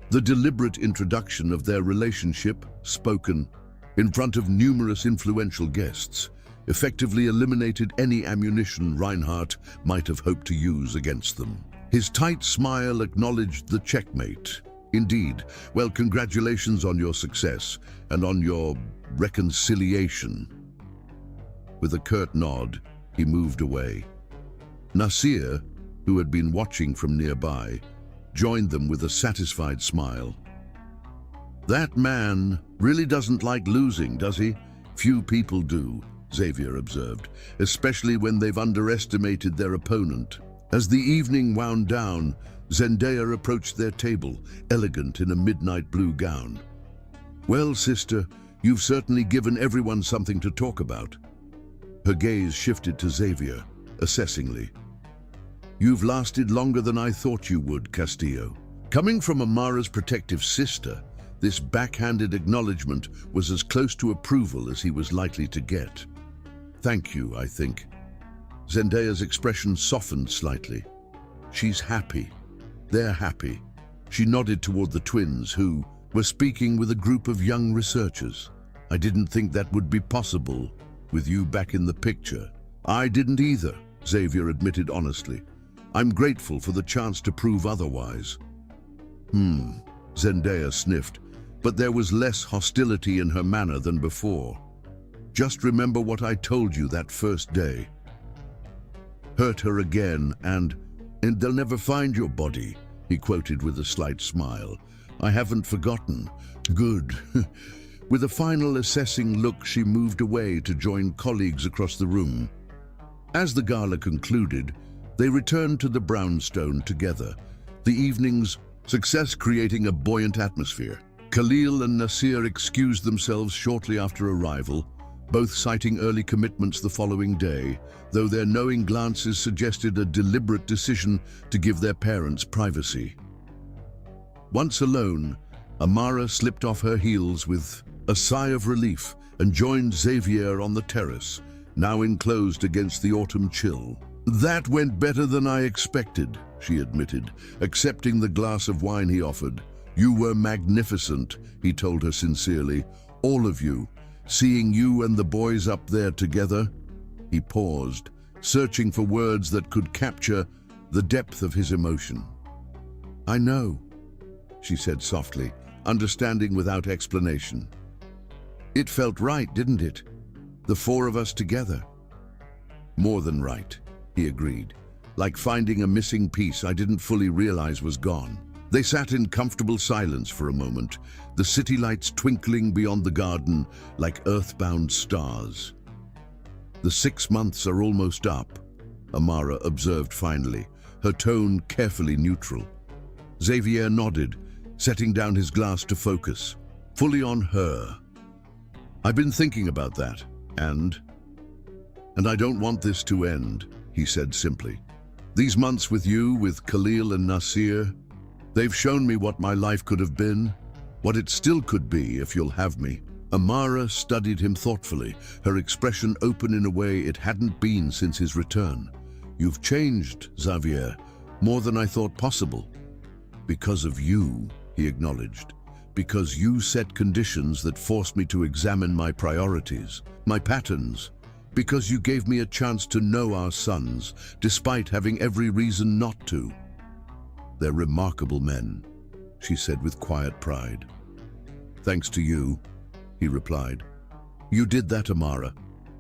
The deliberate introduction of their relationship, spoken in front of numerous influential guests, effectively eliminated any ammunition Reinhardt might have hoped to use against them. His tight smile acknowledged the checkmate. "Indeed. Well, congratulations on your success and on your reconciliation." With a curt nod, he moved away. Nasir, who had been watching from nearby, joined them with a satisfied smile. "That man really doesn't like losing, does he? Few people do," Xavier observed, "especially when they've underestimated their opponent." As the evening wound down, Zendaya approached their table, elegant in a midnight blue gown. "Well, sister, you've certainly given everyone something to talk about." Her gaze shifted to Xavier, assessingly. "You've lasted longer than I thought you would, Castillo." Coming from Amara's protective sister, this backhanded acknowledgement was as close to approval as he was likely to get. "Thank you, I think." Zendaya's expression softened slightly. "She's happy. They're happy." She nodded toward the twins, who were speaking with a group of young researchers. "I didn't think that would be possible with you back in the picture." "I didn't either," Xavier admitted honestly. "I'm grateful for the chance to prove otherwise." Zendaya sniffed, but there was less hostility in her manner than before. "Just remember what I told you that first day. Hurt her again and they'll never find your body," he quoted with a slight smile. "I haven't forgotten." "Good." With a final assessing look, she moved away to join colleagues across the room. As the gala concluded, they returned to the brownstone together, the evening's success creating a buoyant atmosphere. Khalil and Nasir excused themselves shortly after arrival, both citing early commitments the following day, though their knowing glances suggested a deliberate decision to give their parents privacy. Once alone, Amara slipped off her heels with a sigh of relief and joined Xavier on the terrace, now enclosed against the autumn chill. "That went better than I expected," she admitted, accepting the glass of wine he offered. "You were magnificent," he told her sincerely. "All of you. Seeing you and the boys up there together." He paused, searching for words that could capture the depth of his emotion. "I know," she said softly, understanding without explanation. "It felt right, didn't it? The four of us together." "More than right," he agreed. "Like finding a missing piece I didn't fully realize was gone." They sat in comfortable silence for a moment, the city lights twinkling beyond the garden like earthbound stars. "The 6 months are almost up," Amara observed finally, her tone carefully neutral. Xavier nodded, setting down his glass to focus, fully on her. "I've been thinking about that, and I don't want this to end," he said simply. "These months with you, with Khalil and Nasir, they've shown me what my life could have been, what it still could be if you'll have me." Amara studied him thoughtfully, her expression open in a way it hadn't been since his return. "You've changed, Xavier, more than I thought possible." "Because of you," he acknowledged. "Because you set conditions that forced me to examine my priorities, my patterns. Because you gave me a chance to know our sons, despite having every reason not to." "They're remarkable men," she said with quiet pride. "Thanks to you," he replied. "You did that, Amara.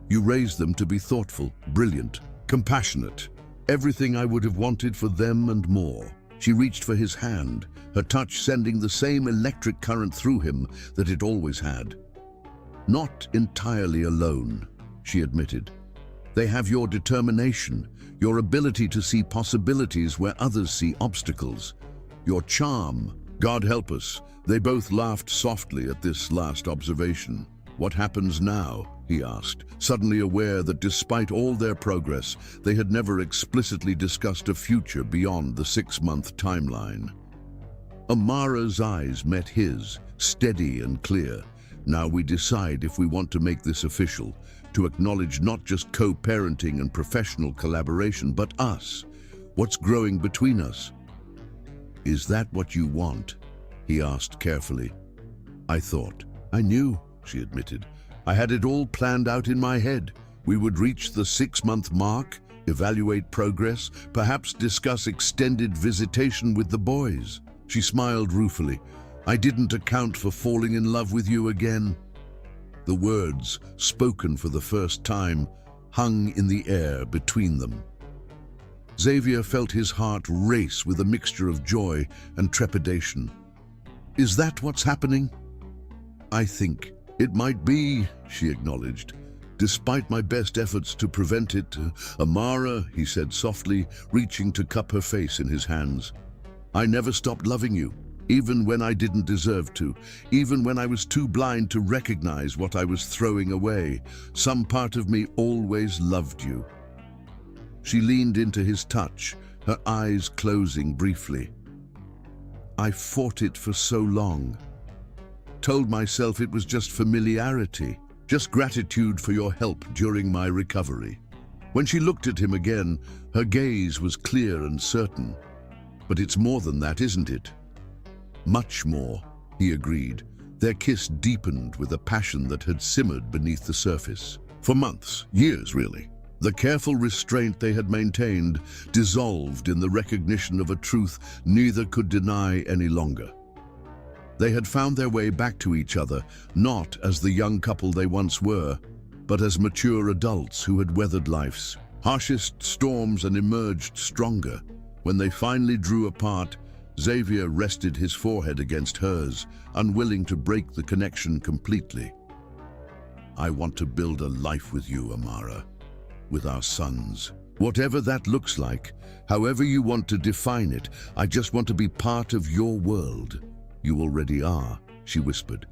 You raised them to be thoughtful, brilliant, compassionate. Everything I would have wanted for them and more." She reached for his hand, her touch sending the same electric current through him that it always had. "Not entirely alone," she admitted. "They have your determination, your ability to see possibilities where others see obstacles, your charm. God help us." They both laughed softly at this last observation. "What happens now?" he asked, suddenly aware that despite all their progress, they had never explicitly discussed a future beyond the 6-month timeline. Amara's eyes met his, steady and clear. "Now we decide if we want to make this official, to acknowledge not just co-parenting and professional collaboration, but us, what's growing between us." "Is that what you want?" he asked carefully. I knew," she admitted. "I had it all planned out in my head. We would reach the 6-month mark, evaluate progress, perhaps discuss extended visitation with the boys." She smiled ruefully. "I didn't account for falling in love with you again." The words, spoken for the first time, hung in the air between them. Xavier felt his heart race with a mixture of joy and trepidation. Is that what's happening? I think it might be, she acknowledged. Despite my best efforts to prevent it, Amara, he said softly, reaching to cup her face in his hands. I never stopped loving you, even when I didn't deserve to, even when I was too blind to recognize what I was throwing away. Some part of me always loved you. She leaned into his touch, her eyes closing briefly. I fought it for so long. Told myself it was just familiarity, just gratitude for your help during my recovery. When she looked at him again, her gaze was clear and certain. But it's more than that, isn't it? Much more, he agreed. Their kiss deepened with a passion that had simmered beneath the surface. For months, years really, the careful restraint they had maintained dissolved in the recognition of a truth neither could deny any longer. They had found their way back to each other, not as the young couple they once were, but as mature adults who had weathered life's harshest storms and emerged stronger. When they finally drew apart, Xavier rested his forehead against hers, unwilling to break the connection completely. I want to build a life with you, Amara, with our sons. Whatever that looks like, however you want to define it, I just want to be part of your world. You already are, she whispered.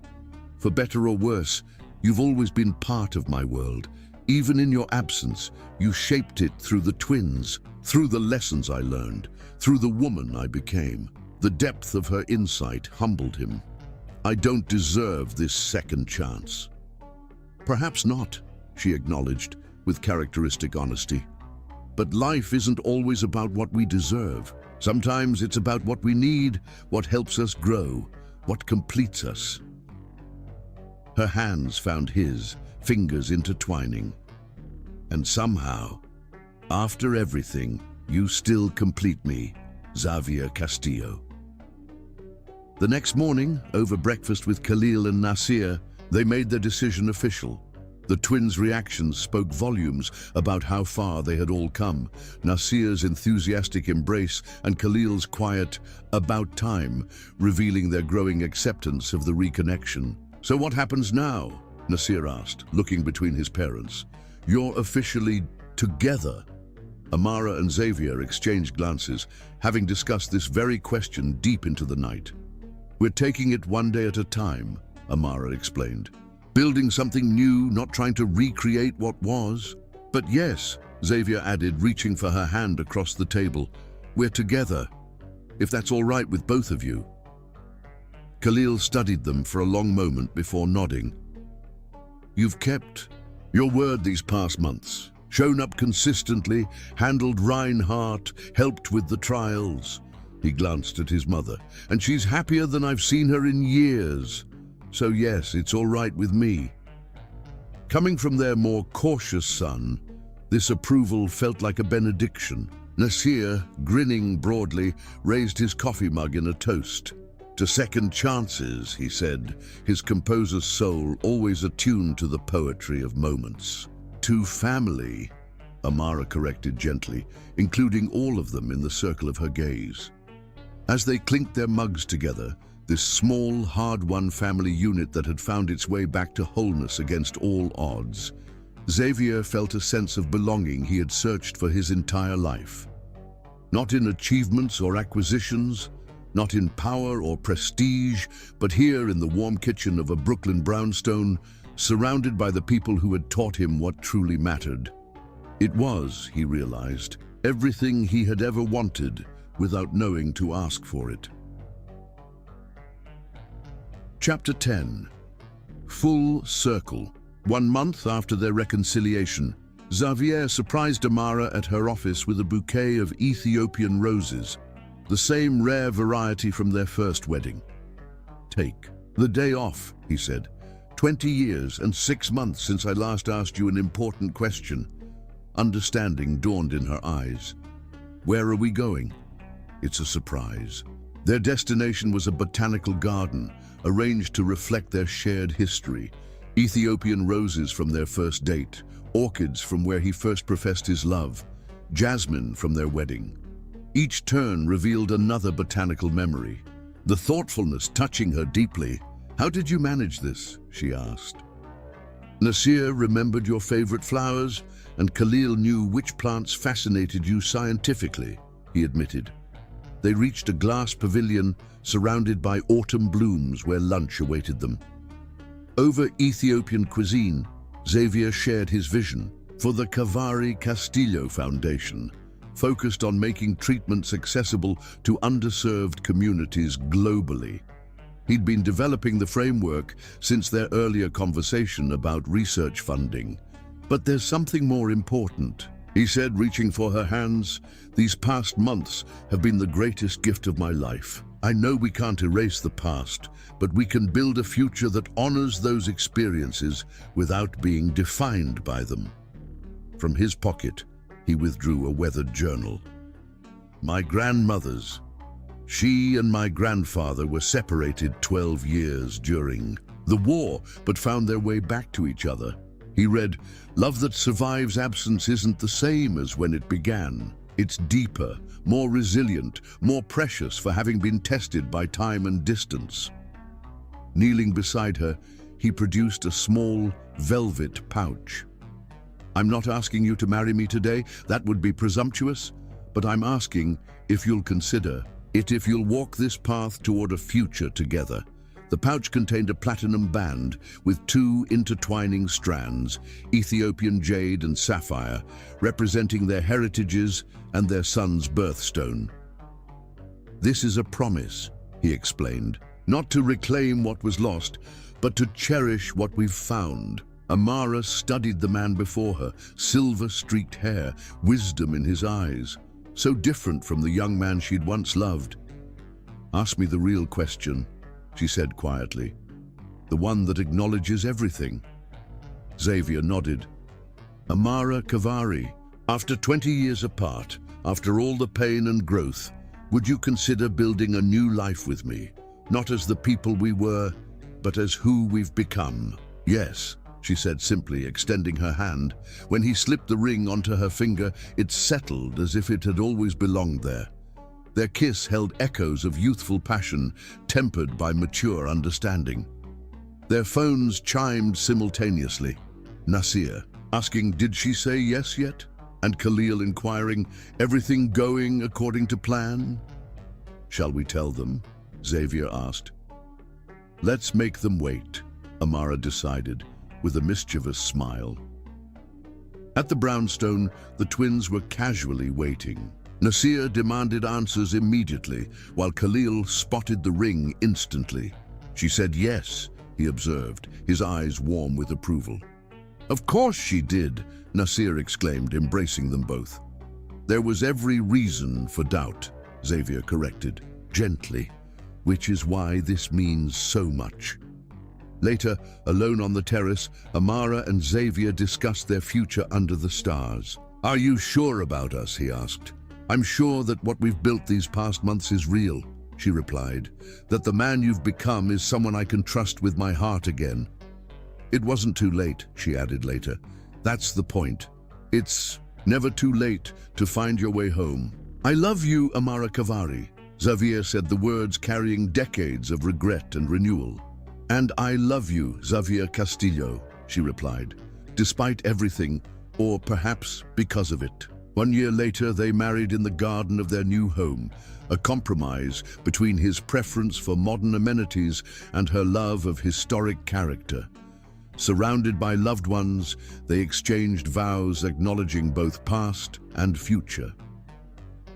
For better or worse, you've always been part of my world. Even in your absence, you shaped it through the twins, through the lessons I learned, through the woman I became. The depth of her insight humbled him. I don't deserve this second chance. Perhaps not, she acknowledged with characteristic honesty. But life isn't always about what we deserve. Sometimes it's about what we need, what helps us grow, what completes us. Her hands found his, fingers intertwining. And somehow, after everything, you still complete me, Xavier Castillo. The next morning, over breakfast with Khalil and Nasir, they made their decision official. The twins' reactions spoke volumes about how far they had all come. Nasir's enthusiastic embrace and Khalil's quiet, about time, revealing their growing acceptance of the reconnection. So what happens now? Nasir asked, looking between his parents. You're officially together. Amara and Xavier exchanged glances, having discussed this very question deep into the night. We're taking it one day at a time, Amara explained. Building something new, not trying to recreate what was. But yes, Xavier added, reaching for her hand across the table. We're together, if that's all right with both of you. Khalil studied them for a long moment before nodding. You've kept your word these past months, shown up consistently, handled Reinhardt, helped with the trials. He glanced at his mother, and she's happier than I've seen her in years. So yes, it's all right with me. Coming from their more cautious son, this approval felt like a benediction. Nasir, grinning broadly, raised his coffee mug in a toast. To second chances, he said, his composer's soul always attuned to the poetry of moments. To family, Amara corrected gently, including all of them in the circle of her gaze. As they clinked their mugs together, this small, hard-won family unit that had found its way back to wholeness against all odds, Xavier felt a sense of belonging he had searched for his entire life. Not in achievements or acquisitions, not in power or prestige, but here in the warm kitchen of a Brooklyn brownstone, surrounded by the people who had taught him what truly mattered. It was, he realized, everything he had ever wanted without knowing to ask for it. Chapter 10. Full Circle. 1 month after their reconciliation, Xavier surprised Amara at her office with a bouquet of Ethiopian roses, the same rare variety from their first wedding. Take the day off, he said. 20 years and 6 months since I last asked you an important question. Understanding dawned in her eyes. Where are we going? It's a surprise. Their destination was a botanical garden, arranged to reflect their shared history. Ethiopian roses from their first date, orchids from where he first professed his love. jasmine from their wedding. Each turn revealed another botanical memory, the thoughtfulness touching her deeply. "How did you manage this?" she asked. Nasir remembered your favorite flowers, and Khalil knew which plants fascinated you scientifically, he admitted. They reached a glass pavilion surrounded by autumn blooms where lunch awaited them. Over Ethiopian cuisine, Xavier shared his vision for the Kavari Castillo Foundation, focused on making treatments accessible to underserved communities globally. He'd been developing the framework since their earlier conversation about research funding. "But there's something more important," he said, reaching for her hands. "These past months have been the greatest gift of my life. I know we can't erase the past, but we can build a future that honors those experiences without being defined by them." From his pocket, he withdrew a weathered journal. "My grandmothers. She and my grandfather were separated 12 years during the war, but found their way back to each other." He read, "Love that survives absence isn't the same as when it began. It's deeper, more resilient, more precious for having been tested by time and distance." Kneeling beside her, he produced a small, velvet pouch. "I'm not asking you to marry me today, that would be presumptuous, but I'm asking if you'll consider it, if you'll walk this path toward a future together." The pouch contained a platinum band with 2 intertwining strands, Ethiopian jade and sapphire, representing their heritages and their son's birthstone. "This is a promise," he explained, "not to reclaim what was lost, but to cherish what we've found." Amara studied the man before her, silver-streaked hair, wisdom in his eyes, so different from the young man she'd once loved. "Ask me the real question," she said quietly, "the one that acknowledges everything." Xavier nodded. "Amara Kavari, after 20 years apart, after all the pain and growth, would you consider building a new life with me, not as the people we were, but as who we've become?" "Yes," she said simply, extending her hand. When he slipped the ring onto her finger, it settled as if it had always belonged there. Their kiss held echoes of youthful passion, tempered by mature understanding. Their phones chimed simultaneously. Nasir asking, "Did she say yes yet?" And Khalil inquiring, "Everything going according to plan?" "Shall we tell them?" Xavier asked. "Let's make them wait," Amara decided, with a mischievous smile. At the brownstone, the twins were casually waiting. Nasir demanded answers immediately, while Khalil spotted the ring instantly. "She said yes," he observed, his eyes warm with approval. "Of course she did," Nasir exclaimed, embracing them both. "There was every reason for doubt," Xavier corrected, gently, "which is why this means so much." Later, alone on the terrace, Amara and Xavier discussed their future under the stars. "Are you sure about us?" he asked. "I'm sure that what we've built these past months is real," she replied, "that the man you've become is someone I can trust with my heart again." "It wasn't too late," she added later. "That's the point. It's never too late to find your way home." "I love you, Amara Kavari," Xavier said, the words carrying decades of regret and renewal. "And I love you, Xavier Castillo," she replied, "despite everything, or perhaps because of it." 1 year later, they married in the garden of their new home, a compromise between his preference for modern amenities and her love of historic character. Surrounded by loved ones, they exchanged vows acknowledging both past and future.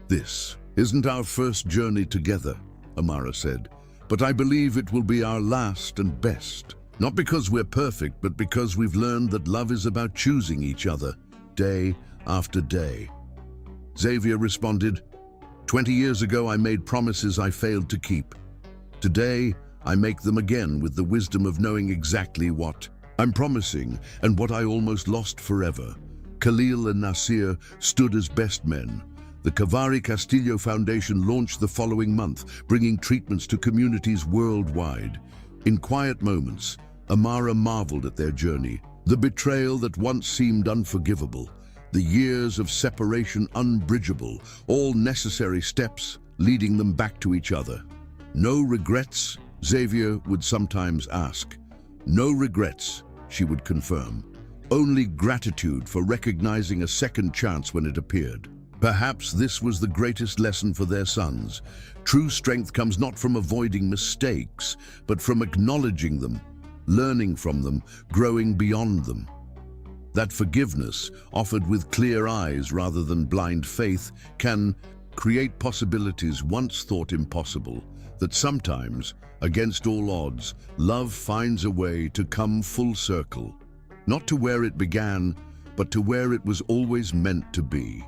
"This isn't our first journey together," Amara said, "but I believe it will be our last and best. Not because we're perfect, but because we've learned that love is about choosing each other, day after day." Xavier responded, "20 years ago I made promises I failed to keep. Today I make them again with the wisdom of knowing exactly what I'm promising and what I almost lost forever." Khalil and Nasir stood as best men. The Kavari Castillo Foundation launched the following month, bringing treatments to communities worldwide. In quiet moments, Amara marveled at their journey, the betrayal that once seemed unforgivable, The years of separation unbridgeable, all necessary steps leading them back to each other. No regrets, Xavier would sometimes ask. No regrets, she would confirm. Only gratitude for recognizing a second chance when it appeared. Perhaps this was the greatest lesson for their sons. True strength comes not from avoiding mistakes, but from acknowledging them, learning from them, growing beyond them. That forgiveness, offered with clear eyes rather than blind faith, can create possibilities once thought impossible. That sometimes, against all odds, love finds a way to come full circle. Not to where it began, but to where it was always meant to be.